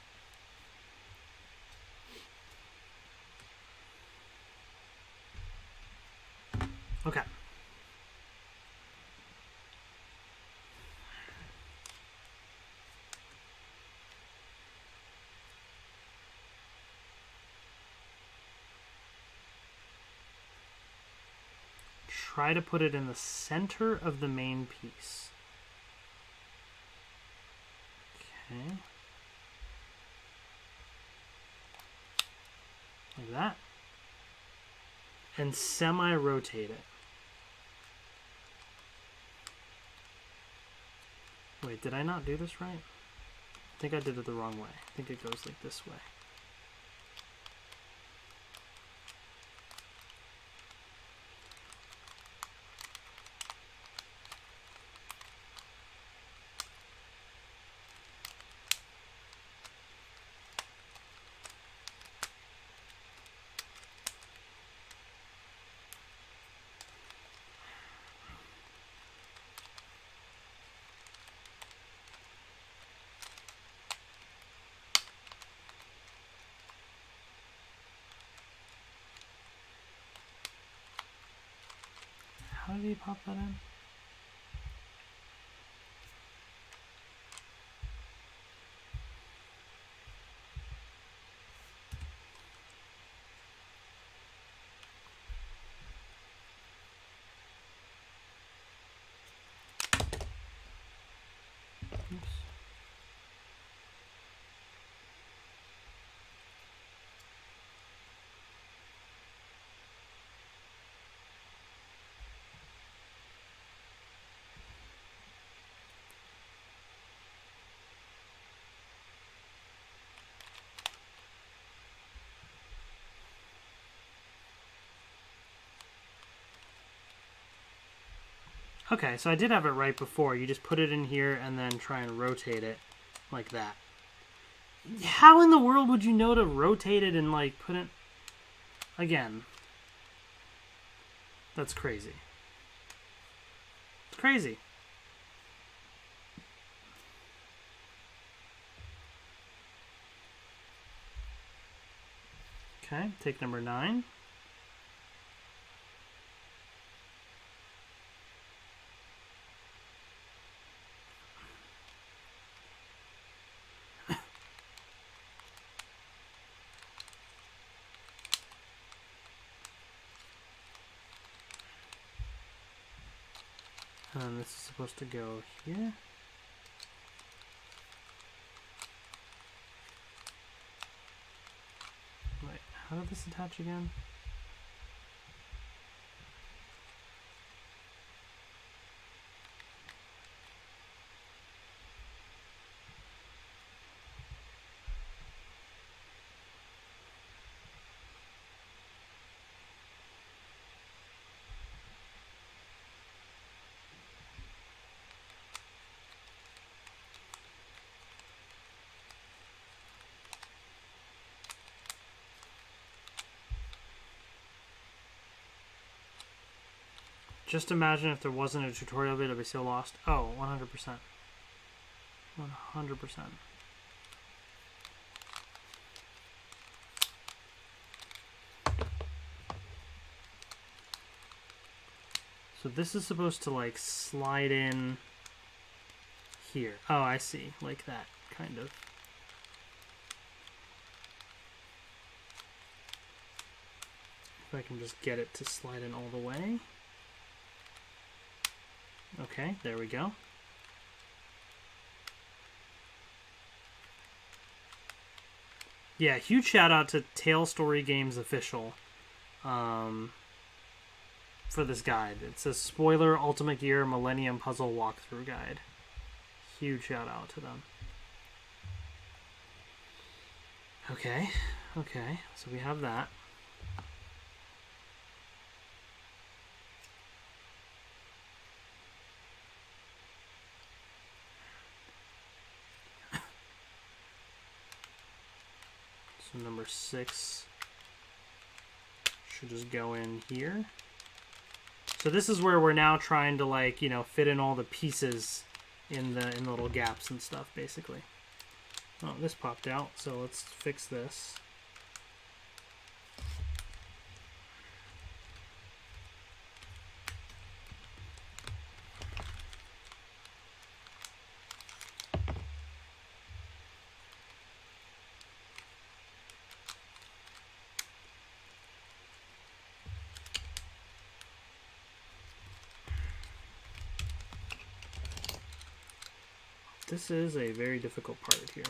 Okay. Try to put it in the center of the main piece. Okay. Like that. And semi-rotate it. Wait, did I not do this right? I think I did it the wrong way. I think it goes like this way. How did he pop that in? Okay, so I did have it right before. You just put it in here and then try and rotate it like that. How in the world would you know to rotate it and like put it... Again. That's crazy. It's crazy. Okay, take number 9. And this is supposed to go here. Wait, how did this attach again? Just imagine if there wasn't a tutorial video, I'd be so lost. Oh, 100%. 100%. So this is supposed to like slide in here. Oh, I see. Like that, kind of. If I can just get it to slide in all the way. Okay, there we go. Yeah, huge shout out to Tale Story Games Official for this guide. It says Spoiler UltimateGear Millennium Puzzle Walkthrough Guide. Huge shout out to them. Okay, okay, so we have that. So number 6 should just go in here. So this is where we're now trying to, like, you know, fit in all the pieces in the little gaps and stuff, basically. Oh, this popped out, so let's fix this. This is a very difficult part here.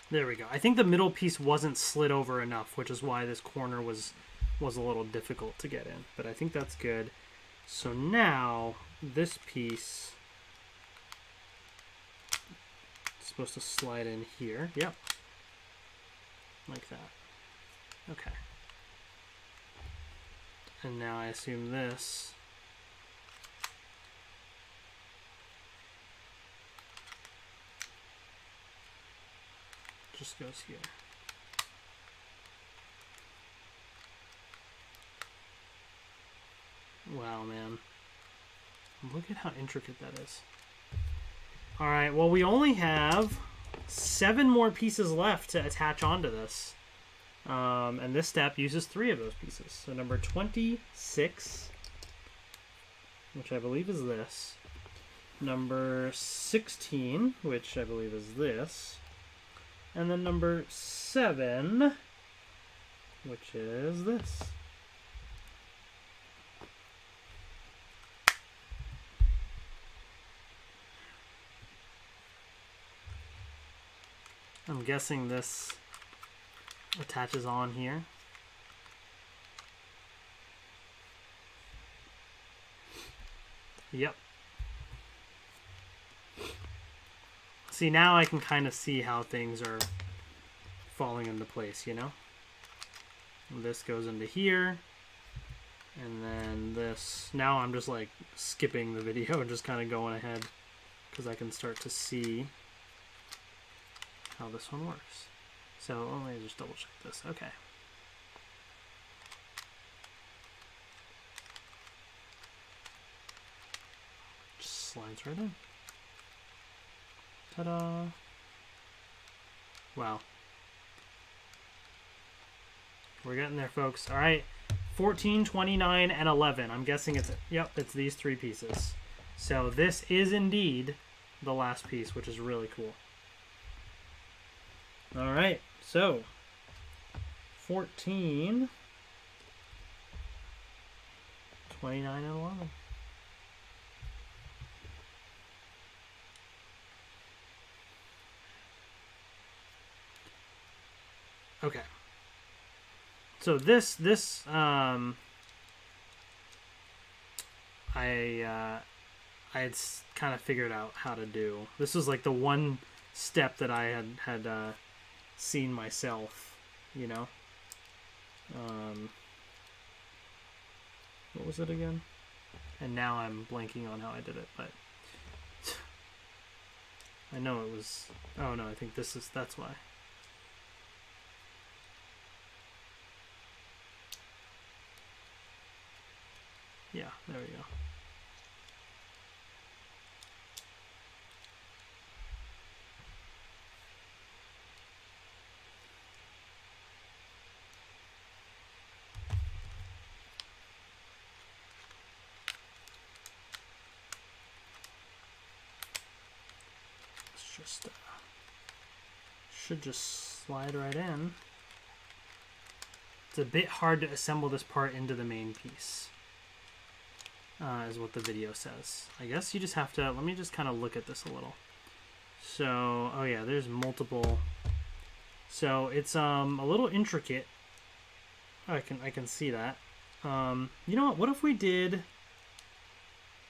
There we go. I think the middle piece wasn't slid over enough, which is why this corner was a little difficult to get in. But I think that's good. So now, this piece is supposed to slide in here. Yep. Like that. Okay. And now I assume this just goes here. Wow, man. Look at how intricate that is. Alright, well, we only have 7 more pieces left to attach onto this. And this step uses 3 of those pieces. So number 26, which I believe is this. Number 16, which I believe is this. And then number 7, which is this. I'm guessing this attaches on here. Yep. See, now I can kind of see how things are falling into place, you know? And this goes into here. And then this. Now I'm just like skipping the video and just kind of going ahead because I can start to see how this one works. So let me just double check this. Okay. Just slides right in. Ta-da! Wow. We're getting there, folks. All right. 14, 29, and 11. I'm guessing it's, yep, it's these three pieces. So this is indeed the last piece, which is really cool. All right, so 14, 29, and 11. Okay. So this I had kind of figured out how to do. This was like the one step that I had seen myself, you know. What was it again? And now I'm blanking on how I did it, but I know it was. Oh no, I think that's why. Yeah, there we go. It's just should just slide right in. It's a bit hard to assemble this part into the main piece. Is what the video says. I guess you just have to, let me just kind of look at this a little. So, oh yeah, there's multiple. So it's a little intricate. Oh, I can see that. You know what if we did,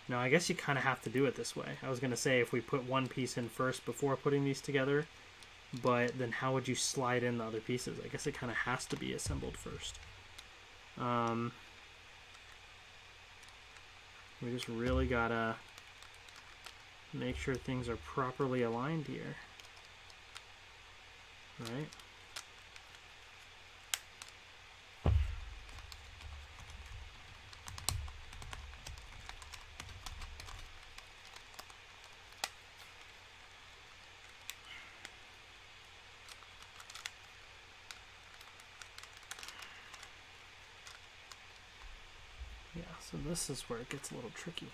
no, I guess you kind of have to do it this way. I was going to say if we put one piece in first before putting these together, but then how would you slide in the other pieces? I guess it kind of has to be assembled first. We just really gotta make sure things are properly aligned here, right? Yeah, so this is where it gets a little tricky.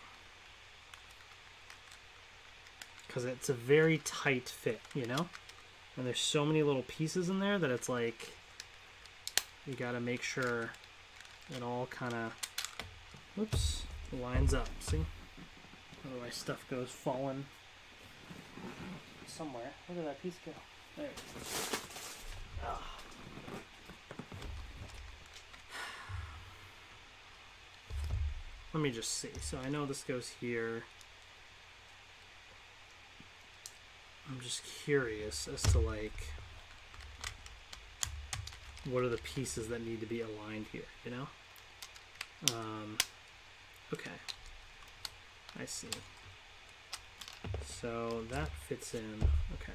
Because it's a very tight fit, you know? And there's so many little pieces in there that it's like, you gotta make sure it all kind of, whoops, lines up, see? Otherwise stuff goes falling somewhere. Where did that piece go? There it is. Oh. Let me just see. So I know this goes here. I'm just curious as to like what are the pieces that need to be aligned here, you know? Okay. I see. So that fits in. Okay.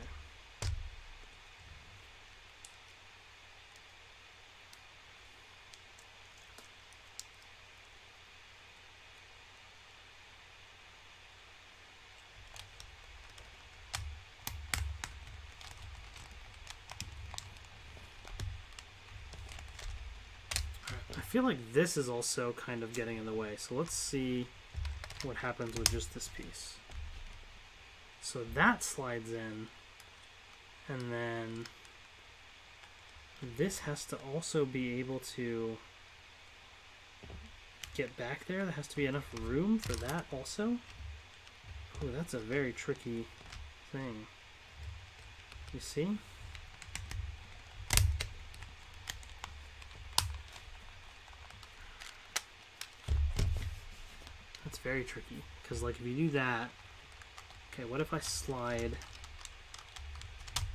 I feel like this is also kind of getting in the way. So let's see what happens with just this piece. So that slides in, and then this has to also be able to get back there. There has to be enough room for that also. Oh, that's a very tricky thing. You see? very tricky. Because, like, if you do that... Okay, what if I slide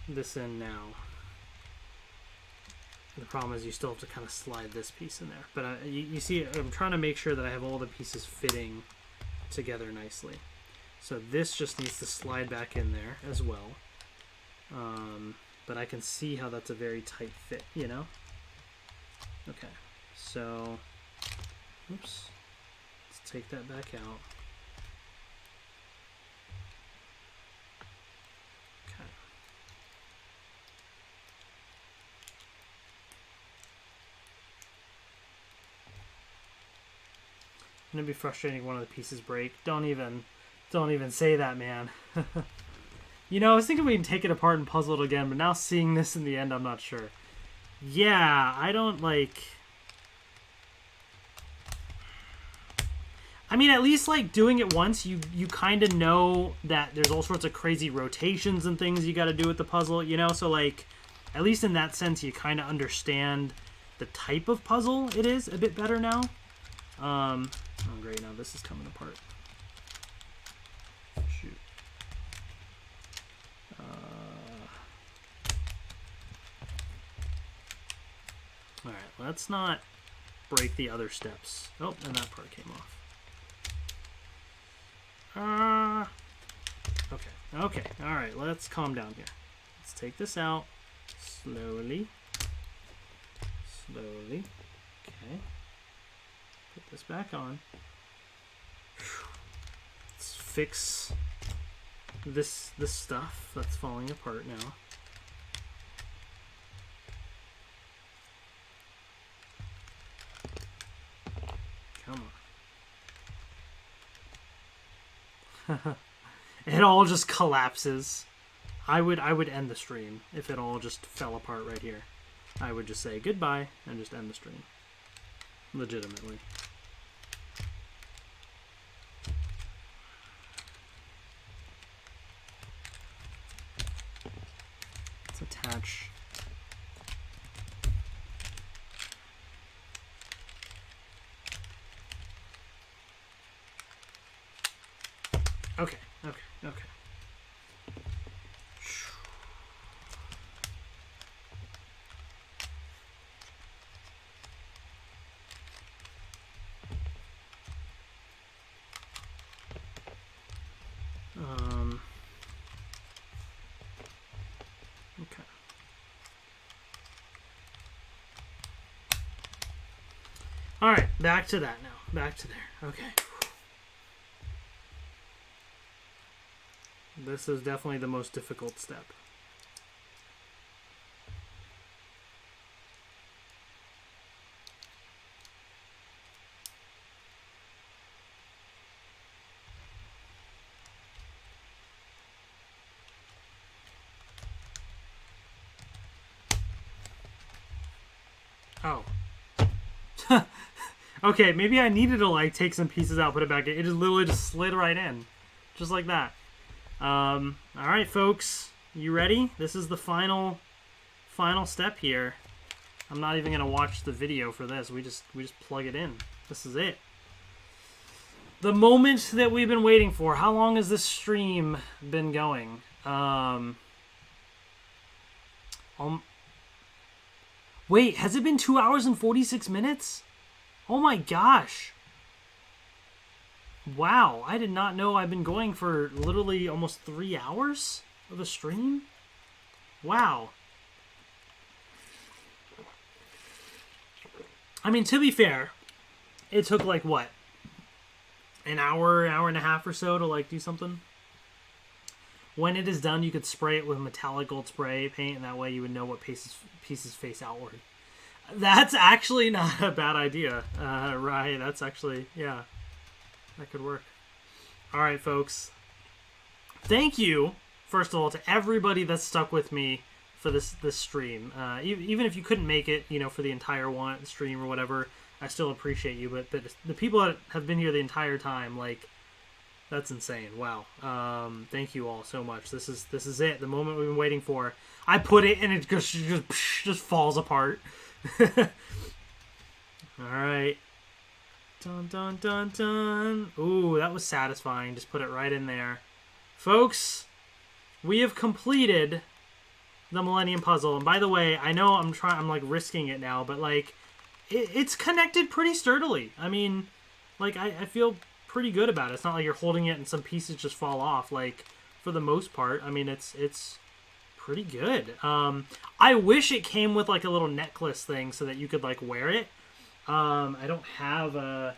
this in now? The problem is you still have to kind of slide this piece in there. But you see, I'm trying to make sure that I have all the pieces fitting together nicely. So this just needs to slide back in there as well. But I can see how that's a very tight fit, you know? Okay, so, oops, let's take that back out. Okay. It'd be frustrating if one of the pieces break. Don't even say that, man. You know, I was thinking we can take it apart and puzzle it again, but now seeing this in the end, I'm not sure. Yeah, I don't like... I mean, at least, like, doing it once, you kind of know that there's all sorts of crazy rotations and things you got to do with the puzzle, you know? So, like, at least in that sense, you kind of understand the type of puzzle it is a bit better now. Oh, great, now this is coming apart. Shoot. Alright, let's not break the other steps. Oh, and that part came off. Okay, alright, let's calm down here. Let's take this out slowly. Slowly. Okay. Put this back on. Let's fix this stuff that's falling apart now. Come on. It all just collapses. I would end the stream if it all just fell apart right here. I would just say goodbye and just end the stream. Legitimately. Let's attach. Okay. Okay. All right, back to that now. Back to there. Okay. This is definitely the most difficult step. Oh. Okay, maybe I needed to, like, take some pieces out, put it back in. It just literally just slid right in. Just like that. Alright, folks. You ready? This is the final step here. I'm not even going to watch the video for this. We just plug it in. This is it. The moment that we've been waiting for. How long has this stream been going? Wait, has it been 2 hours and 46 minutes? Oh my gosh. Wow, I did not know I've been going for literally almost 3 hours of a stream. Wow. I mean, to be fair, it took like what? An hour and a half or so to like do something. When it is done, you could spray it with metallic gold spray paint, and that way you would know what pieces face outward. That's actually not a bad idea. Right, that's actually, yeah, that could work. All right, folks. Thank you, first of all, to everybody that stuck with me for this stream. Even if you couldn't make it, you know, for the entire stream or whatever, I still appreciate you. But the people that have been here the entire time, like, that's insane. Wow. Thank you all so much. This is it. The moment we've been waiting for. I put it and it just falls apart. All right. Dun, dun, dun, dun. Ooh, that was satisfying. Just put it right in there. Folks, we have completed the Millennium Puzzle. And by the way, I know I'm like risking it now, but like it's connected pretty sturdily. I mean, like I feel pretty good about it. It's not like you're holding it and some pieces just fall off. Like for the most part, I mean it's pretty good. I wish it came with like a little necklace thing so that you could like wear it. I don't have a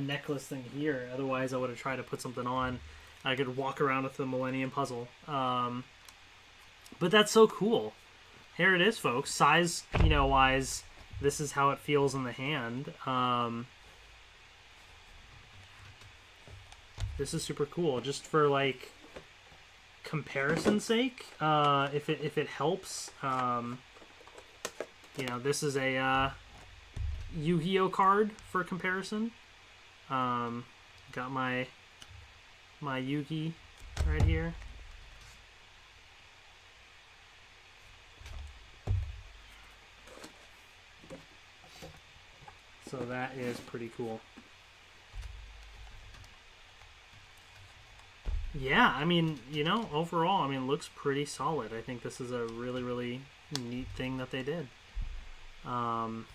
necklace thing here. Otherwise, I would have tried to put something on. I could walk around with the Millennium Puzzle. But that's so cool. Here it is, folks. Size, wise, this is how it feels in the hand. This is super cool. Just for like comparison's sake, if it helps. This is a Yu-Gi-Oh card for comparison. Got my Yu-Gi right here. So that is pretty cool. Yeah, I mean, overall, I mean, it looks pretty solid. I think this is a really, really neat thing that they did. In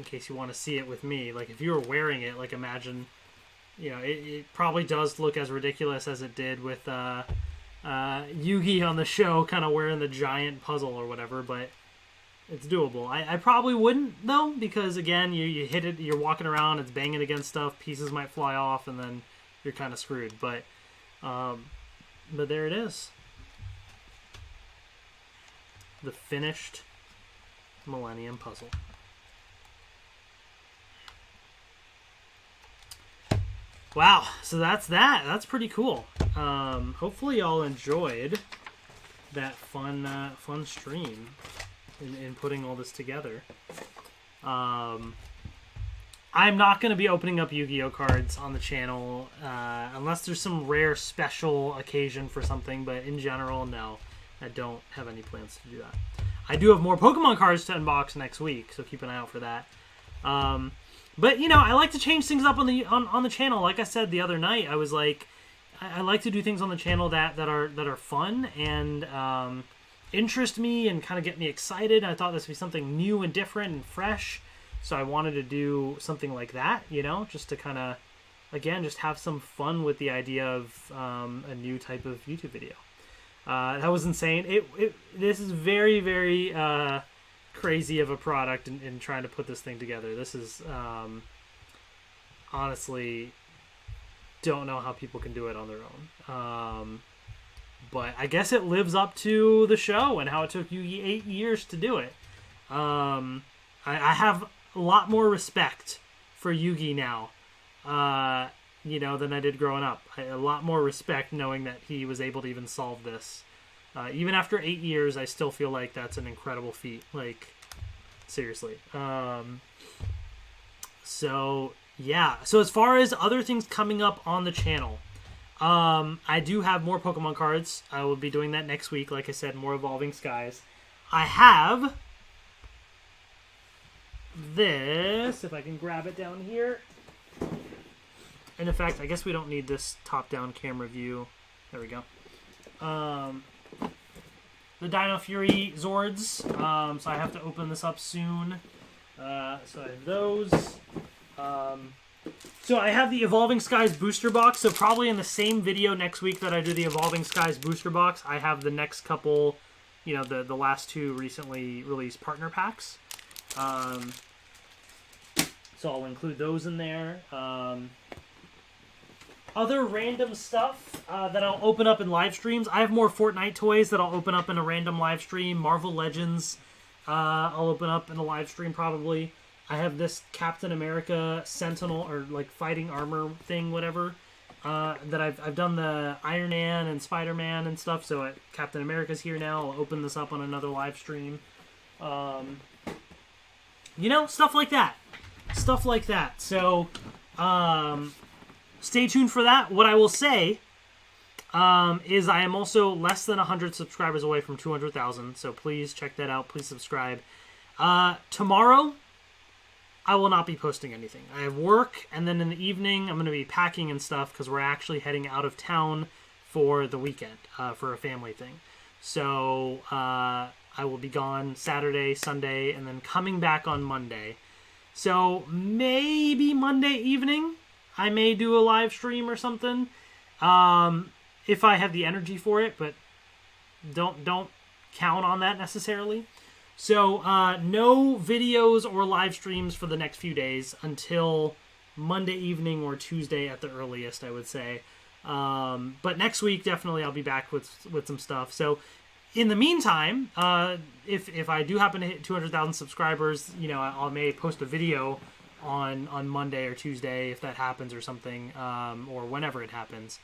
case you want to see it with me, like if you were wearing it, like imagine, it probably does look as ridiculous as it did with Yugi on the show, kind of wearing the giant puzzle or whatever, but it's doable. I probably wouldn't though, because again, you hit it, you're walking around, it's banging against stuff, pieces might fly off, and then you're kind of screwed. But there it is, the finished Millennium Puzzle. Wow, so that's that. That's pretty cool. Hopefully y'all enjoyed that fun stream in putting all this together. I'm not going to be opening up Yu-Gi-Oh cards on the channel unless there's some rare special occasion for something, but in general, no. I don't have any plans to do that. I do have more Pokemon cards to unbox next week, so keep an eye out for that. But I like to change things up on the channel. Like I said the other night, I was like, I like to do things on the channel that are fun and interest me and kind of get me excited. I thought this would be something new and different and fresh, so I wanted to do something like that. Just to kind of, again, just have some fun with the idea of a new type of YouTube video. That was insane. This is very, very crazy of a product in trying to put this thing together. This is honestly, don't know how people can do it on their own. But I guess it lives up to the show and how it took Yugi 8 years to do it. I have a lot more respect for Yugi now, than I did growing up. A lot more respect knowing that he was able to even solve this. Even after 8 years, I still feel like that's an incredible feat. Like, seriously. So, yeah. So, as far as other things coming up on the channel, I do have more Pokemon cards. I will be doing that next week. Like I said, more Evolving Skies. I have this, if I can grab it down here. And in fact, I guess we don't need this top-down camera view. There we go. The Dino Fury Zords. So I have to open this up soon. So I have those. So I have the Evolving Skies booster box. So probably in the same video next week that I do the Evolving Skies booster box, I have the next couple, the last two recently released partner packs. So I'll include those in there. Other random stuff that I'll open up in live streams. I have more Fortnite toys that I'll open up in a random live stream. Marvel Legends I'll open up in a live stream probably. I have this Captain America Sentinel or like fighting armor thing, whatever. That I've done the Iron Man and Spider-Man and stuff. So Captain America's here now. I'll open this up on another live stream. Stuff like that. Stuff like that. So, stay tuned for that. What I will say is I am also less than 100 subscribers away from 200,000. So please check that out. Please subscribe. Tomorrow, I will not be posting anything. I have work, and then in the evening, I'm going to be packing and stuff because we're actually heading out of town for the weekend for a family thing. So I will be gone Saturday, Sunday, and then coming back on Monday. So maybe Monday evening, I may do a live stream or something if I have the energy for it, but don't count on that necessarily. So no videos or live streams for the next few days until Monday evening or Tuesday at the earliest, I would say. But next week, definitely I'll be back with some stuff. So in the meantime, if I do happen to hit 200,000 subscribers, you know, I may post a video on Monday or Tuesday if that happens or something, or whenever it happens.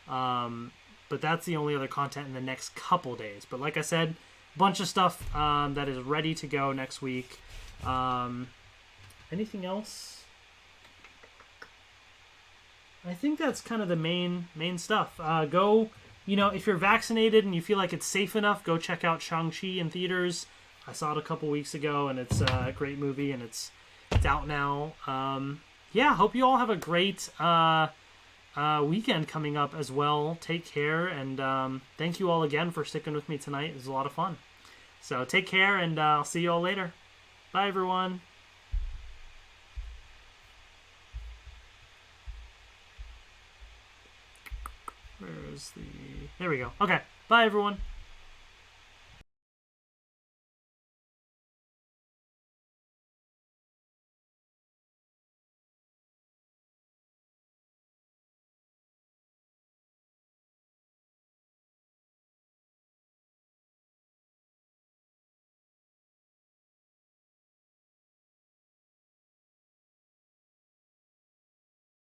But that's the only other content in the next couple days. But like I said, bunch of stuff that is ready to go next week. Anything else? I think that's kind of the main stuff. Go, you know, if you're vaccinated and you feel like it's safe enough, go check out Shang-Chi in theaters. I saw it a couple weeks ago, and it's a great movie, and it's out now. Yeah, hope you all have a great weekend coming up as well. Take care, and thank you all again for sticking with me tonight. It was a lot of fun. So take care, and I'll see you all later. Bye, everyone. Where's the... There we go. Okay. Bye, everyone.